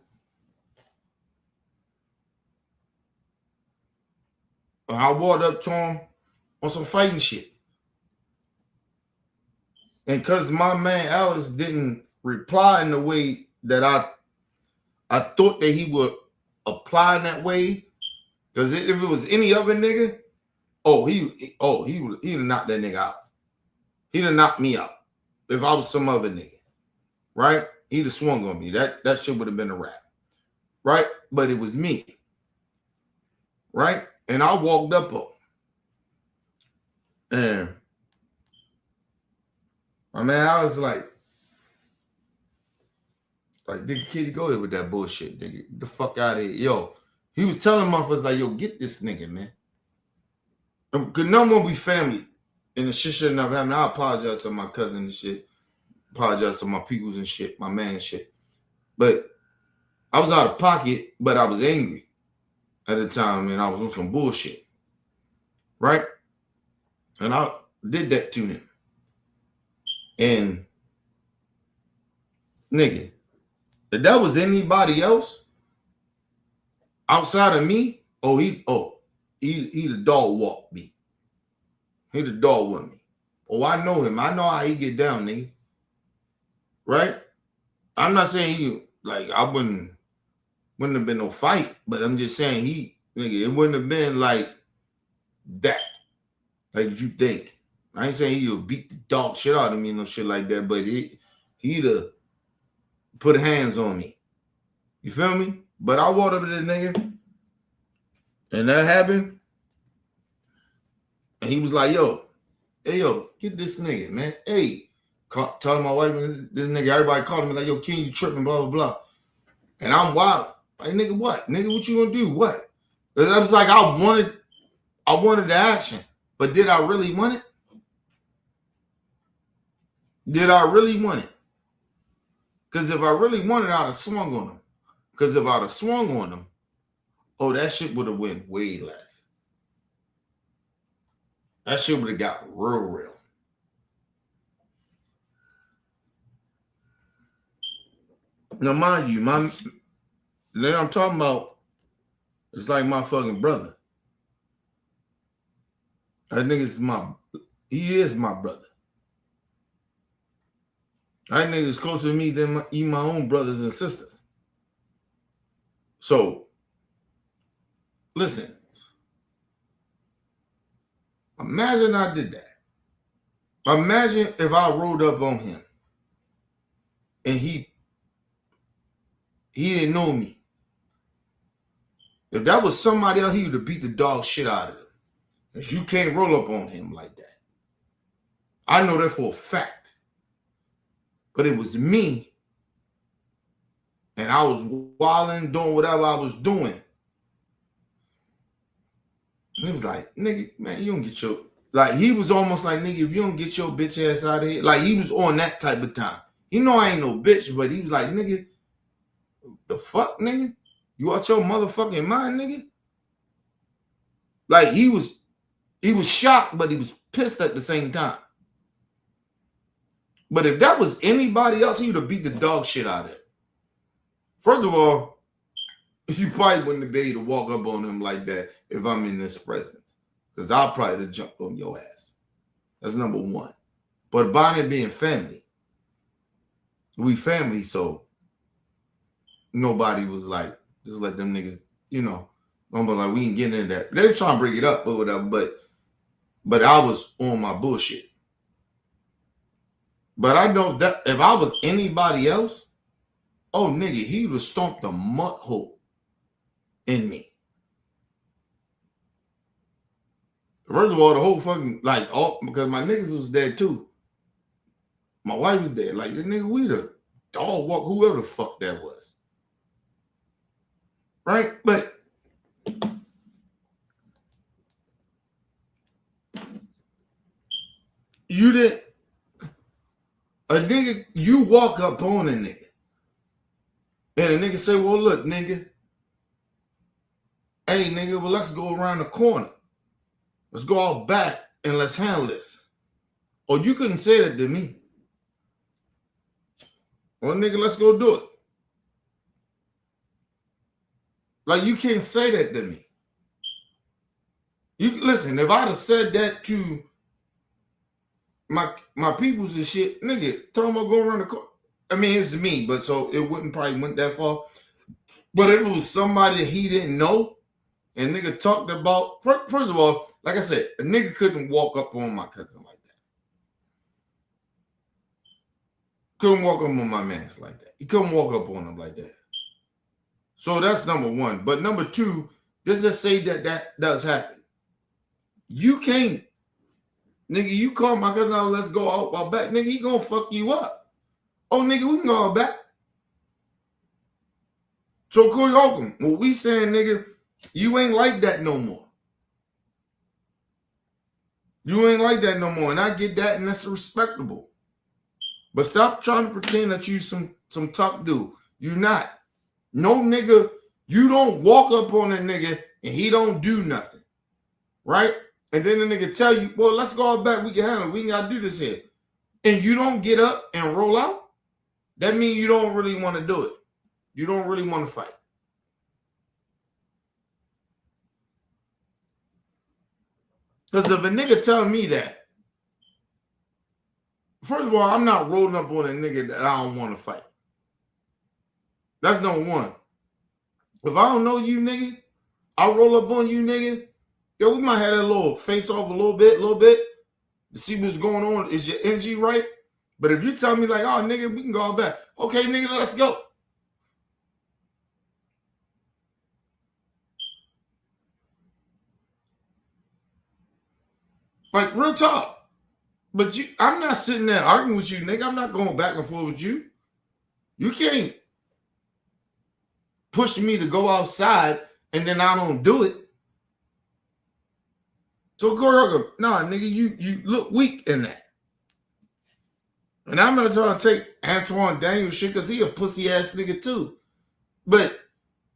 I walked up to him on some fighting shit. And because my man Alex didn't reply in the way that I thought that he would apply in that way, because if it was any other nigga, he'd have knocked that nigga out. He'd have knocked me out. If I was some other nigga, right? He'd have swung on me. That shit would have been a wrap, right? But it was me, right? And I walked up on him. And my man, I was like, nigga, kitty, go ahead with that bullshit, nigga. Get the fuck out of here. Yo, he was telling motherfuckers like, yo, get this nigga, man. Because number one, we family. And the shit shouldn't have happened. I apologize to my cousin and shit. Apologize to my peoples and shit, my man and shit. But I was out of pocket, but I was angry at the time, and I was on some bullshit. Right? And I did that to him. And nigga, if that was anybody else outside of me, he'd the dog walk me. He'd the dog with me. Oh, I know him. I know how he get down, nigga. Right? I'm not saying I wouldn't have been no fight, but I'm just saying it wouldn't have been like that. Like you think. I ain't saying he'll beat the dog shit out of me, no shit like that, but he'd have put hands on me. You feel me? But I walked up to that nigga, and that happened. And he was like, hey, get this nigga, man. Hey, telling my wife and this nigga, everybody called me like, yo, King, you tripping, blah, blah, blah. And I'm wild. Like, nigga, what? Nigga, what you gonna do? What? I was like, I wanted the action. But did I really want it? Did I really want it? Because if I really wanted it, I'd have swung on him. Because if I'd have swung on him, that shit would have went way left. That shit would have got real. Now, mind you, then I'm talking about, it's like my fucking brother. That nigga's he is my brother. That nigga's closer to me than my own brothers and sisters. So, listen. Imagine I did that. Imagine if I rolled up on him and he didn't know me. If that was somebody else, he would have beat the dog shit out of him. Because you can't roll up on him like that. I know that for a fact. But it was me. And I was wilding, doing whatever I was doing. And he was like, nigga, man, you don't get your... Like, he was almost like, nigga, if you don't get your bitch ass out of here. Like, he was on that type of time. He know I ain't no bitch, but he was like, nigga, the fuck, nigga? You out your motherfucking mind, nigga? Like, he was shocked, but he was pissed at the same time. But if that was anybody else, he would have beat the dog shit out of it. First of all, you probably wouldn't be able to walk up on him like that if I'm in this presence. Because I'll probably have jumped on your ass. That's number one. But by it being family, we family, so nobody was like, just let them niggas, you know, nobody like, we ain't getting into that. They were trying to bring it up or whatever, but I was on my bullshit. But I know that if I was anybody else, oh nigga, he would have stomped a mud hole in me. First of all, the whole fucking, like, all, because my niggas was there too. My wife was there. Like, the nigga, we the dog walk, whoever the fuck that was. Right? But you didn't, a nigga, you walk up on a nigga. And a nigga say, well, look, nigga. Hey, nigga, well, let's go around the corner. Let's go out back and let's handle this. Or you couldn't say that to me. Well, nigga, let's go do it. Like, you can't say that to me. You listen, if I'd have said that to my peoples and shit, nigga, tell them I'll go around the corner. I mean, it's me, but so it wouldn't probably went that far. But if it was somebody that he didn't know, and nigga talked about, first of all, like I said, a nigga couldn't walk up on my cousin like that. Couldn't walk up on my mans like that. He couldn't walk up on him like that. So that's number one. But number two, let's just say that does happen. You can't, nigga, you call my cousin out, let's go out back. Nigga, he gonna fuck you up. Oh, nigga, we can go out back. So Corey Holcomb, what we saying, nigga, you ain't like that no more. You ain't like that no more. And I get that, and that's respectable. But stop trying to pretend that you some tough dude. You not. No nigga, you don't walk up on a nigga and he don't do nothing. Right? And then the nigga tell you, well, let's go out back. We can handle it. We ain't got to do this here. And you don't get up and roll out. That means you don't really want to do it. You don't really want to fight. Because if a nigga tell me that, first of all, I'm not rolling up on a nigga that I don't want to fight. That's number one. If I don't know you, nigga, I roll up on you, nigga, yo, we might have that little face off a little bit, to see what's going on. Is your energy right? But if you tell me like, oh, nigga, we can go out back. Okay, nigga, let's go. Like, real talk. But I'm not sitting there arguing with you, nigga. I'm not going back and forth with you. You can't push me to go outside and then I don't do it. So go, nah, nigga, you look weak in that. And I'm not trying to take Antoine Daniels shit because he a pussy ass nigga too. But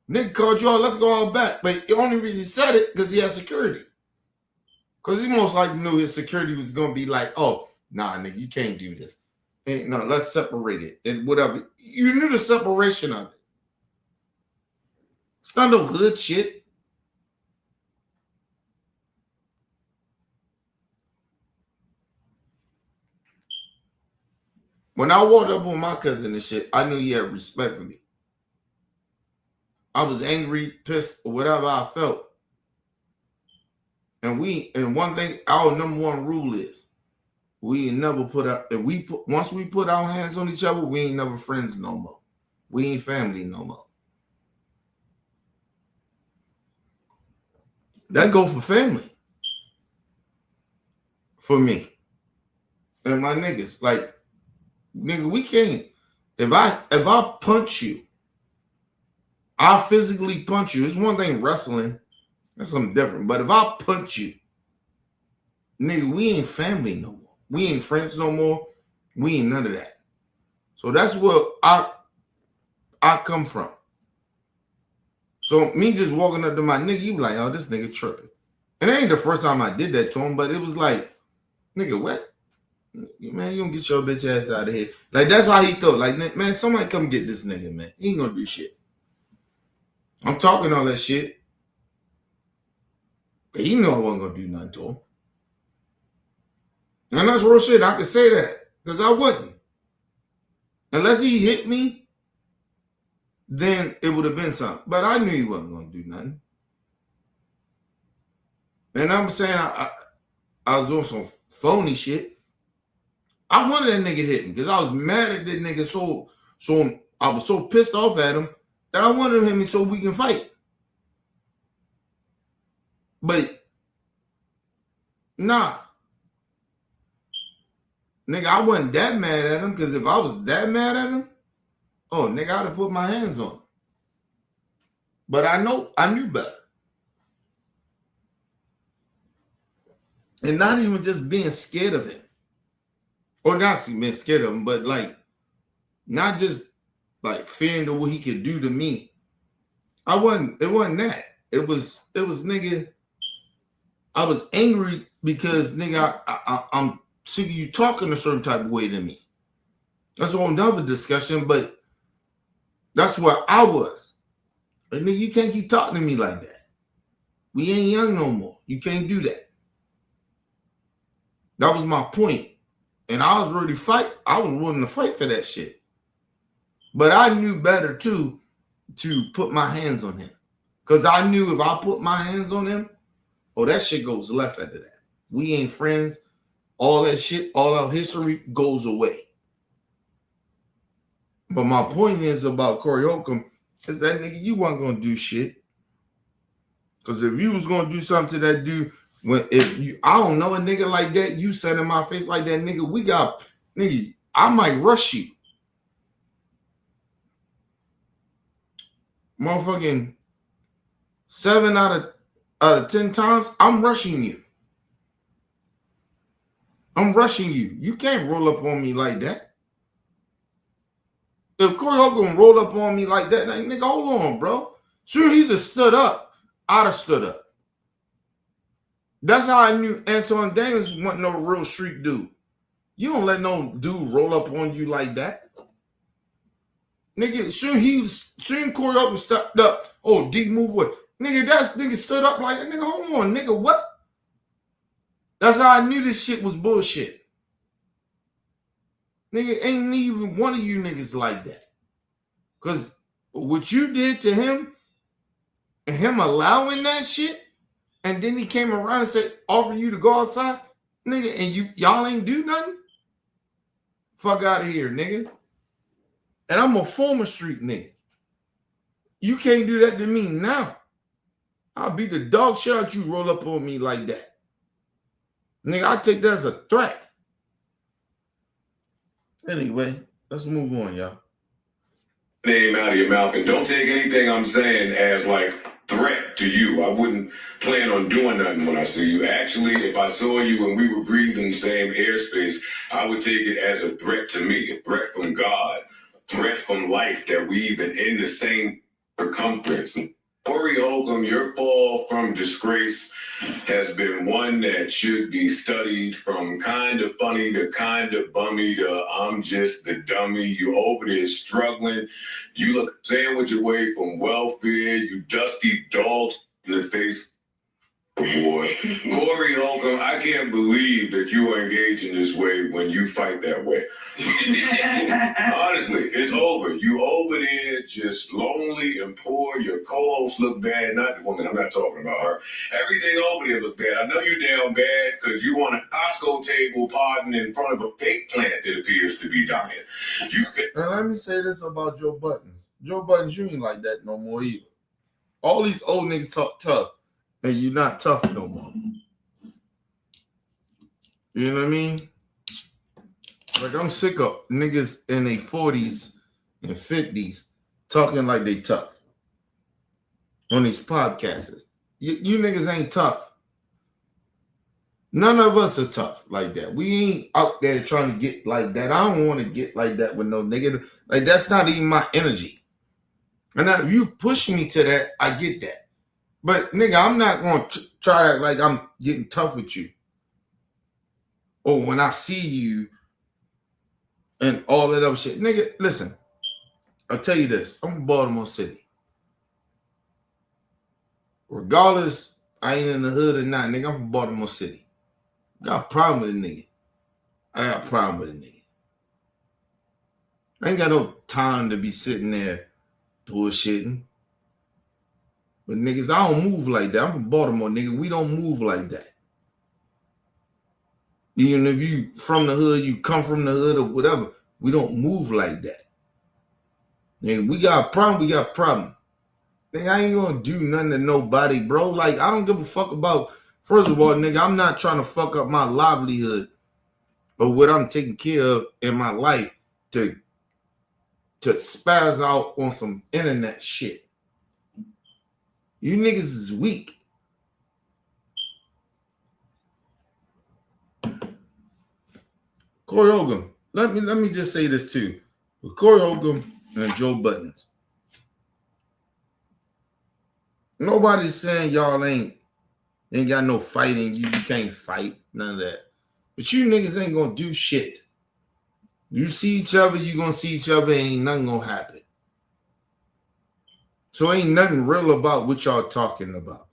nigga called you out, let's go out back. But the only reason he said it because he had security. Because he most likely knew his security was going to be like, oh, nah, nigga, you can't do this. And, no, let's separate it. And whatever. You knew the separation of it. It's not no hood shit. When I walked up on my cousin and shit, I knew he had respect for me. I was angry, pissed, or whatever I felt. And one thing, our number one rule is we ain't never put up, once we put our hands on each other, we ain't never friends no more. We ain't family no more. That go for family. for me and my niggas. Like, nigga, we can't. If I punch you, I physically punch you. It's one thing wrestling. That's something different. But if I punch you, nigga, we ain't family no more. We ain't friends no more. We ain't none of that. So that's where I come from. So me just walking up to my nigga, you be like, oh, this nigga tripping. And it ain't the first time I did that to him, but it was like, nigga, what? Man, you don't get your bitch ass out of here. Like, that's how he thought. Like, man, somebody come get this nigga, man. He ain't gonna do shit. I'm talking all that shit. But he know I wasn't gonna do nothing to him. And that's real shit. I can say that. Because I wouldn't. Unless he hit me, then it would have been something. But I knew he wasn't gonna do nothing. And I'm saying I was on some phony shit. I wanted that nigga to hit me because I was mad at that nigga so I was so pissed off at him that I wanted him to hit me so we can fight. But nah. Nigga, I wasn't that mad at him because if I was that mad at him, oh, nigga, I'd have put my hands on him. But I knew better. And not even just being scared of him. Or not being scared of him, but like, not just like fearing what he could do to me. It wasn't that. It was nigga, I was angry because nigga, I'm sick of you talking a certain type of way to me. That's a whole nother discussion, but that's where I was. Like, nigga, you can't keep talking to me like that. We ain't young no more. You can't do that. That was my point. And I was ready to fight. I was willing to fight for that shit. But I knew better, too, to put my hands on him. Because I knew if I put my hands on him, oh, that shit goes left after that. We ain't friends. All that shit, all our history goes away. But my point is about Corey Holcomb is that nigga, you wasn't going to do shit. Because if you was going to do something to that dude, I don't know a nigga like that, you said in my face like that, nigga, I might rush you. Motherfucking 7 out of 10 times, I'm rushing you. I'm rushing you. You can't roll up on me like that. If Corey Holcomb roll up on me like that, like, nigga, hold on, bro. Sure, he just stood up. I'd have stood up. That's how I knew Antoine Daniels wasn't no real street dude. You don't let no dude roll up on you like that. Nigga, soon Corey Holcomb stepped up. Oh, D move away. Nigga, that nigga stood up like that. Nigga, hold on, nigga, what? That's how I knew this shit was bullshit. Nigga, ain't even one of you niggas like that. Because what you did to him, and him allowing that shit, and then he came around and said, offer you to go outside, nigga, and y'all ain't do nothing? Fuck out of here, nigga. And I'm a former street nigga. You can't do that to me now. I'll beat the dog shit out you roll up on me like that. Nigga, I take that as a threat. Anyway, let's move on, y'all. Name out of your mouth, and don't take anything I'm saying as like threat to you. I wouldn't plan on doing nothing when I see you. Actually, if I saw you and we were breathing the same airspace, I would take it as a threat to me, a threat from God, a threat from life that we even in the same circumference. Corey Holcomb, your fall from disgrace has been one that should be studied, from kind of funny to kind of bummy to I'm just the dummy. You over there struggling. You look sandwich away from welfare. You dusty dog in the face. Boy, Corey Holcomb, I can't believe that you are engaging this way when you fight that way. Honestly, it's over. You over there just lonely and poor. Your co-host look bad. Not the woman. I'm not talking about her. Everything over there look bad. I know you're down bad because you on an Costco table podding in front of a fake plant that appears to be dying. And let me say this about Joe Buttons. Joe Buttons, you ain't like that no more either. All these old niggas talk tough, and you're not tough no more. You know what I mean? Like, I'm sick of niggas in their 40s and 50s talking like they tough on these podcasts. You niggas ain't tough. None of us are tough like that. We ain't out there trying to get like that. I don't want to get like that with no nigga. Like, that's not even my energy. And now if you push me to that, I get that. But nigga, I'm not going to try to act like I'm getting tough with you. Or when I see you and all that other shit. Nigga, listen, I'll tell you this. I'm from Baltimore City. Regardless, I ain't in the hood or not, nigga, I'm from Baltimore City. Got a problem with a nigga. I got a problem with a nigga. I ain't got no time to be sitting there bullshitting. But niggas, I don't move like that. I'm from Baltimore, nigga. We don't move like that. Even if you from the hood, you come from the hood or whatever, we don't move like that. Nigga, we got a problem, we got a problem. Nigga, I ain't gonna do nothing to nobody, bro. Like, I don't give a fuck about, first of all, nigga, I'm not trying to fuck up my livelihood or what I'm taking care of in my life to spaz out on some internet shit. You niggas is weak. Corey Holcomb, let me just say this too. With Corey Holcomb and Joe Buttons, nobody's saying y'all ain't got no fighting. You can't fight, none of that. But you niggas ain't gonna do shit. You see each other, you gonna see each other, ain't nothing gonna happen. So ain't nothing real about what y'all talking about.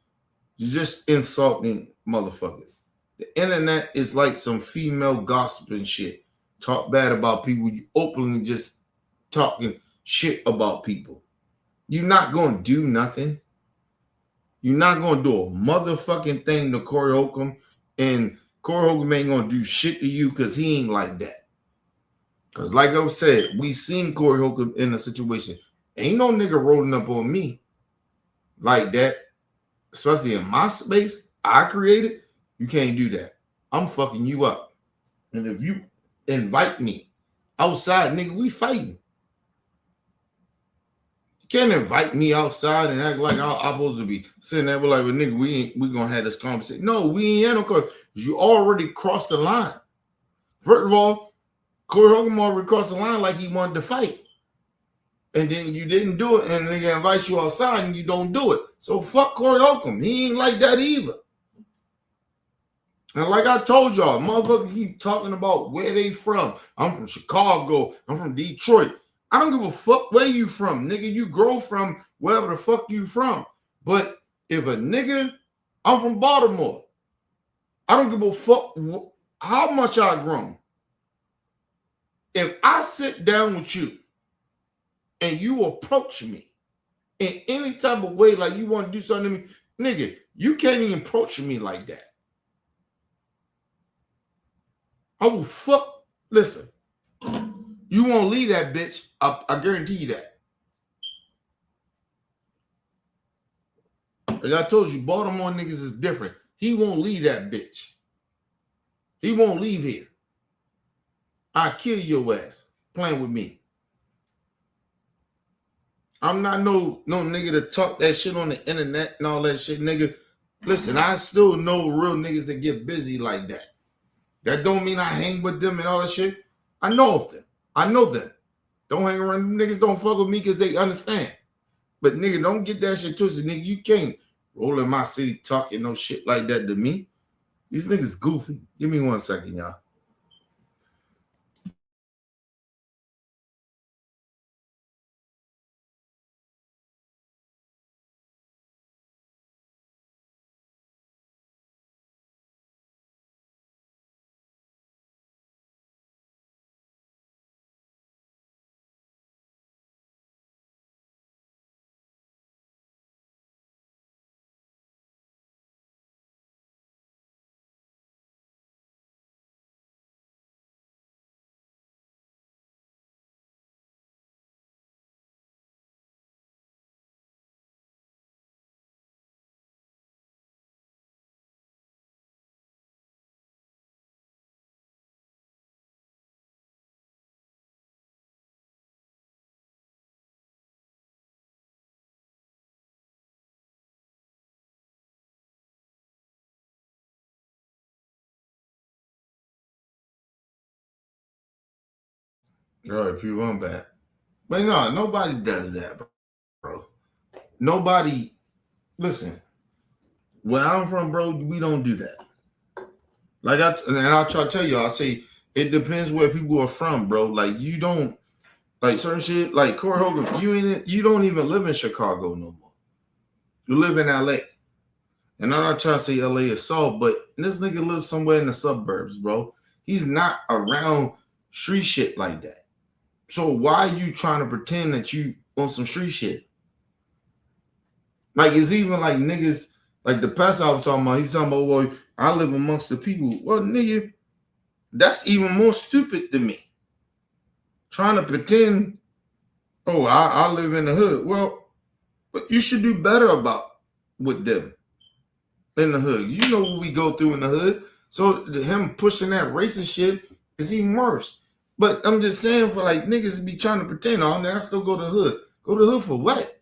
You're just insulting motherfuckers. The internet is like some female gossiping shit. Talk bad about people. You openly just talking shit about people. You're not going to do nothing. You're not going to do a motherfucking thing to Corey Holcomb. And Corey Holcomb ain't going to do shit to you because he ain't like that. Because like I said, we seen Corey Holcomb in a situation. Ain't no nigga rolling up on me like that. Especially in my space I created. You can't do that. I'm fucking you up. And if you invite me outside, nigga, we fighting. You can't invite me outside and act like I'm supposed to be sitting there like, well, nigga, we gonna have this conversation. No, we ain't had no conversation. You already crossed the line. First of all, Corey Holcomb already crossed the line like he wanted to fight. And then you didn't do it, and nigga invite you outside and you don't do it. So fuck Corey Holcomb. He ain't like that either. And like I told y'all, motherfuckers keep talking about where they from. I'm from Chicago. I'm from Detroit. I don't give a fuck where you from, nigga. You grow from wherever the fuck you from. But if a nigga, I'm from Baltimore. I don't give a fuck how much I grown. If I sit down with you and you approach me in any type of way, like you want to do something to me, nigga, you can't even approach me like that. I will fuck. Listen, you won't leave that bitch. I guarantee you that. Like I told you, Baltimore niggas is different. He won't leave that bitch. He won't leave here. I kill your ass playing with me. I'm not no nigga to talk that shit on the internet and all that shit, nigga. Listen, I still know real niggas that get busy like that. That don't mean I hang with them and all that shit. I know of them. I know them. Don't hang around. Niggas don't fuck with me because they understand. But nigga, don't get that shit twisted, nigga. You can't roll in my city talking no shit like that to me. These niggas goofy. Give me 1 second, y'all. All right, people, I'm back. But no, nobody does that, bro. Nobody, listen, where I'm from, bro, we don't do that. Like, I'll try to tell you, I'll say, it depends where people are from, bro. Like, you don't, like, certain shit, like, Corey Hogan, you don't even live in Chicago no more. You live in LA. And I'm not trying to say LA is soft, but this nigga lives somewhere in the suburbs, bro. He's not around street shit like that. So why are you trying to pretend that you on some street shit? Like, it's even like niggas, like the pastor I was talking about, he was talking about, well, I live amongst the people. Well, nigga, that's even more stupid to me. Trying to pretend, oh, I live in the hood. Well, you should do better about with them in the hood. You know what we go through in the hood. So him pushing that racist shit is even worse. But I'm just saying, for like niggas be trying to pretend, oh, I still go to the hood. Go to the hood for what?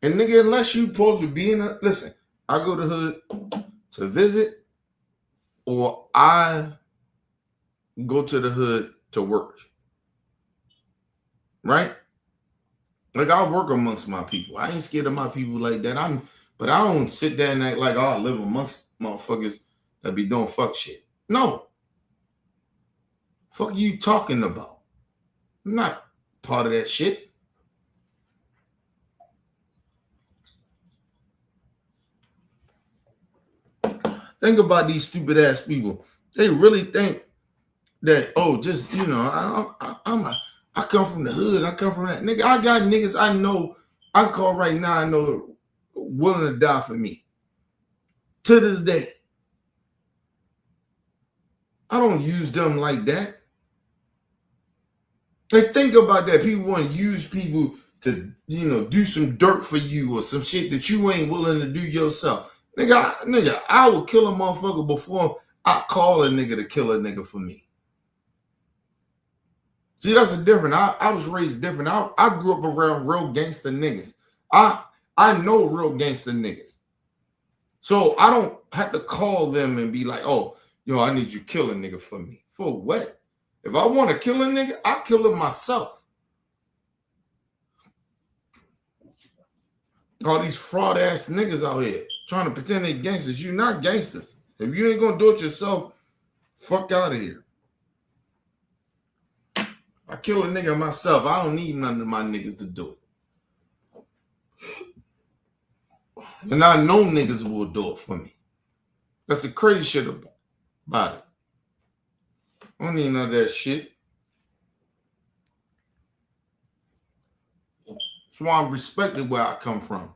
And nigga, unless you supposed to be in a, listen, I go to the hood to visit, or I go to the hood to work. Right? Like, I work amongst my people. I ain't scared of my people like that. But I don't sit there and act like, oh, I live amongst motherfuckers that be doing fuck shit. No. Fuck you talking about? I'm not part of that shit. Think about these stupid ass people. They really think that, oh, just, you know, I come from the hood. I come from that. Nigga, I got niggas I know, I call right now, I know, willing to die for me. To this day. I don't use them like that. Like, think about that. People want to use people to, you know, do some dirt for you or some shit that you ain't willing to do yourself. Nigga, I will kill a motherfucker before I call a nigga to kill a nigga for me. See, that's a different. I was raised different. I grew up around real gangster niggas. I know real gangster niggas. So I don't have to call them and be like, oh, yo, I need you to kill a nigga for me. For what? If I want to kill a nigga, I'll kill him myself. All these fraud ass niggas out here trying to pretend they gangsters. You not gangsters. If you ain't gonna do it yourself, fuck out of here. I kill a nigga myself. I don't need none of my niggas to do it. And I know niggas will do it for me. That's the crazy shit about it. I don't need none of that shit. That's why I'm respected where I come from.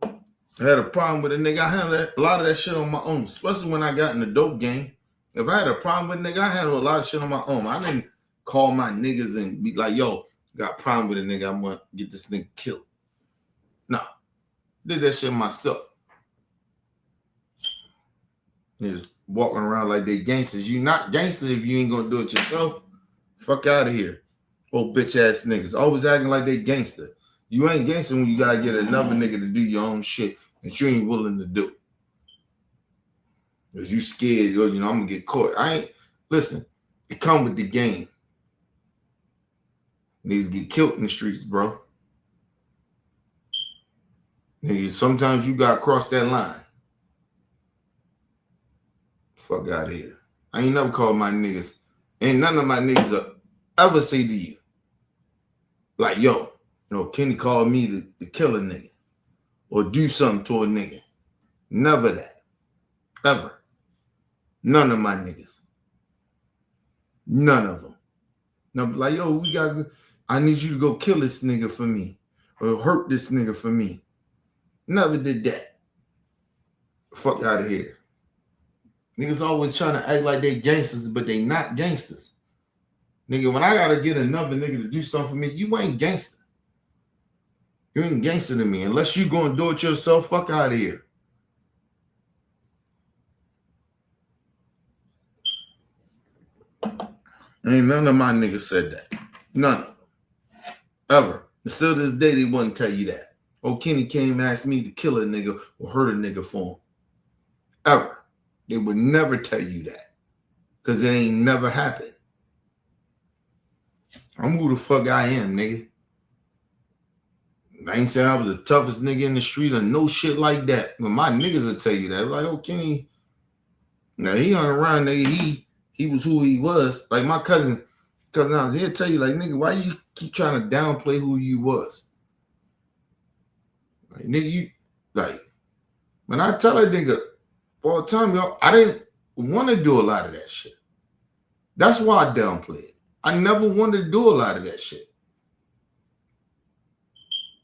I had a problem with a nigga. I handled a lot of that shit on my own, especially when I got in the dope game. If I had a problem with a nigga, I handled a lot of shit on my own. I didn't call my niggas and be like, yo, got a problem with a nigga, I'm going to get this nigga killed. No. Did that shit myself. Just walking around like they gangsters. You not gangster if you ain't going to do it yourself. Fuck out of here. Old bitch ass niggas. Always acting like they gangster. You ain't gangster when you got to get another nigga to do your own shit that you ain't willing to do. Because you scared, you know, I'm going to get caught. Listen, it come with the game. Niggas get killed in the streets, bro. Niggas, sometimes you got to cross that line. Fuck out of here. I ain't never called my niggas. Ain't none of my niggas ever say to you, like, yo, Kenny called me to kill a nigga or do something to a nigga. Never that. Ever. None of my niggas. None of them. Now, like, yo, I need you to go kill this nigga for me or hurt this nigga for me. Never did that. Fuck out of here. Niggas always trying to act like they gangsters, but they not gangsters. Nigga, when I gotta get another nigga to do something for me, you ain't gangster. You ain't gangster to me. Unless you gonna do it yourself, fuck out of here. Ain't none of my niggas said that. None of them. Ever. And still to this day, they wouldn't tell you that. Oh, Kenny came and asked me to kill a nigga or hurt a nigga for him. Ever. They would never tell you that because it ain't never happened. I'm who the fuck I am, nigga. I ain't saying I was the toughest nigga in the street or no shit like that. But my niggas will tell you that. Like, oh, Kenny, now he hung around, nigga. He was who he was. Like my cousin I was here tell you, like, nigga, why you keep trying to downplay who you was? Like, nigga, you like when I tell that nigga all the time, yo, I didn't want to do a lot of that shit. That's why I downplay it. I never wanted to do a lot of that shit.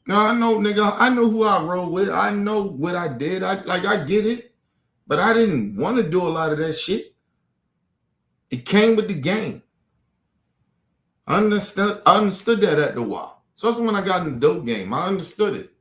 Now I know, nigga, I know who I roll with. I know what I did. I get it. But I didn't want to do a lot of that shit. It came with the game. I understood that after a while. So that's when I got in the dope game. I understood it.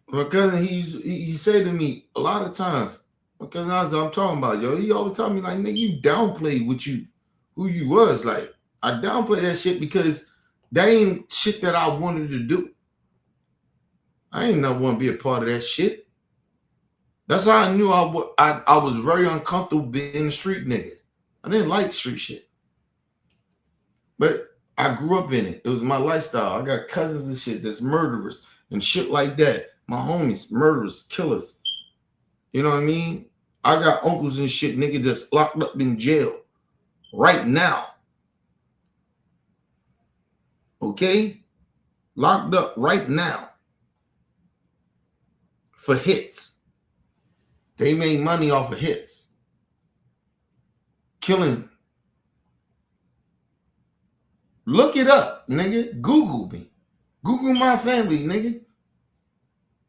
My cousin, he said to me a lot of times, my cousin I'm talking about, yo, he always tell me, like, nigga, you downplayed who you was. Like, I downplay that shit because that ain't shit that I wanted to do. I ain't never want to be a part of that shit. That's how I knew I was very uncomfortable being a street nigga. I didn't like street shit. But I grew up in it. It was my lifestyle. I got cousins and shit that's murderers and shit like that. My homies, murderers, killers. You know what I mean? I got uncles and shit, nigga, that's locked up in jail right now. Okay? Locked up right now for hits. They made money off of hits. Killing. Look it up, nigga. Google me. Google my family, nigga.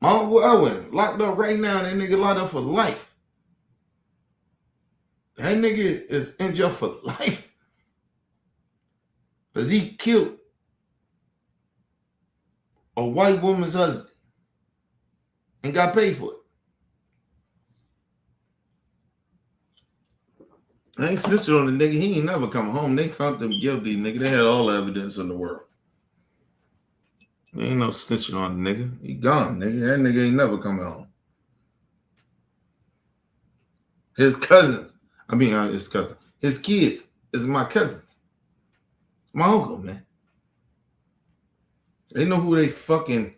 My Uncle Owen locked up right now. That nigga locked up for life. That nigga is in jail for life. Because he killed a white woman's husband and got paid for it. I ain't snitching on the nigga. He ain't never come home. They found him guilty, nigga. They had all the evidence in the world. There ain't no snitching on the nigga. He gone, nigga. That nigga ain't never coming home. His cousins. His kids is my cousins. My uncle, man. They know who they fucking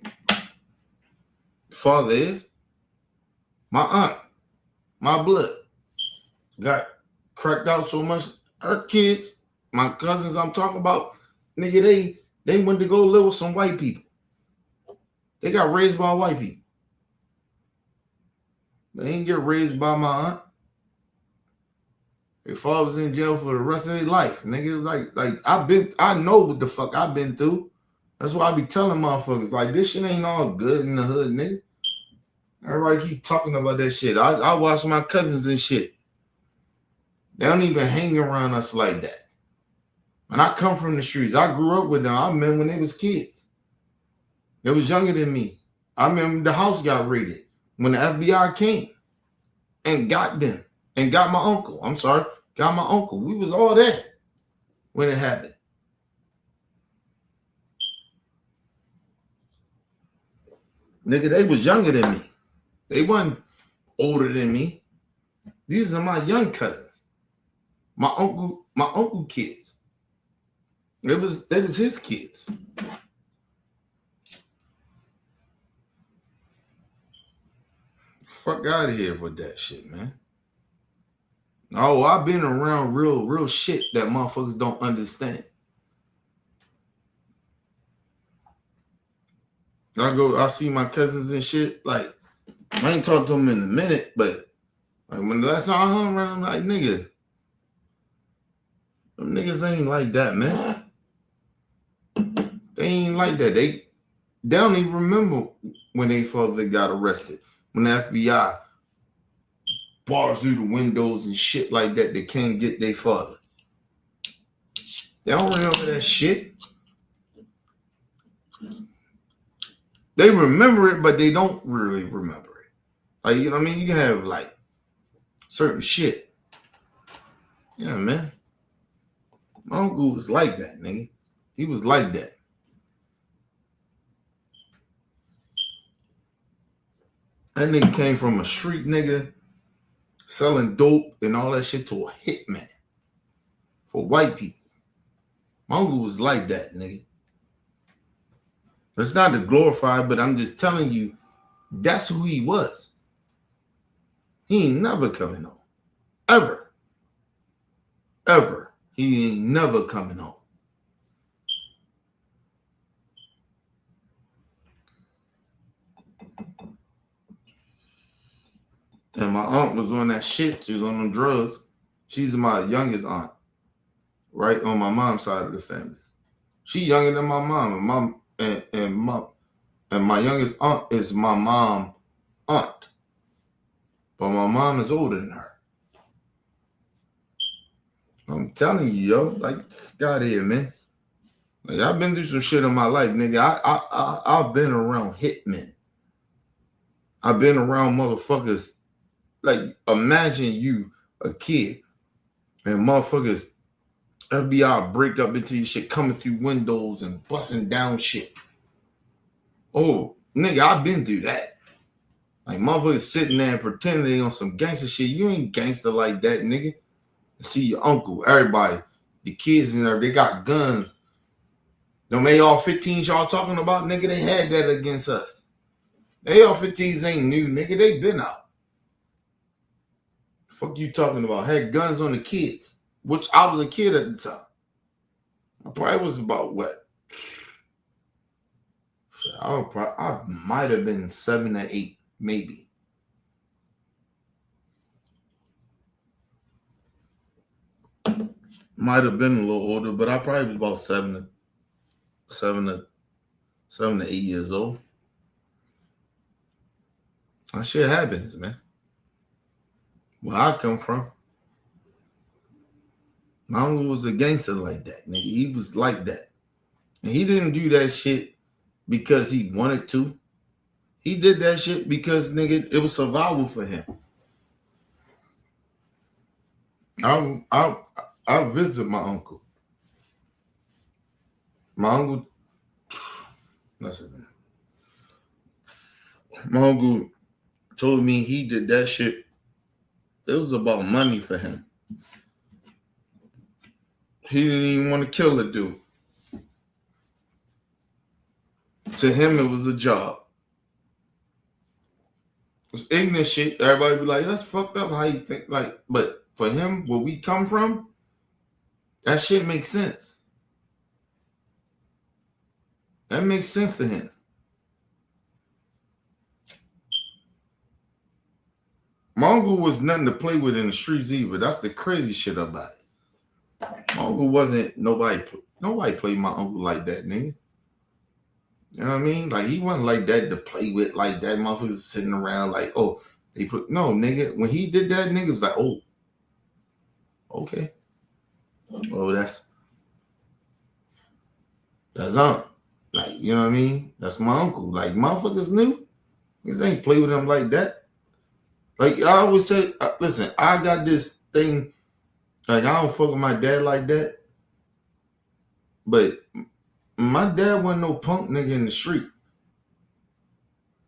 father is. My aunt. My blood. Got cracked out so much. Her kids, my cousins I'm talking about, nigga, they went to go live with some white people. They got raised by white people. They ain't get raised by my aunt. Their father was in jail for the rest of their life. Nigga, like I know what the fuck I've been through. That's why I be telling motherfuckers, like, this shit ain't all good in the hood, nigga. Everybody keep talking about that shit. I watch my cousins and shit. They don't even hang around us like that. And I come from the streets. I grew up with them. I remember when they was kids. They was younger than me. I remember the house got raided when the FBI came and got them and got my uncle. Got my uncle. We was all there when it happened. Nigga, they was younger than me. They wasn't older than me. These are my young cousins. My uncle kids. They was his kids. Fuck out of here with that shit, man. Oh, I've been around real shit that motherfuckers don't understand. I see my cousins and shit. Like, I ain't talked to them in a minute, but like when the last time I hung around, I'm like, nigga, them niggas ain't like that, man. They ain't like that. They don't even remember when they father got arrested. When the FBI bars through the windows and shit like that, they can't get their father. They don't remember that shit. They remember it, but they don't really remember it. Like, you know what I mean? You can have, like, certain shit. Yeah, man. My uncle was like that, nigga. He was like that. That nigga came from a street nigga selling dope and all that shit to a hitman for white people. My uncle was like that, nigga. It's not to glorify, but I'm just telling you, that's who he was. He ain't never coming home. Ever. Ever. He ain't never coming home. And my aunt was on that shit. She was on them drugs. She's my youngest aunt, right on my mom's side of the family. She younger than my mom. And my youngest aunt is my mom's aunt. But my mom is older than her. I'm telling you, yo, like, fuck out of here, man. Like, I've been through some shit in my life, nigga. I've been around hitmen. I've been around motherfuckers. Like, imagine you, a kid, and motherfuckers, FBI break up into your shit, coming through windows and busting down shit. Oh, nigga, I've been through that. Like, motherfuckers sitting there and pretending they on some gangster shit. You ain't gangster like that, nigga. See your uncle, everybody, the kids in there, they got guns. Them AR-15s y'all talking about, nigga, they had that against us. AR-15s ain't new, nigga. They been out. The fuck you talking about? Had guns on the kids, which I was a kid at the time. I probably was about what? I might have been 7 or 8, maybe. Might have been a little older, but I probably was about 7 to 8 years old. That shit happens, man. Where I come from, my uncle was a gangster like that, nigga. He was like that. And he didn't do that shit because he wanted to. He did that shit because, nigga, it was survival for him. I visit my uncle. My uncle, listen, man. My uncle told me he did that shit. It was about money for him. He didn't even want to kill the dude. To him, it was a job. It's ignorant shit. Everybody be like, that's fucked up how you think. Like, but for him, where we come from, that shit makes sense. That makes sense to him. My uncle was nothing to play with in the streets either. That's the crazy shit about it. My uncle wasn't nobody played my uncle like that, nigga. You know what I mean? Like, he wasn't like that to play with, like that. Motherfuckers sitting around like, oh, they put no, nigga. When he did that, nigga was like, oh, okay. Oh, that's on. Like, you know what I mean? That's my uncle. Like, motherfuckers knew. Niggas ain't play with him like that. Like, I always say, listen, I got this thing, like, I don't fuck with my dad like that. But my dad wasn't no punk nigga in the street.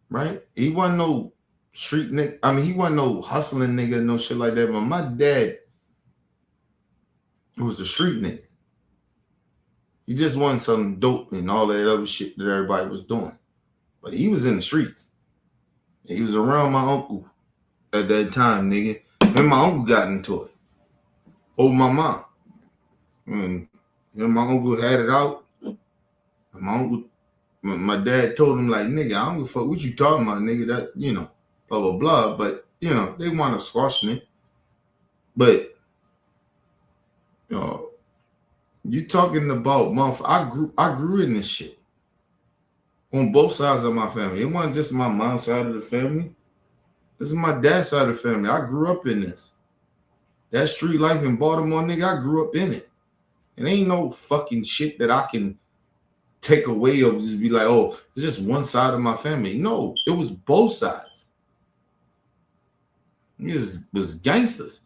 Right? He wasn't no street nigga. I mean, he wasn't no hustling nigga, no shit like that. But my dad was a street nigga. He just wasn't some dope and all that other shit that everybody was doing. But he was in the streets. He was around my uncle at that time, nigga. And my uncle got into it. Over my mom. And my uncle had it out. And my dad told him, like, nigga, I don't give a fuck what you talking about, nigga. That, you know, blah, blah, blah. But, you know, they wound up squashing it. But, you know, you talking about I grew in this shit. On both sides of my family. It wasn't just my mom's side of the family. This is my dad's side of the family. I grew up in this. That street life in Baltimore, nigga, I grew up in it. And ain't no fucking shit that I can take away or just be like, oh, it's just one side of my family. No, it was both sides. It was gangsters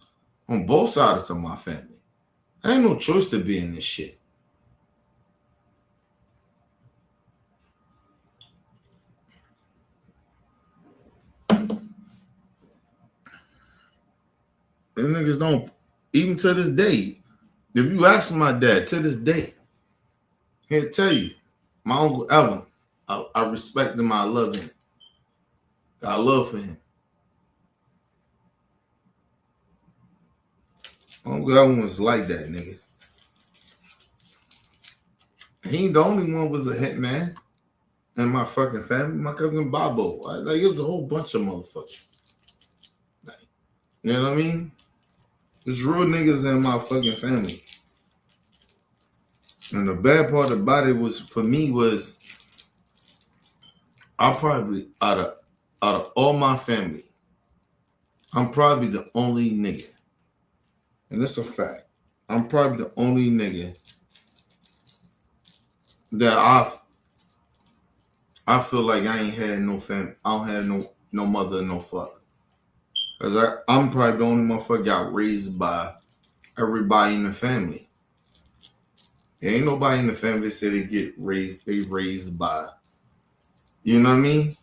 on both sides of my family. I ain't no choice to be in this shit. And niggas don't, even to this day. If you ask my dad to this day, he'll tell you, my Uncle Evan, I respect him, I love him. Got love for him. Uncle Evan was like that, nigga. He ain't the only one was a hitman in my fucking family. My cousin Bobo. Like, it was a whole bunch of motherfuckers. Like, you know what I mean? There's real niggas in my fucking family. And the bad part about it was, for me, was I probably, out of all my family, I'm probably the only nigga. And that's a fact. I'm probably the only nigga that I feel like I ain't had no family. I don't have no mother, no father. Because I'm probably the only motherfucker got raised by everybody in the family. There ain't nobody in the family that said they raised by, you know what I mean?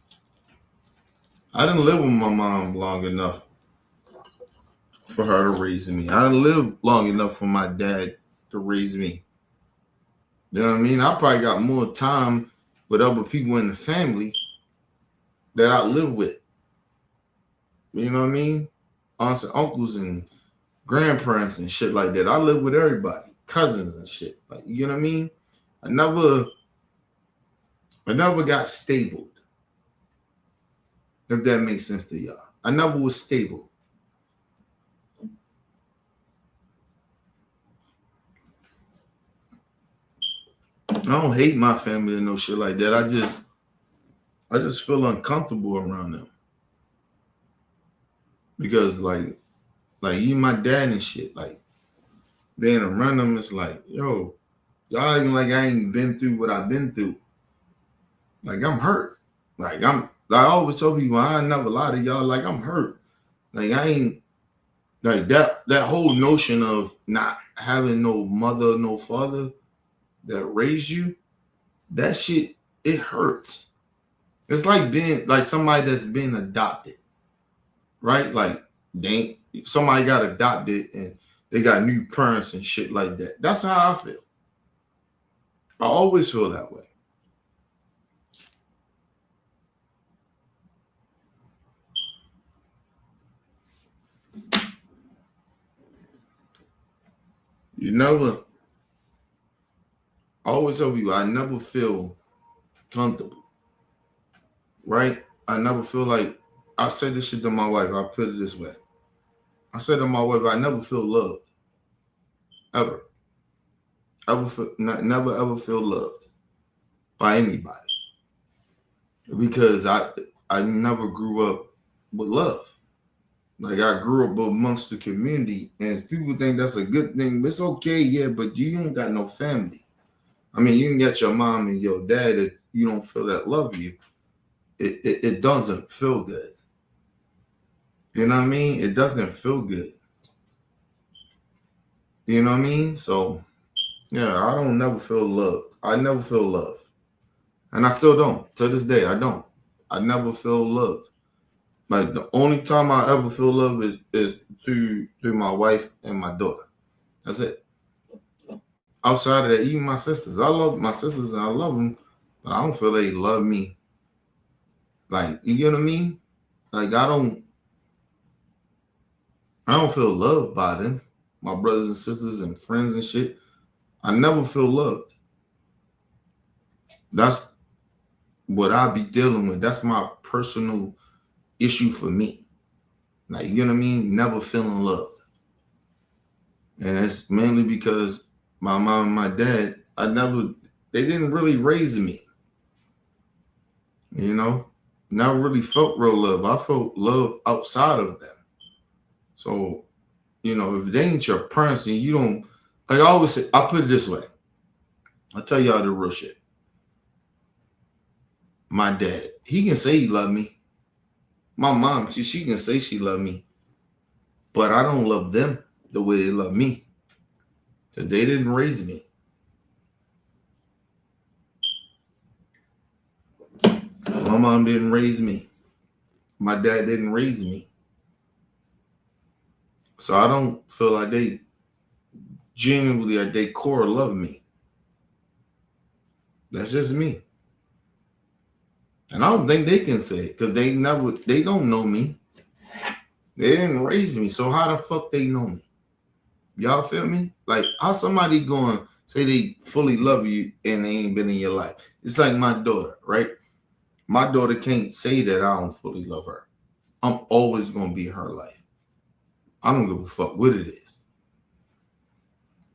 I didn't live with my mom long enough for her to raise me. I didn't live long enough for my dad to raise me. You know what I mean? I probably got more time with other people in the family that I live with. You know what I mean? Aunts and uncles and grandparents and shit like that. I live with everybody, cousins and shit. Like, you know what I mean? I never got stable. If that makes sense to y'all. I never was stable. I don't hate my family or no shit like that. I just feel uncomfortable around them. Because like you, my dad and shit, like being around them, it's like, yo, y'all acting like I ain't been through what I've been through. Like, I'm hurt. Like, I always tell people, I never lie to y'all, like, I'm hurt. Like, I ain't, like, that whole notion of not having no mother, no father that raised you, that shit, it hurts. It's like being, like, somebody that's been adopted, right? Like, somebody got adopted and they got new parents and shit like that. That's how I feel. I always feel that way. I always tell you, I never feel comfortable, right? I never feel like, I said this shit to my wife, I put it this way. I said to my wife, I never feel loved. Ever. Never ever feel loved by anybody. Because I never grew up with love. Like, I grew up amongst the community, and people think that's a good thing. It's okay, yeah, but you don't got no family. I mean, you can get your mom and your dad that you don't feel that love you. It doesn't feel good. You know what I mean? It doesn't feel good. You know what I mean? So, yeah, I don't never feel loved. I never feel love. And I still don't. To this day, I don't. I never feel loved. Like, the only time I ever feel love is through my wife and my daughter. That's it. Outside of that, even my sisters. I love my sisters and I love them, but I don't feel they love me. Like, you get what I mean? Like, I don't feel loved by them. My brothers and sisters and friends and shit. I never feel loved. That's what I be dealing with. That's my personal issue for me. Like, you know what I mean? Never feeling loved. And it's mainly because my mom and my dad, they didn't really raise me. You know? Never really felt real love. I felt love outside of them. So, you know, if they ain't your parents and you don't, like I always say, I put it this way. I'll tell y'all the real shit. My dad, he can say he loved me. My mom, she can say she loved me. But I don't love them the way they love me. Because they didn't raise me. My mom didn't raise me. My dad didn't raise me. So I don't feel like they genuinely at their core love me. That's just me. And I don't think they can say it because they don't know me. They didn't raise me. So how the fuck they know me? Y'all feel me? Like, how somebody going say they fully love you and they ain't been in your life? It's like my daughter, right? My daughter can't say that I don't fully love her. I'm always going to be in her life. I don't give a fuck what it is.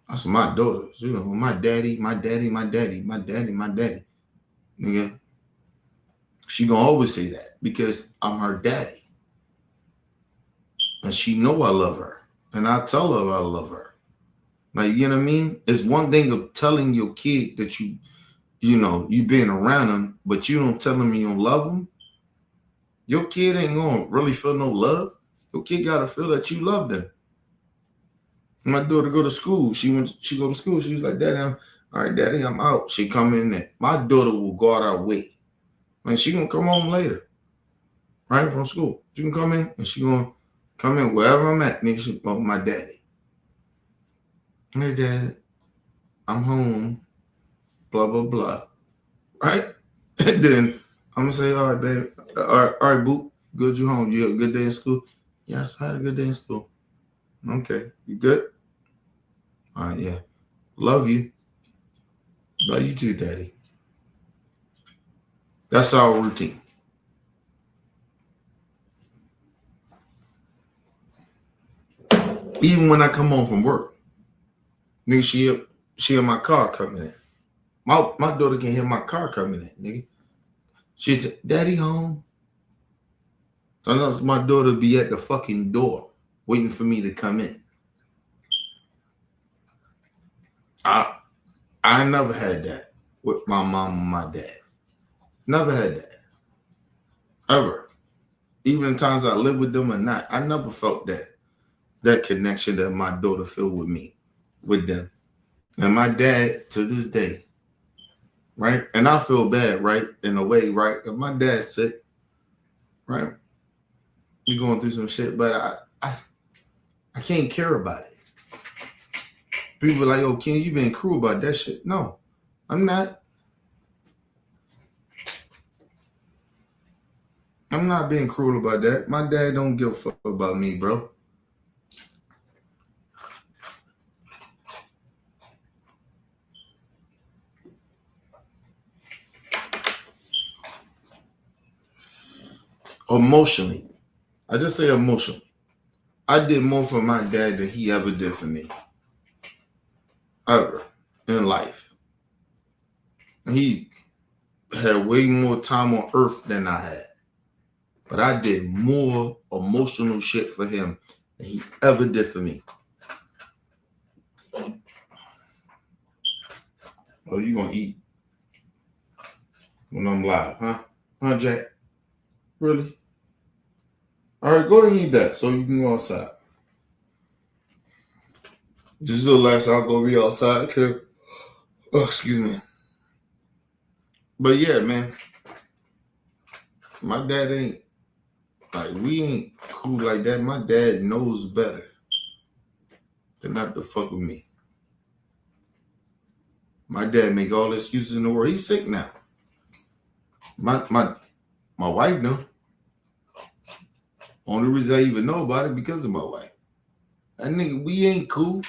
That's my daughters. You know, my daddy. Nigga. She going to always say that because I'm her daddy. And she know I love her. And I tell her I love her. Like, you know what I mean? It's one thing of telling your kid that you been around them, but you don't tell them you don't love them. Your kid ain't gonna really feel no love. Your kid gotta feel that you love them. My daughter go to school. She go to school. She was like, Daddy, all right, Daddy, I'm out. She come in there. My daughter will go out her way. And she gonna come home later, right, from school. She can come in and she gonna come in wherever I'm at. Nigga, she go, my daddy. Hey, Dad, I'm home. Blah, blah, blah. Right? And then I'm gonna say, all right, baby. All right, boo. Good you home. You have a good day in school? Yes, I had a good day in school. Okay. You good? All right, yeah. Love you. Love you too, Daddy. That's our routine. Even when I come home from work, nigga, she in my car coming in. My daughter can hear my car coming in, nigga. She said, Daddy home. Sometimes my daughter be at the fucking door waiting for me to come in. I never had that with my mom and my dad. Never had that. Ever. Even times I lived with them or not, I never felt that connection that my daughter feel with me, with them. And my dad, to this day, right? And I feel bad, right? In a way, right? If my dad's sick, right? You're going through some shit, but I can't care about it. People are like, oh, Kenny, you been cruel about that shit. No, I'm not. I'm not being cruel about that. My dad don't give a fuck about me, bro. Emotionally. I just say emotionally. I did more for my dad than he ever did for me. Ever. In life. He had way more time on earth than I had. But I did more emotional shit for him than he ever did for me. Oh, you gonna eat when I'm live, huh? Huh, Jack? Really? All right, go ahead and eat that so you can go outside. This is the last I'm gonna be outside too. Oh, excuse me. But yeah, man. My dad ain't like, we ain't cool like that. My dad knows better than not to fuck with me. My dad make all the excuses in the world. He's sick now. My wife know. Only reason I even know about it because of my wife. That nigga, we ain't cool.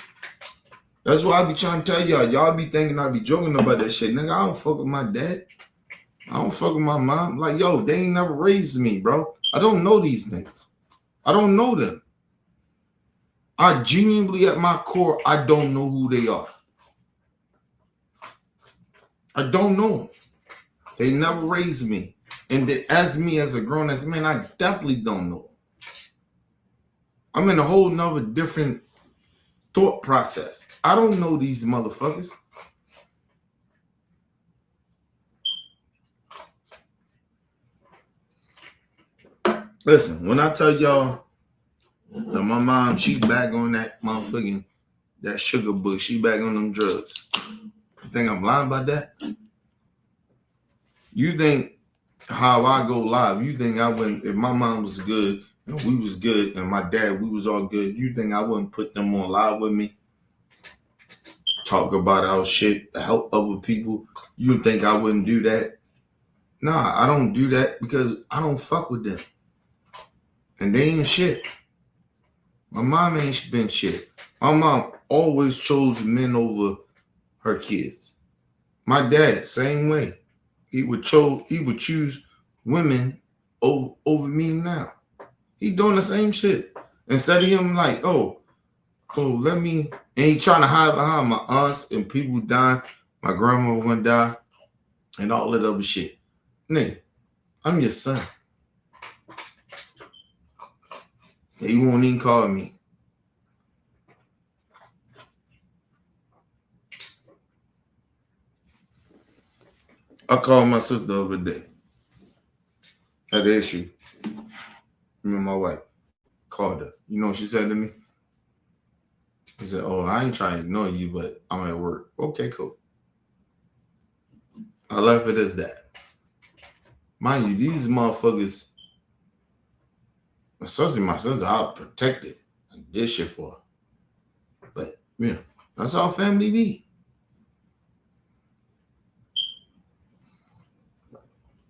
That's why I be trying to tell y'all. Y'all be thinking I be joking about that shit. Nigga, I don't fuck with my dad. I don't fuck with my mom. Like, yo, they ain't never raised me, bro. I don't know these niggas. I don't know them. I genuinely, at my core, I don't know who they are. I don't know them. They never raised me. And as me, as a grown-ass man, I definitely don't know them. I'm in a whole nother different thought process. I don't know these motherfuckers. Listen, when I tell y'all that my mom, she back on that motherfucking, that sugar bush, she back on them drugs. You think I'm lying about that? You think how I go live, you think I wouldn't, if my mom was good and we was good, and my dad, we was all good, you think I wouldn't put them on live with me? Talk about our shit, help other people. You think I wouldn't do that? Nah, I don't do that because I don't fuck with them. And they ain't shit. My mom ain't been shit. My mom always chose men over her kids. My dad, same way. He would choose women over me now. He doing the same shit. Instead of him like, let me, and he trying to hide behind my aunts and people dying, my grandma gonna die, and all that other shit. Nigga, I'm your son. He won't even call me. I called my sister the other day. Had an issue. Me and my wife called her. You know what she said to me? She said, I ain't trying to ignore you, but I'm at work. Okay, cool. I left it as that. Mind you, these motherfuckers, especially my sister, I'll protect it and this shit for her. But, that's how family be.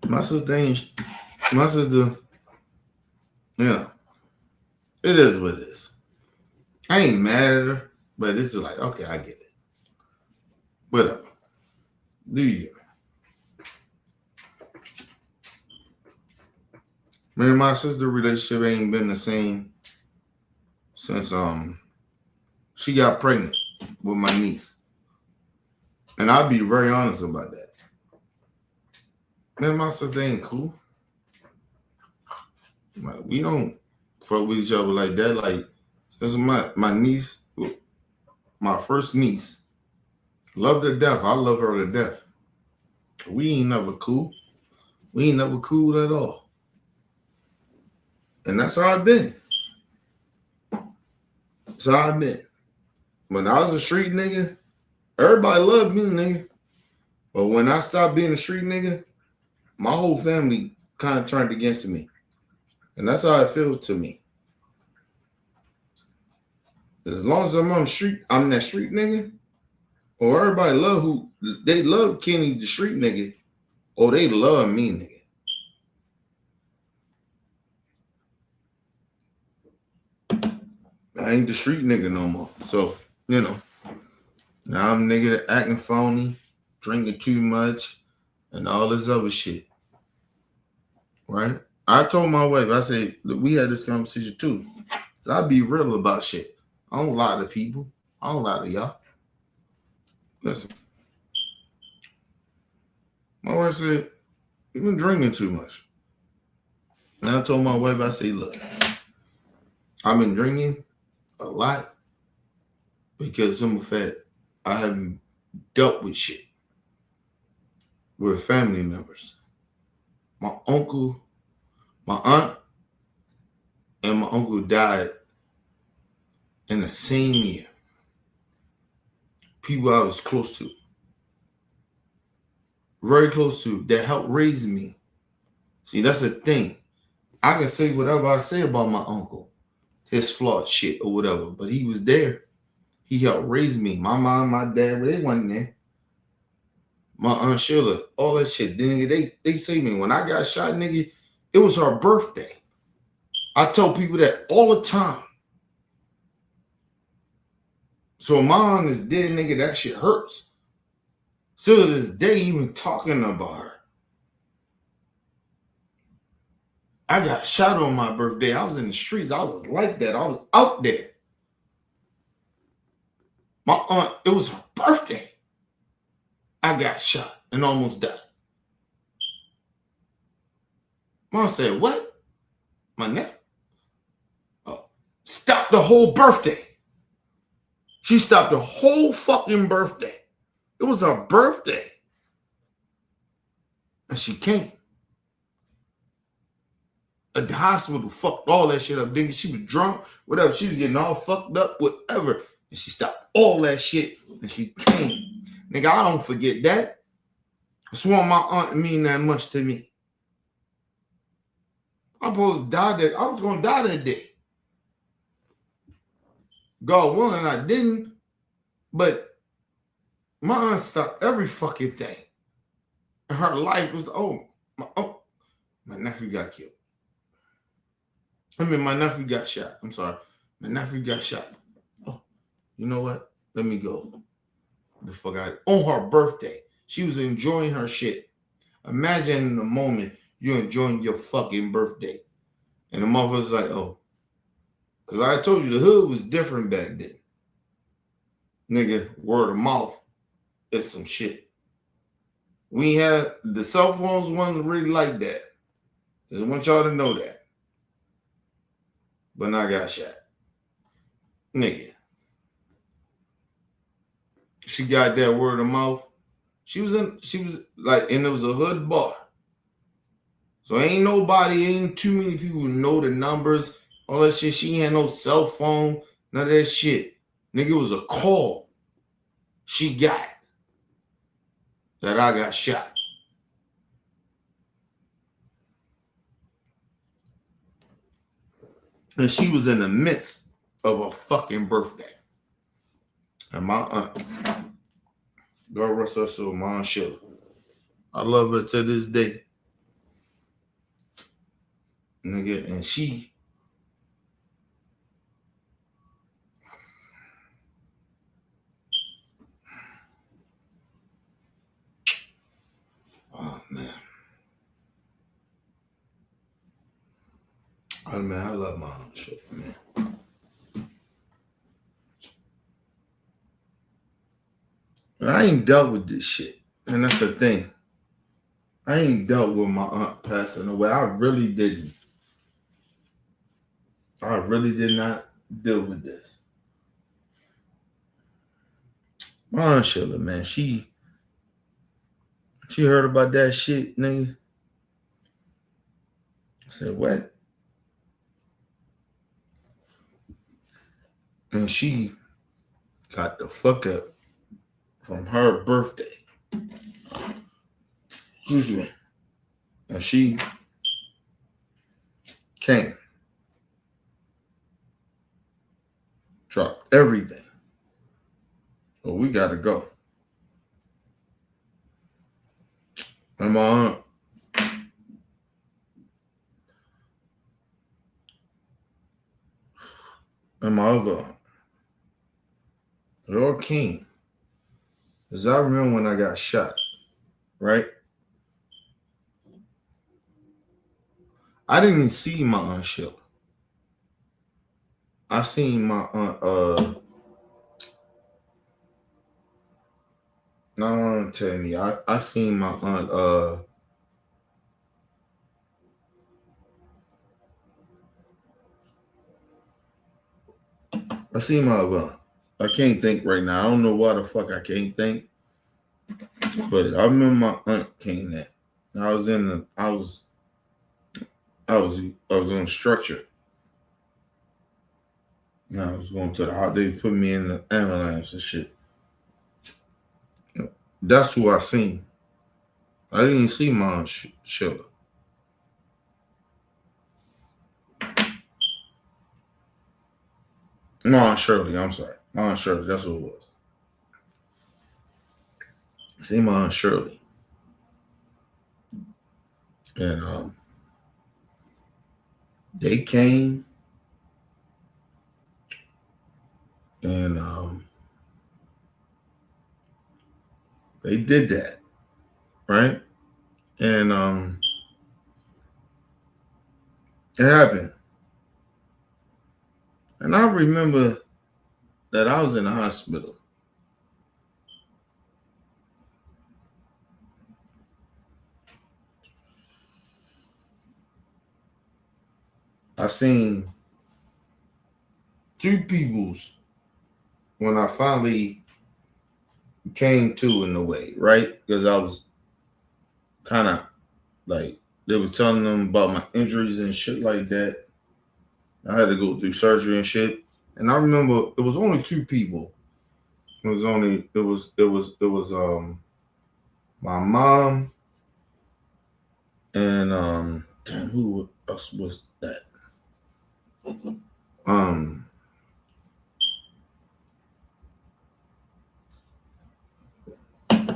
My sister, it is what it is. I ain't mad at her, but it's just like, okay, I get it. Whatever. Do you? Me and my sister relationship ain't been the same since she got pregnant with my niece. And I'll be very honest about that. Man, my sister ain't cool. Like, we don't fuck with each other like that. Like, this is my niece, my first niece. Love her to death. I love her to death. We ain't never cool. We ain't never cool at all. And that's how I've been. That's how I've been. When I was a street nigga, everybody loved me, nigga. But when I stopped being a street nigga, my whole family kind of turned against me. And that's how it feels to me. As long as I'm that street nigga, or everybody they love Kenny the street nigga, or they love me, nigga. I ain't the street nigga no more. So, now I'm nigga that acting phony, drinking too much, and all this other shit. Right? I told my wife, I said, look, we had this conversation too. So I be real about shit. I don't lie to people. I don't lie to y'all. Listen. My wife said, you've been drinking too much. And I told my wife, I said, look, I've been drinking a lot because some of that I haven't dealt with shit with family members. My uncle, my aunt, and my uncle died in the same year. People I was close to. Very close to, that helped raise me. See, that's the thing. I can say whatever I say about my uncle, his flawed shit or whatever, but he was there. He helped raise me. My mom, my dad, they wasn't there. My Aunt Sheila, all that shit. Then they say me, when I got shot, nigga, it was her birthday. I tell people that all the time. So my aunt is dead, nigga, that shit hurts. Still to this day, even talking about her. I got shot on my birthday. I was in the streets. I was like that. I was out there. My aunt, it was her birthday. I got shot and almost died. Mom said, what? My nephew? Stopped the whole birthday. She stopped the whole fucking birthday. It was her birthday. And she came. At the hospital, fucked all that shit up. Nigga, she was drunk, whatever. She was getting all fucked up, whatever. And she stopped all that shit. And she came. Nigga, I don't forget that. I swear my aunt mean that much to me. I'm supposed to die that. I was gonna die that day. God willing, I didn't. But my aunt stopped every fucking thing. And her life was my nephew got killed. My nephew got shot. I'm sorry. My nephew got shot. Oh, you know what? Let me go. The fuck out. On her birthday. She was enjoying her shit. Imagine in the moment you're enjoying your fucking birthday. And the motherfucker's like, oh. Because I told you the hood was different back then. Nigga, word of mouth is some shit. We had the cell phones wasn't really like that. Just want y'all to know that. But I got shot. Nigga. She got that word of mouth. She was like, and it was a hood bar. So ain't too many people who know the numbers, all that shit. She ain't had no cell phone, none of that shit. Nigga, it was a call she got that I got shot. And she was in the midst of a fucking birthday. And my aunt, God rest her soul, my Aunt Sheila. I love her to this day. Nigga, and she, oh man. Oh man, I love my Aunt Sheila, man. And I ain't dealt with this shit. And that's the thing. I ain't dealt with my aunt passing away. I really didn't. I really did not deal with this. My Aunt Sheila, man, she heard about that shit, nigga. I said, what? And she got the fuck up from her birthday. Excuse me. And she came. Dropped everything. Well, we gotta go. And my aunt, and my other aunt, they all came. Because I remember when I got shot, right? I didn't see my Aunt Sheila. I seen my aunt, no, I want to tell you, I seen my aunt, I seen my other aunt. I can't think right now. I don't know why the fuck I can't think. But I remember my aunt came there. I was on a stretcher. And I was going to the hospital. They put me in the ambulance and shit. That's who I seen. I didn't see my Aunt Sheila. My Aunt Shirley, I'm sorry. My Aunt Shirley, that's what it was. See my Aunt Shirley. And they came and they did that, right? And it happened. And I remember that I was in the hospital. I seen two peoples when I finally came to in a way, right? Because I was kind of like, they was telling them about my injuries and shit like that. I had to go through surgery and shit. And I remember it was only two people. It was my mom and Damn, who else was that?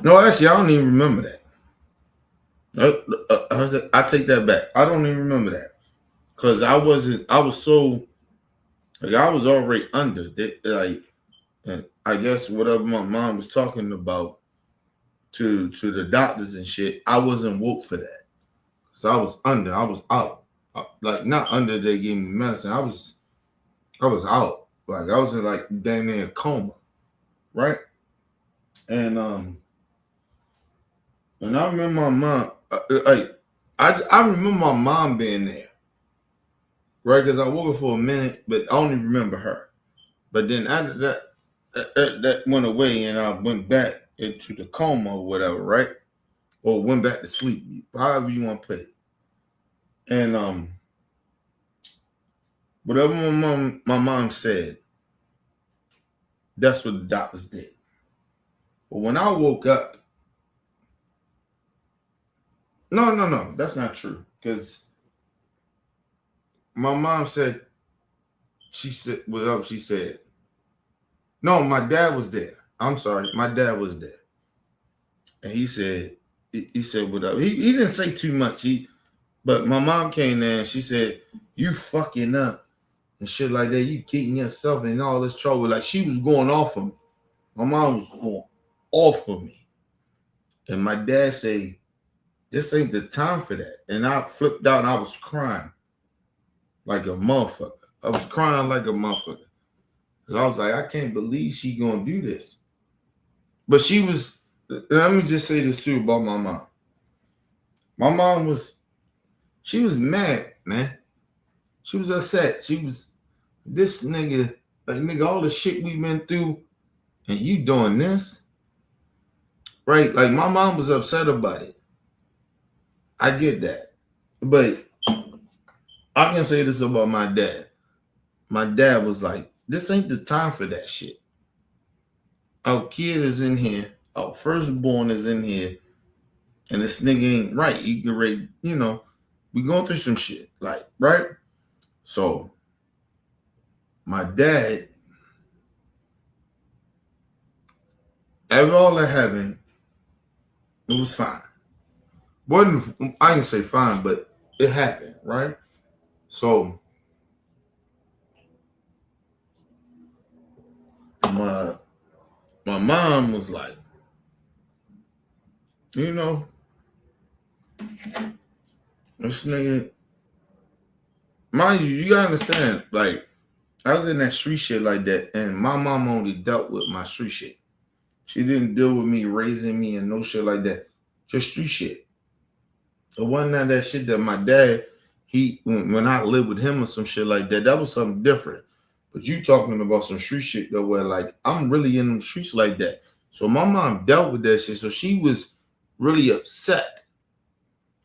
No, actually, I don't even remember that. I take that back. I don't even remember that because I was so like I was already under that. Like, and I guess whatever my mom was talking about to the doctors and shit, I wasn't woke for that. So I was under. I was out. Like not under. They gave me medicine. I was out. Like I was in like damn near a coma, right? And I remember my mom. I remember my mom being there, right? Because I woke up for a minute, but I only remember her. But then after that went away, and I went back into the coma or whatever, right? Or went back to sleep, however you want to put it. And whatever my mom said, that's what the doctors did. But when I woke up, no, that's not true. Because my mom said, she said, no, my dad was there. I'm sorry, my dad was there. And he said, what up? He didn't say too much. But my mom came there and she said, you fucking up and shit like that. You getting yourself in all this trouble. Like she was going off of me. My mom was going off of me. And my dad said, this ain't the time for that. And I flipped out and I was crying like a motherfucker. I was crying like a motherfucker. Because I was like, I can't believe she gonna do this. But she was, let me just say this too about my mom. My mom she was mad, man. She was upset. She was, this nigga, like nigga, all the shit we've been through, and you doing this? Right? Like my mom was upset about it. I get that. But I can say this about my dad. My dad was like, this ain't the time for that shit. Our kid is in here. Our firstborn is in here. And this nigga ain't right. He can ready, we going through some shit. Like, right? So my dad, after all that happened, it was fine. I didn't say fine, but it happened, right? So my mom was like, this nigga, mind you, you gotta understand, like, I was in that street shit like that, and my mom only dealt with my street shit. She didn't deal with me raising me and no shit like that. Just street shit. It wasn't none of that shit that my dad, when I lived with him or some shit like that, that was something different. But you talking about some street shit though, where like I'm really in them streets like that. So my mom dealt with that shit. So she was really upset.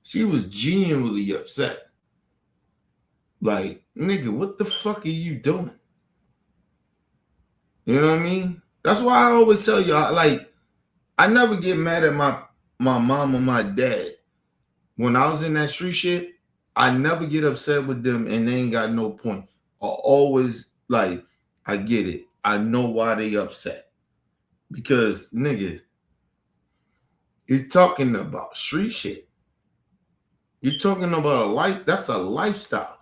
She was genuinely upset. Like, nigga, what the fuck are you doing? You know what I mean? That's why I always tell you, I never get mad at my mom or my dad. When I was in that street shit, I never get upset with them and they ain't got no point. I always, like, I get it. I know why they upset. Because, nigga, you're talking about street shit. You're talking about a life, that's a lifestyle.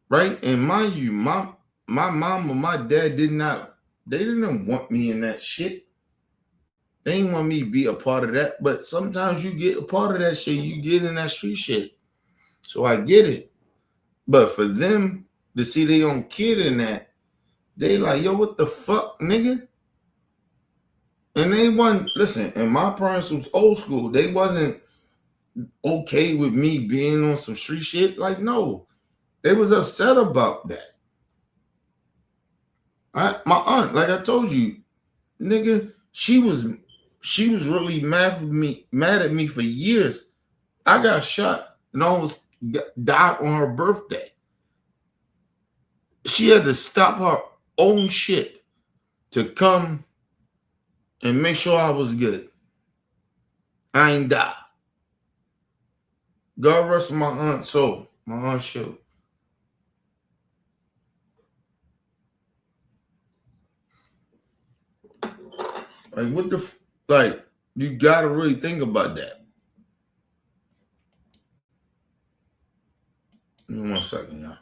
Right? And mind you, my mom or my dad they didn't want me in that shit. They didn't want me to be a part of that. But sometimes you get a part of that shit, you get in that street shit. So I get it. But for them to see their own kid in that, they like, yo, what the fuck, nigga? And they wasn't, listen, and my parents was old school. They wasn't okay with me being on some street shit. Like, no. They was upset about that. My aunt, like I told you, nigga, she was really mad at me for years. I got shot and almost died on her birthday. She had to stop her own shit to come and make sure I was good. I ain't die. God rest my aunt's soul. My aunt Sheila. Like, what the like? You gotta really think about that. Give me 1 second, y'all.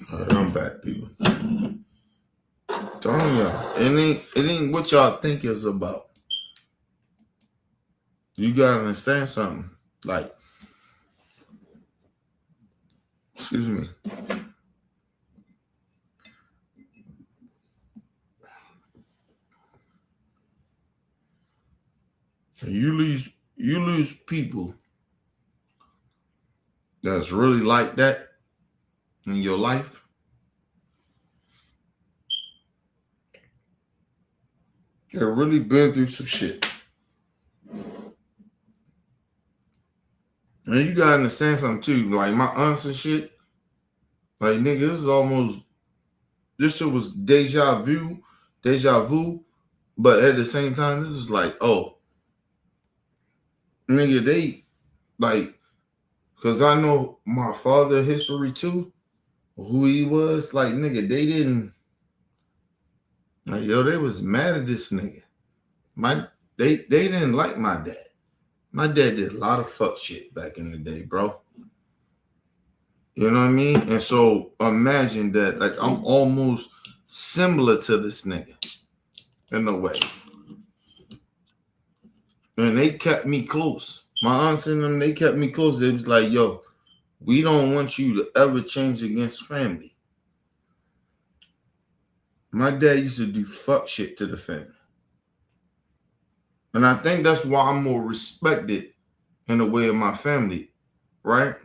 All right, I'm back, people. Telling y'all, it ain't what y'all think it's about. You gotta understand something. Like, excuse me. You lose people that's really like that in your life. They've really been through some shit. And you gotta understand something too. Like my aunts and shit. Like nigga, this shit was deja vu. But at the same time, this is like, oh, nigga, they like, cause I know my father history too, who he was. Like, nigga, they didn't like, yo, they was mad at this nigga. They didn't like my dad. My dad did a lot of fuck shit back in the day, bro. You know what I mean? And so imagine that, like, I'm almost similar to this nigga in a way. And they kept me close. My aunts and them, they kept me close. They was like, yo, we don't want you to ever change against family. My dad used to do fuck shit to the family. And I think that's why I'm more respected in the way of my family, right?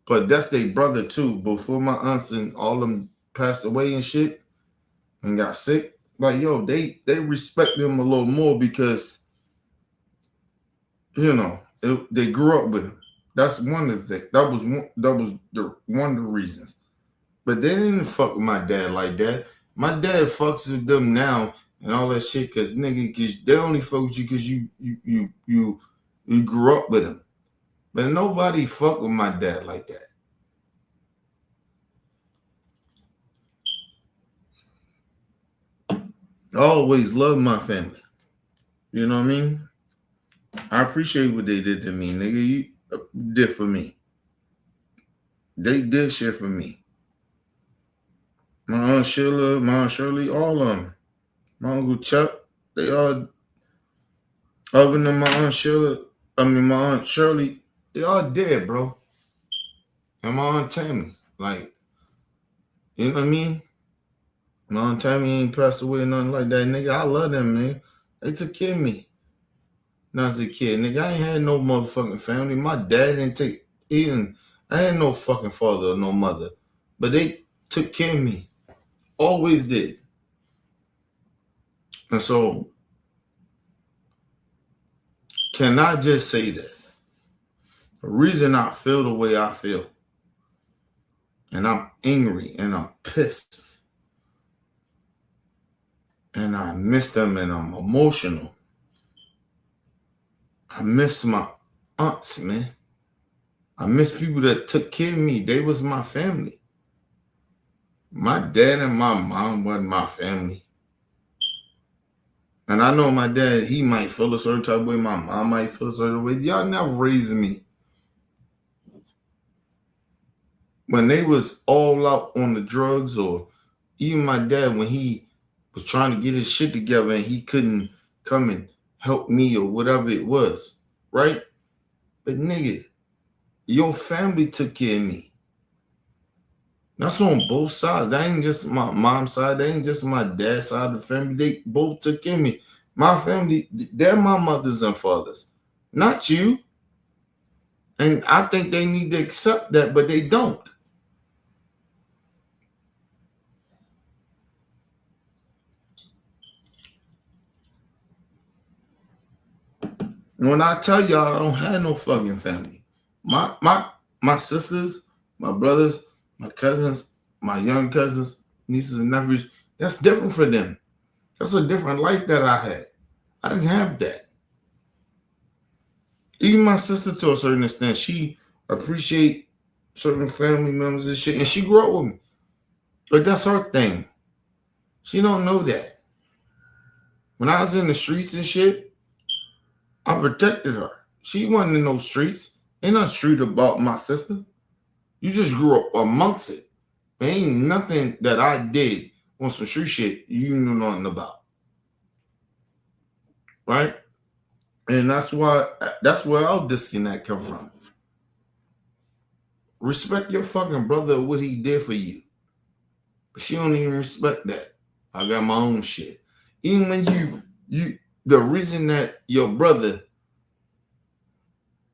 But that's their brother too. Before my aunts and all them passed away and shit and got sick, like, yo, they respect them a little more because, you know, they grew up with him. That's one of the things. That was one of the reasons. But they didn't fuck with my dad like that. My dad fucks with them now and all that shit because nigga, cause they only fuck with you because you grew up with him. But nobody fuck with my dad like that. I always loved my family. You know what I mean? I appreciate what they did to me, nigga. You did for me. They did shit for me. My Aunt Sheila, my Aunt Shirley, all of them. My Uncle Chuck, they all, other than my Aunt my Aunt Shirley, they all dead, bro. And my Aunt Tammy, like, you know what I mean? My Aunt Tammy ain't passed away or nothing like that, nigga. I love them, man. They took care of me. When I was a kid, nigga, I ain't had no motherfucking family. My dad didn't take, I had no fucking father or no mother. But they took care of me. Always did. And so, can I just say this? The reason I feel the way I feel, and I'm angry and I'm pissed, and I miss them and I'm emotional. I miss my aunts, man. I miss people that took care of me. They was my family. My dad and my mom wasn't my family. And I know my dad, he might feel a certain type of way. My mom might feel a certain way. Y'all never raised me. When they was all out on the drugs, or even my dad, when he was trying to get his shit together and he couldn't come and help me or whatever it was, right? But nigga, your family took care of me. That's on both sides. That ain't just my mom's side. That ain't just my dad's side of the family. They both took care of me. My family, they're my mothers and fathers, not you. And I think they need to accept that, but they don't. When I tell y'all I don't have no fucking family. My sisters, my brothers, my cousins, my young cousins, nieces and nephews, that's different for them. That's a different life that I had. I didn't have that. Even my sister, to a certain extent, she appreciate certain family members and shit, and she grew up with me. But that's her thing. She don't know that. When I was in the streets and shit, I protected her. She wasn't in those streets. Ain't no street about my sister. You just grew up amongst it. There ain't nothing that I did on some street shit you knew nothing about. Right? And that's where our disconnect come from. Respect your fucking brother, what he did for you. But she don't even respect that. I got my own shit. Even when the reason that your brother,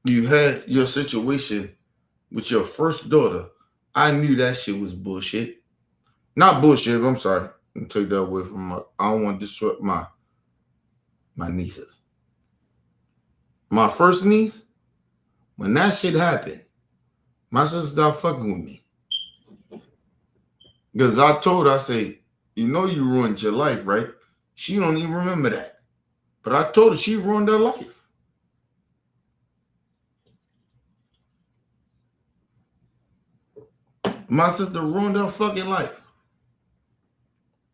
you had your situation with your first daughter, I knew that shit was bullshit. Not bullshit, I'm sorry. Let me take that away from I don't want to disrupt my nieces. My first niece, when that shit happened, my sister stopped fucking with me. Because I told her, I say, you know you ruined your life, right? She don't even remember that. But I told her she ruined her life. My sister ruined her fucking life.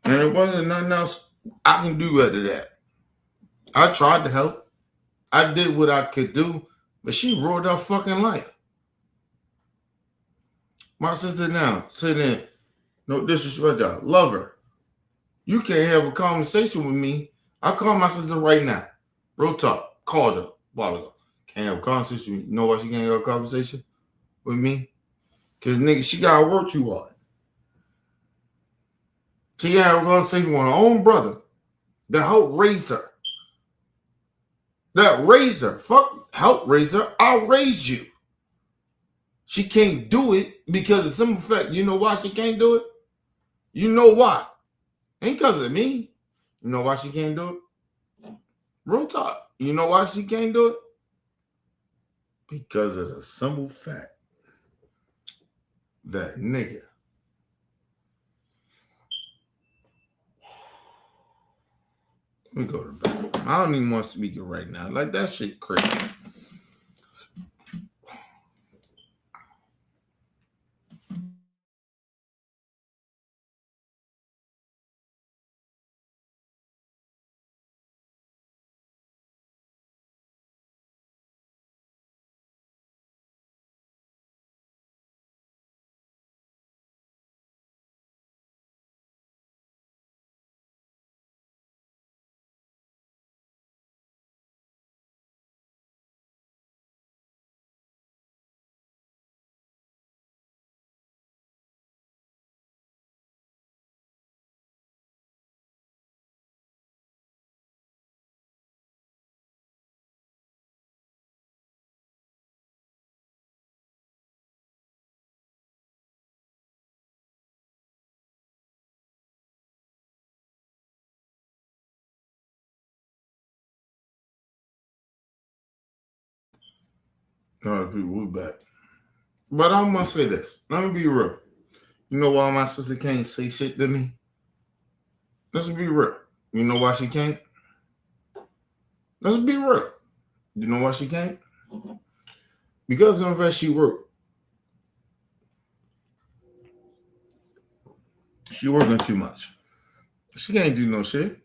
And it wasn't nothing else I can do after that. I tried to help. I did what I could do, but she ruined her fucking life. My sister now, sitting there, no disrespect, y'all, love her. You can't have a conversation with me. I call my sister right now. Real talk. Called her a while ago. Can't have a conversation with me. You know why she can't have a conversation with me? Because, nigga, she got to work too hard. She got to have a conversation with her own brother that helped raise her. That raised her. Fuck, help raise her. I raised you. She can't do it because of simple fact. You know why she can't do it? You know why? Ain't because of me. You know why she can't do it? Real talk. You know why she can't do it? Because of the simple fact that nigga. Let me go to the bathroom. I don't even want to speak it right now. Like, that shit crazy. All right, people, we're back. But I'm going to say this. Let me be real. You know why my sister can't say shit to me? Let's be real. You know why she can't? Let's be real. You know why she can't? Because of the fact she worked. She working too much. She can't do no shit.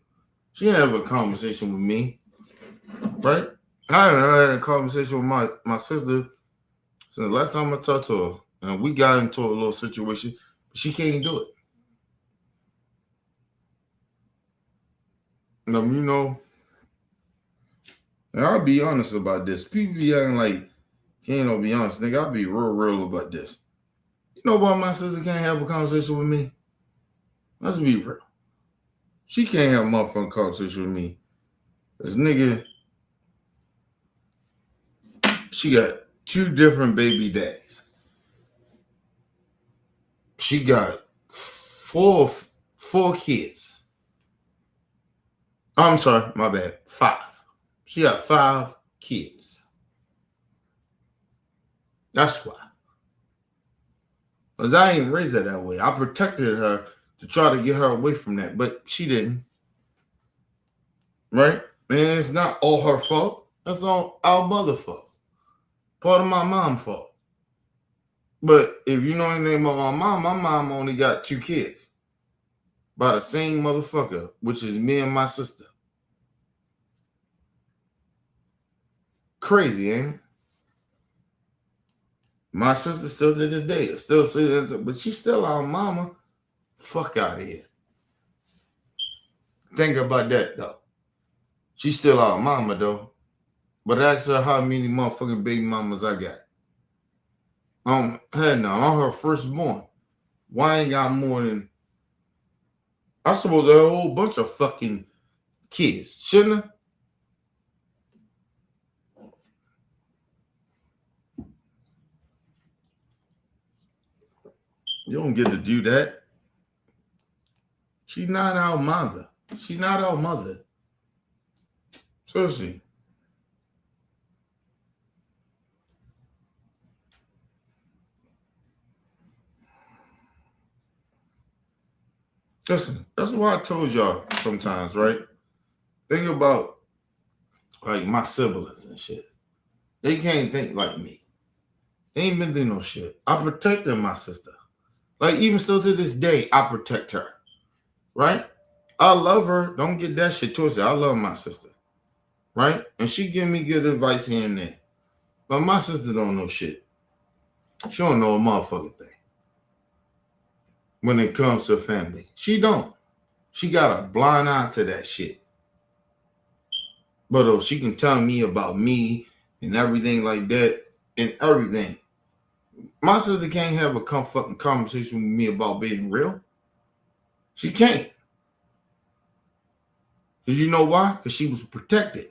She can't have a conversation with me. Right? I haven't had a conversation with my sister since the last time I talked to her. And we got into a little situation. But she can't do it. You know, and I'll be honest about this. People be acting like, can't no be honest, nigga. I'll be real about this. You know why my sister can't have a conversation with me? Let's be real. She can't have a motherfucking conversation with me. This nigga, she got 2 different baby daddies. She got four kids. I'm sorry, my bad. 5. She got 5 kids. That's why. Because I ain't raised her that way. I protected her to try to get her away from that, but she didn't. Right? And it's not all her fault. That's all our mother fault. Part of my mom's fault. But if you know anything about my mom only got 2 kids. By the same motherfucker, which is me and my sister. Crazy, ain't it? My sister still to this day, still says, but she's still our mama. Fuck out of here. Think about that, though. She's still our mama, though. But ask her how many motherfucking baby mamas I got. Hell no, I'm her firstborn. Why I ain't got more than... I suppose I have a whole bunch of fucking kids, shouldn't I? You don't get to do that. She's not our mother. She's not our mother. Seriously. Listen, that's why I told y'all sometimes, right? Think about like my siblings and shit. They can't think like me. They ain't been through no shit. I protected my sister. Like even still to this day, I protect her. Right? I love her. Don't get that shit twisted. I love my sister. Right? And she give me good advice here and there. But my sister don't know shit. She don't know a motherfucking thing. When it comes to family. She don't. She got a blind eye to that shit. But she can tell me about me and everything like that and everything. My sister can't have a fucking conversation with me about being real. She can't. Because you know why? Because she was protected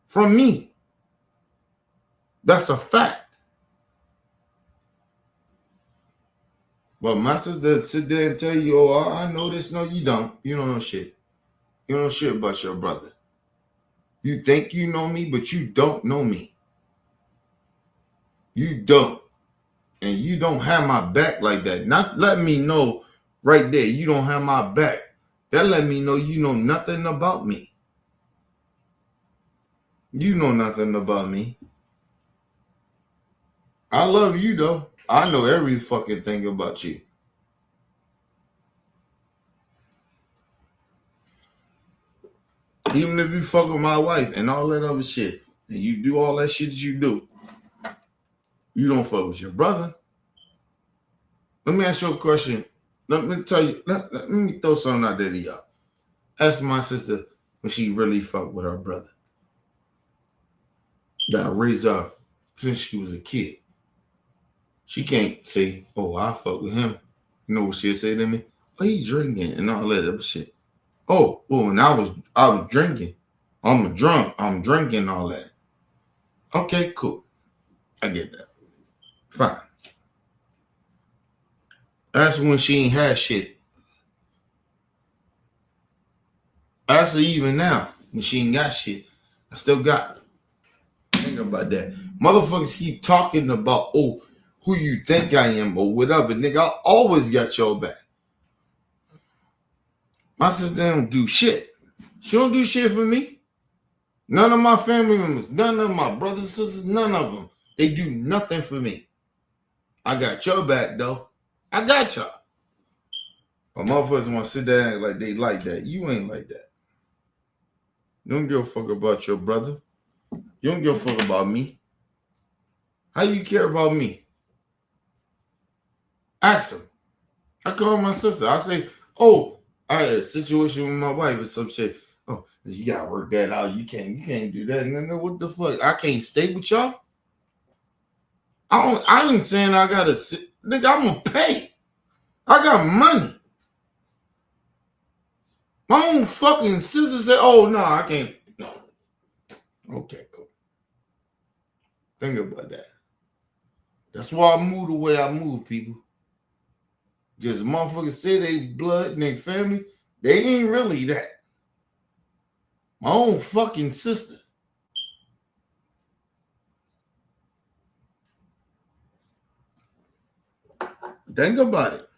from me. That's a fact. But my sister sit there and tell you, oh, I know this. No, you don't. You don't know shit. You don't know shit about your brother. You think you know me, but you don't know me. You don't. And you don't have my back like that. Not let me know right there you don't have my back. That let me know you know nothing about me. You know nothing about me. I love you, though. I know every fucking thing about you. Even if you fuck with my wife and all that other shit, and you do all that shit that you do, you don't fuck with your brother. Let me ask you a question. Let me tell you, let me throw something out there to y'all. Ask my sister when she really fucked with her brother. That I raised her since she was a kid. She can't say, oh, I fuck with him. You know what she'll say to me? Oh, he's drinking and all that other shit. Oh, and I was drinking. I'm drunk. I'm drinking all that. Okay, cool. I get that. Fine. That's when she ain't had shit. That's even now when she ain't got shit. I still got it. Think about that. Motherfuckers keep talking about, oh, who you think I am or whatever. Nigga, I always got your back. My sister don't do shit. She don't do shit for me. None of my family members, none of my brothers and sisters, none of them. They do nothing for me. I got your back, though. I got y'all. But motherfuckers want to sit there and act like they like that. You ain't like that. You don't give a fuck about your brother. You don't give a fuck about me. How you care about me? Ask him. I call my sister. I say, oh, I had a situation with my wife or some shit. Oh, you gotta work that out. You can't do that. No, what the fuck? I can't stay with y'all. I ain't saying I gotta sit. Nigga, I'm gonna pay. I got money. My own fucking sister said, oh no, I can't. No. Okay, cool. Think about that. That's why I move the way I move, people. Just motherfuckers say they blood and they family. They ain't really that. My own fucking sister. Think about it.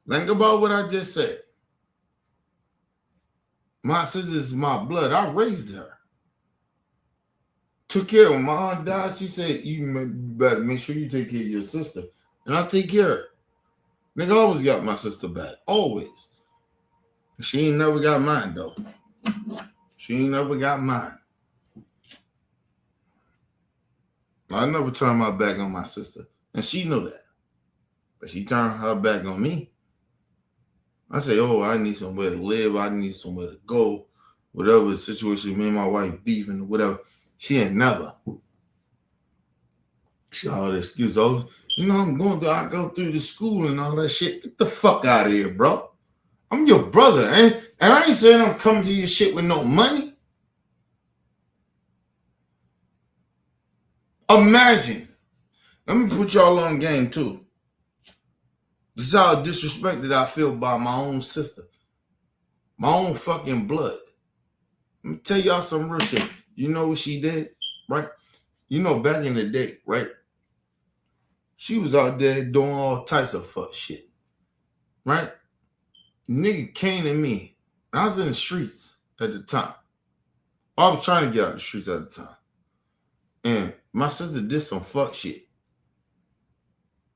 Think about what I just said. My sister is my blood. I raised her. Took care of her. My aunt died. She said, you better make sure you take care of your sister. And I take care of her. Nigga always got my sister back. Always. She ain't never got mine, though. She ain't never got mine. I never turned my back on my sister. And she know that. But she turned her back on me. I say, oh, I need somewhere to live. I need somewhere to go. Whatever the situation, me and my wife beefing or whatever. She ain't never. She all the excuse. Oh, I'm going through, I go through the school and all that shit. Get the fuck out of here, bro. I'm your brother, and I ain't saying I'm coming to your shit with no money. Imagine. Let me put y'all on game too. This is how disrespected I feel by my own sister. My own fucking blood. Let me tell y'all some real shit. You know what she did, right? Back in the day, right? She was out there doing all types of fuck shit, right? Nigga came to me. I was in the streets at the time. I was trying to get out the streets at the time. And my sister did some fuck shit.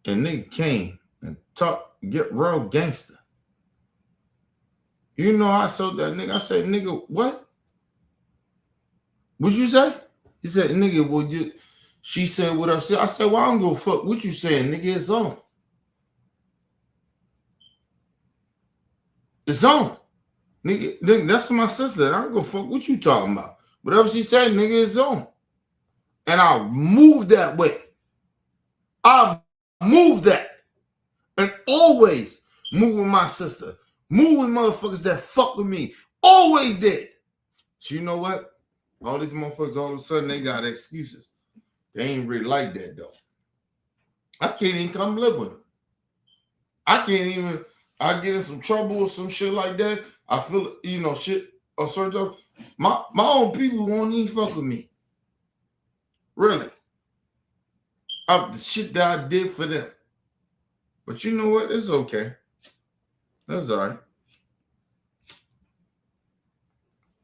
And nigga came and get real gangster. I told that nigga, I said, nigga, what? What'd you say? He said, nigga, would you? She said, what I said? I said, well, I don't give a fuck what you saying, nigga. It's on. It's on. Nigga, that's my sister. I don't give a fuck what you talking about. Whatever she said, nigga, it's on. And I moved that way. I moved that. And always move with my sister. Move with motherfuckers that fuck with me. Always did. So you know what? All these motherfuckers, all of a sudden, they got excuses. They ain't really like that, though. I can't even come live with them. I get in some trouble or some shit like that. I feel, shit or certain stuff. My own people won't even fuck with me. Really. Of the shit that I did for them. But you know what? It's okay. That's all right.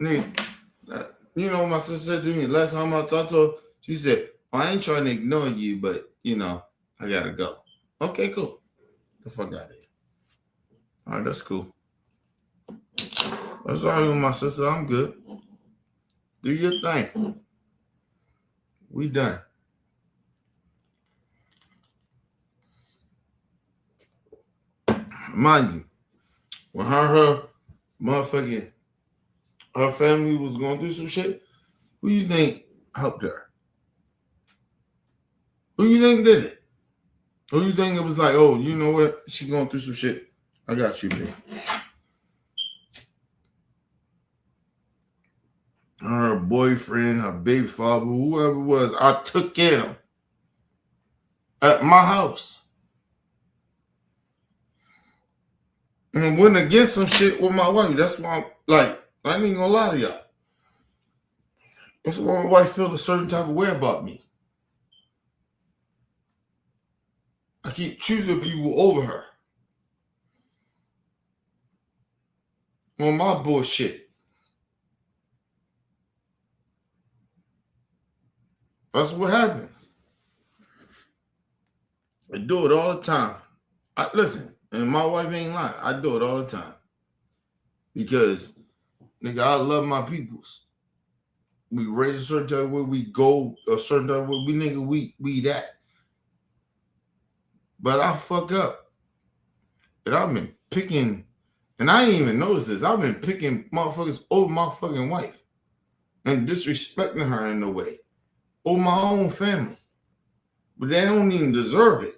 Nigga, what my sister said to me last time I talked to her? She said, I ain't trying to ignore you, but, I gotta go. Okay, cool. Get the fuck out of here. All right, that's cool. That's all right with my sister. I'm good. Do your thing. We done. Mind you, when her family was going through some shit, who you think helped her? Who you think did it? Who you think it was like, oh, you know what? She going through some shit. I got you, man. Her boyfriend, her baby father, whoever it was, I took care of them at my house. And went against some shit with my wife. That's why I ain't gonna lie to y'all. That's why my wife feel a certain type of way about me. I keep choosing people over her. On my bullshit. That's what happens. I do it all the time. Listen, and my wife ain't lying. I do it all the time. Because, nigga, I love my peoples. We raise a certain type of way, we go a certain type of way, we that. But I fuck up. And I've been picking, and I didn't even notice this. I've been picking motherfuckers over my fucking wife. And disrespecting her in a way. Over my own family. But they don't even deserve it.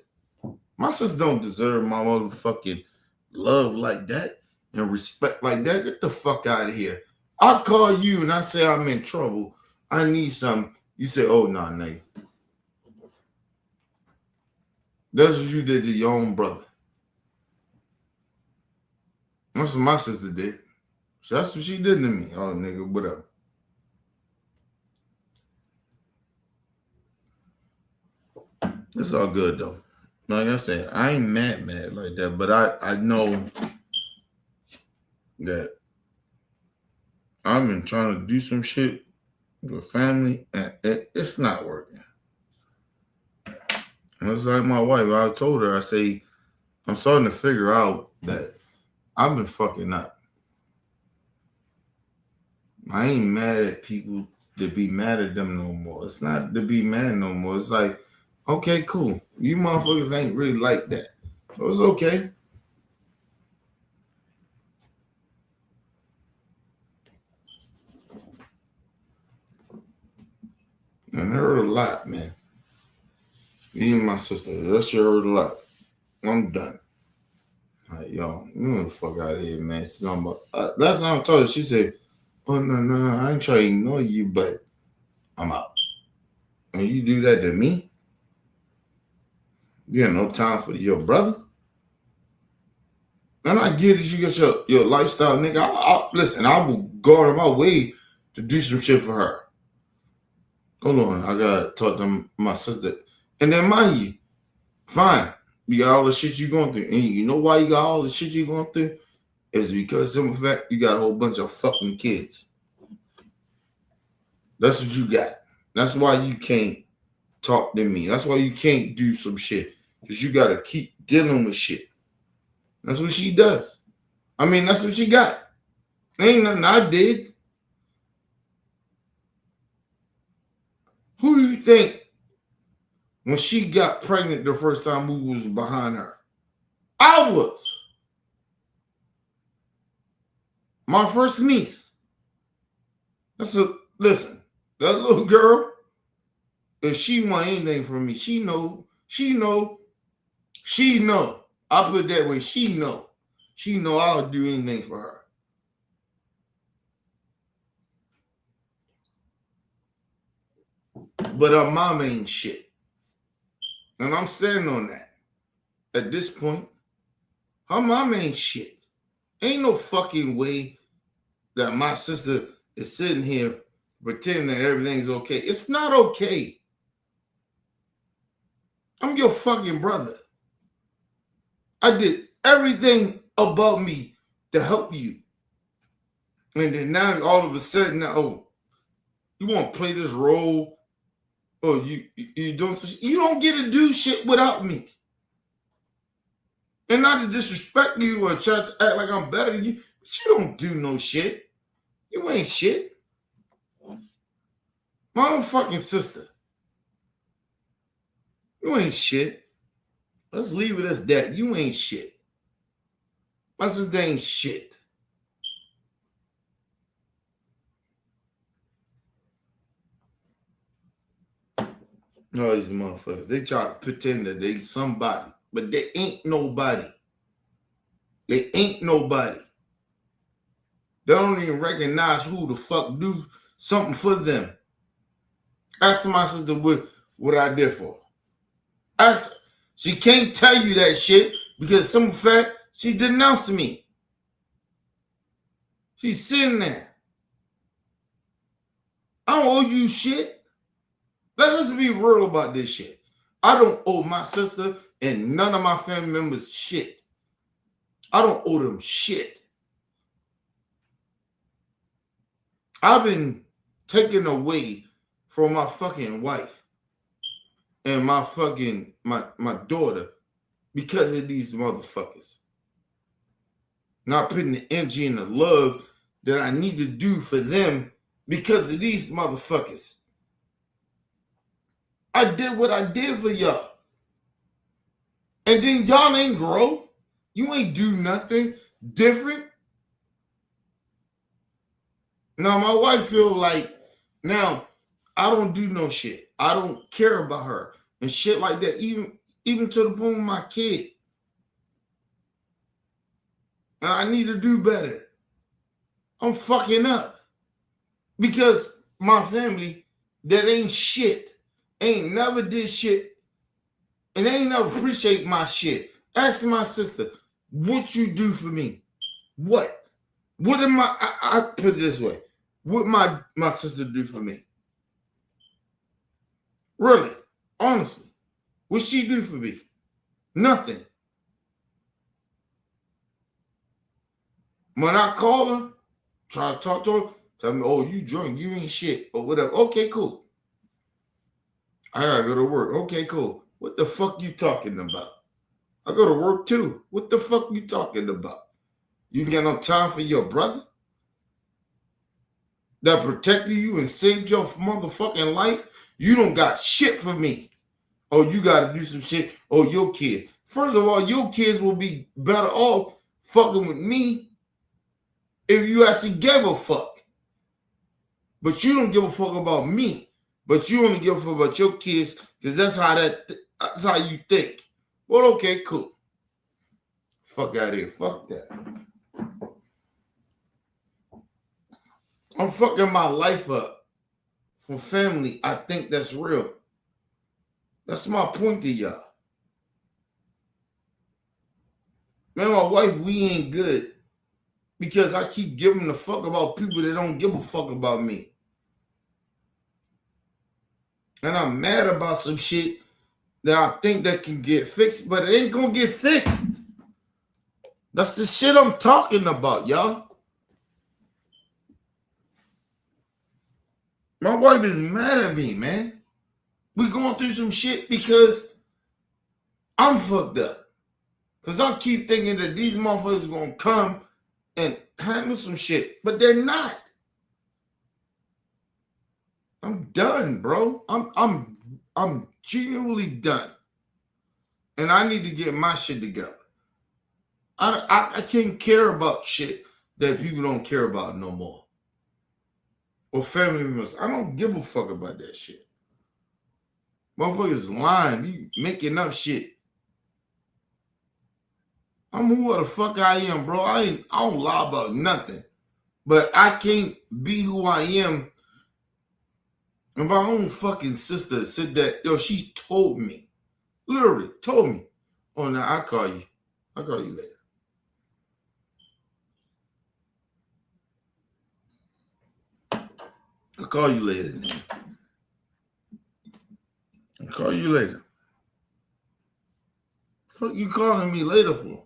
My sister don't deserve my motherfucking love like that and respect like that. Get the fuck out of here. I call you and I say I'm in trouble. I need something. You say, oh, no, nigga. That's what you did to your own brother. That's what my sister did. So that's what she did to me. Oh, nigga, whatever. It's all good though. Like I said, I ain't mad like that, but I know that I've been trying to do some shit with family, and it's not working. And it's like my wife. I told her, I say, I'm starting to figure out that I've been fucking up. I ain't mad at people to be mad at them no more. It's not to be mad no more. It's like, okay, cool. You motherfuckers ain't really like that. So it's okay. And I heard a lot, man. Even my sister, that shit hurt a lot. I'm done. Like, yo, you know the fuck out of here, man. She's talking about, last time I told her, she said, oh, no, I ain't trying to ignore you, but I'm out. And you do that to me? You got no time for your brother? And I get it, you get your lifestyle, nigga. Listen, I will go out of my way to do some shit for her. Hold on, I gotta talk to my sister. And then mind you, fine, you got all the shit you going through. And you know why you got all the shit you going through? It's because, simple fact, you got a whole bunch of fucking kids. That's what you got. That's why you can't talk to me. That's why you can't do some shit. Because you gotta keep dealing with shit. That's what she does. I mean, that's what she got. Ain't nothing I did. Who do you think, when she got pregnant the first time, who was behind her? I was. My first niece. Listen, that little girl, if she want anything from me, she know. I'll put it that way. She know I'll do anything for her. But her mom ain't shit. And I'm standing on that. At this point, her mom ain't shit. Ain't no fucking way that my sister is sitting here pretending that everything's okay. It's not okay. I'm your fucking brother. I did everything above me to help you. And then now all of a sudden, oh, you want to play this role? Oh, you don't get to do shit without me. And not to disrespect you or try to act like I'm better than you, but you don't do no shit. You ain't shit. My own fucking sister. You ain't shit. Let's leave it as that. You ain't shit. My sister ain't shit. No, these motherfuckers. They try to pretend that they somebody, but they ain't nobody. They ain't nobody. They don't even recognize who the fuck do something for them. Ask my sister what I did for her. Ask her. She can't tell you that shit because some fact she denounced me. She's sitting there. I don't owe you shit. Let's be real about this shit. I don't owe my sister and none of my family members shit. I don't owe them shit. I've been taken away from my fucking wife and my fucking my daughter because of these motherfuckers. Not putting the energy and the love that I need to do for them because of these motherfuckers. I did what I did for y'all. And then y'all ain't grow. You ain't do nothing different. Now my wife feel like, now I don't do no shit. I don't care about her and shit like that. Even to the point with my kid. And I need to do better. I'm fucking up. Because my family that ain't shit. Ain't never did shit. And they ain't never appreciate my shit. Ask my sister, what you do for me? What? What am I put it this way. What my sister do for me? Really? Honestly. What she do for me? Nothing. When I call her, try to talk to her, tell me, oh, you drunk, you ain't shit, or whatever. Okay, cool. I gotta go to work. Okay, cool. What the fuck you talking about? I go to work too. What the fuck you talking about? You ain't got no time for your brother that protected you and saved your motherfucking life? You don't got shit for me. Oh, you gotta do some shit. Oh, your kids. First of all, your kids will be better off fucking with me if you actually gave a fuck. But you don't give a fuck about me. But you only give a fuck about your kids because that's how you think. Well, okay, cool. Fuck out of here. Fuck that. I'm fucking my life up for family. I think that's real. That's my point to y'all. Man, my wife, we ain't good because I keep giving a fuck about people that don't give a fuck about me. And I'm mad about some shit that I think that can get fixed, but it ain't gonna get fixed. That's the shit I'm talking about, y'all. My wife is mad at me, man. We going through some shit because I'm fucked up. Because I keep thinking that these motherfuckers are going to come and handle some shit. But they're not. I'm done, bro. I'm genuinely done. And I need to get my shit together. I can't care about shit that people don't care about no more. Or family members. I don't give a fuck about that shit. Motherfuckers lying. You making up shit. I'm who the fuck I am, bro. I don't lie about nothing. But I can't be who I am. And my own fucking sister said that, yo, she told me. Literally told me. Oh, now I'll call you. I'll call you later. I'll call you later, man. I'll call you later. Fuck you calling me later for?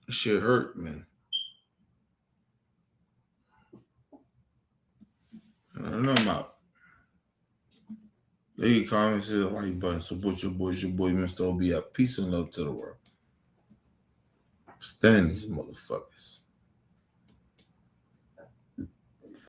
That shit hurt, man. I don't know about. Leave comments, hit the like button, support your boys, your boy Mr. OB. Peace and love to the world. Stand these motherfuckers.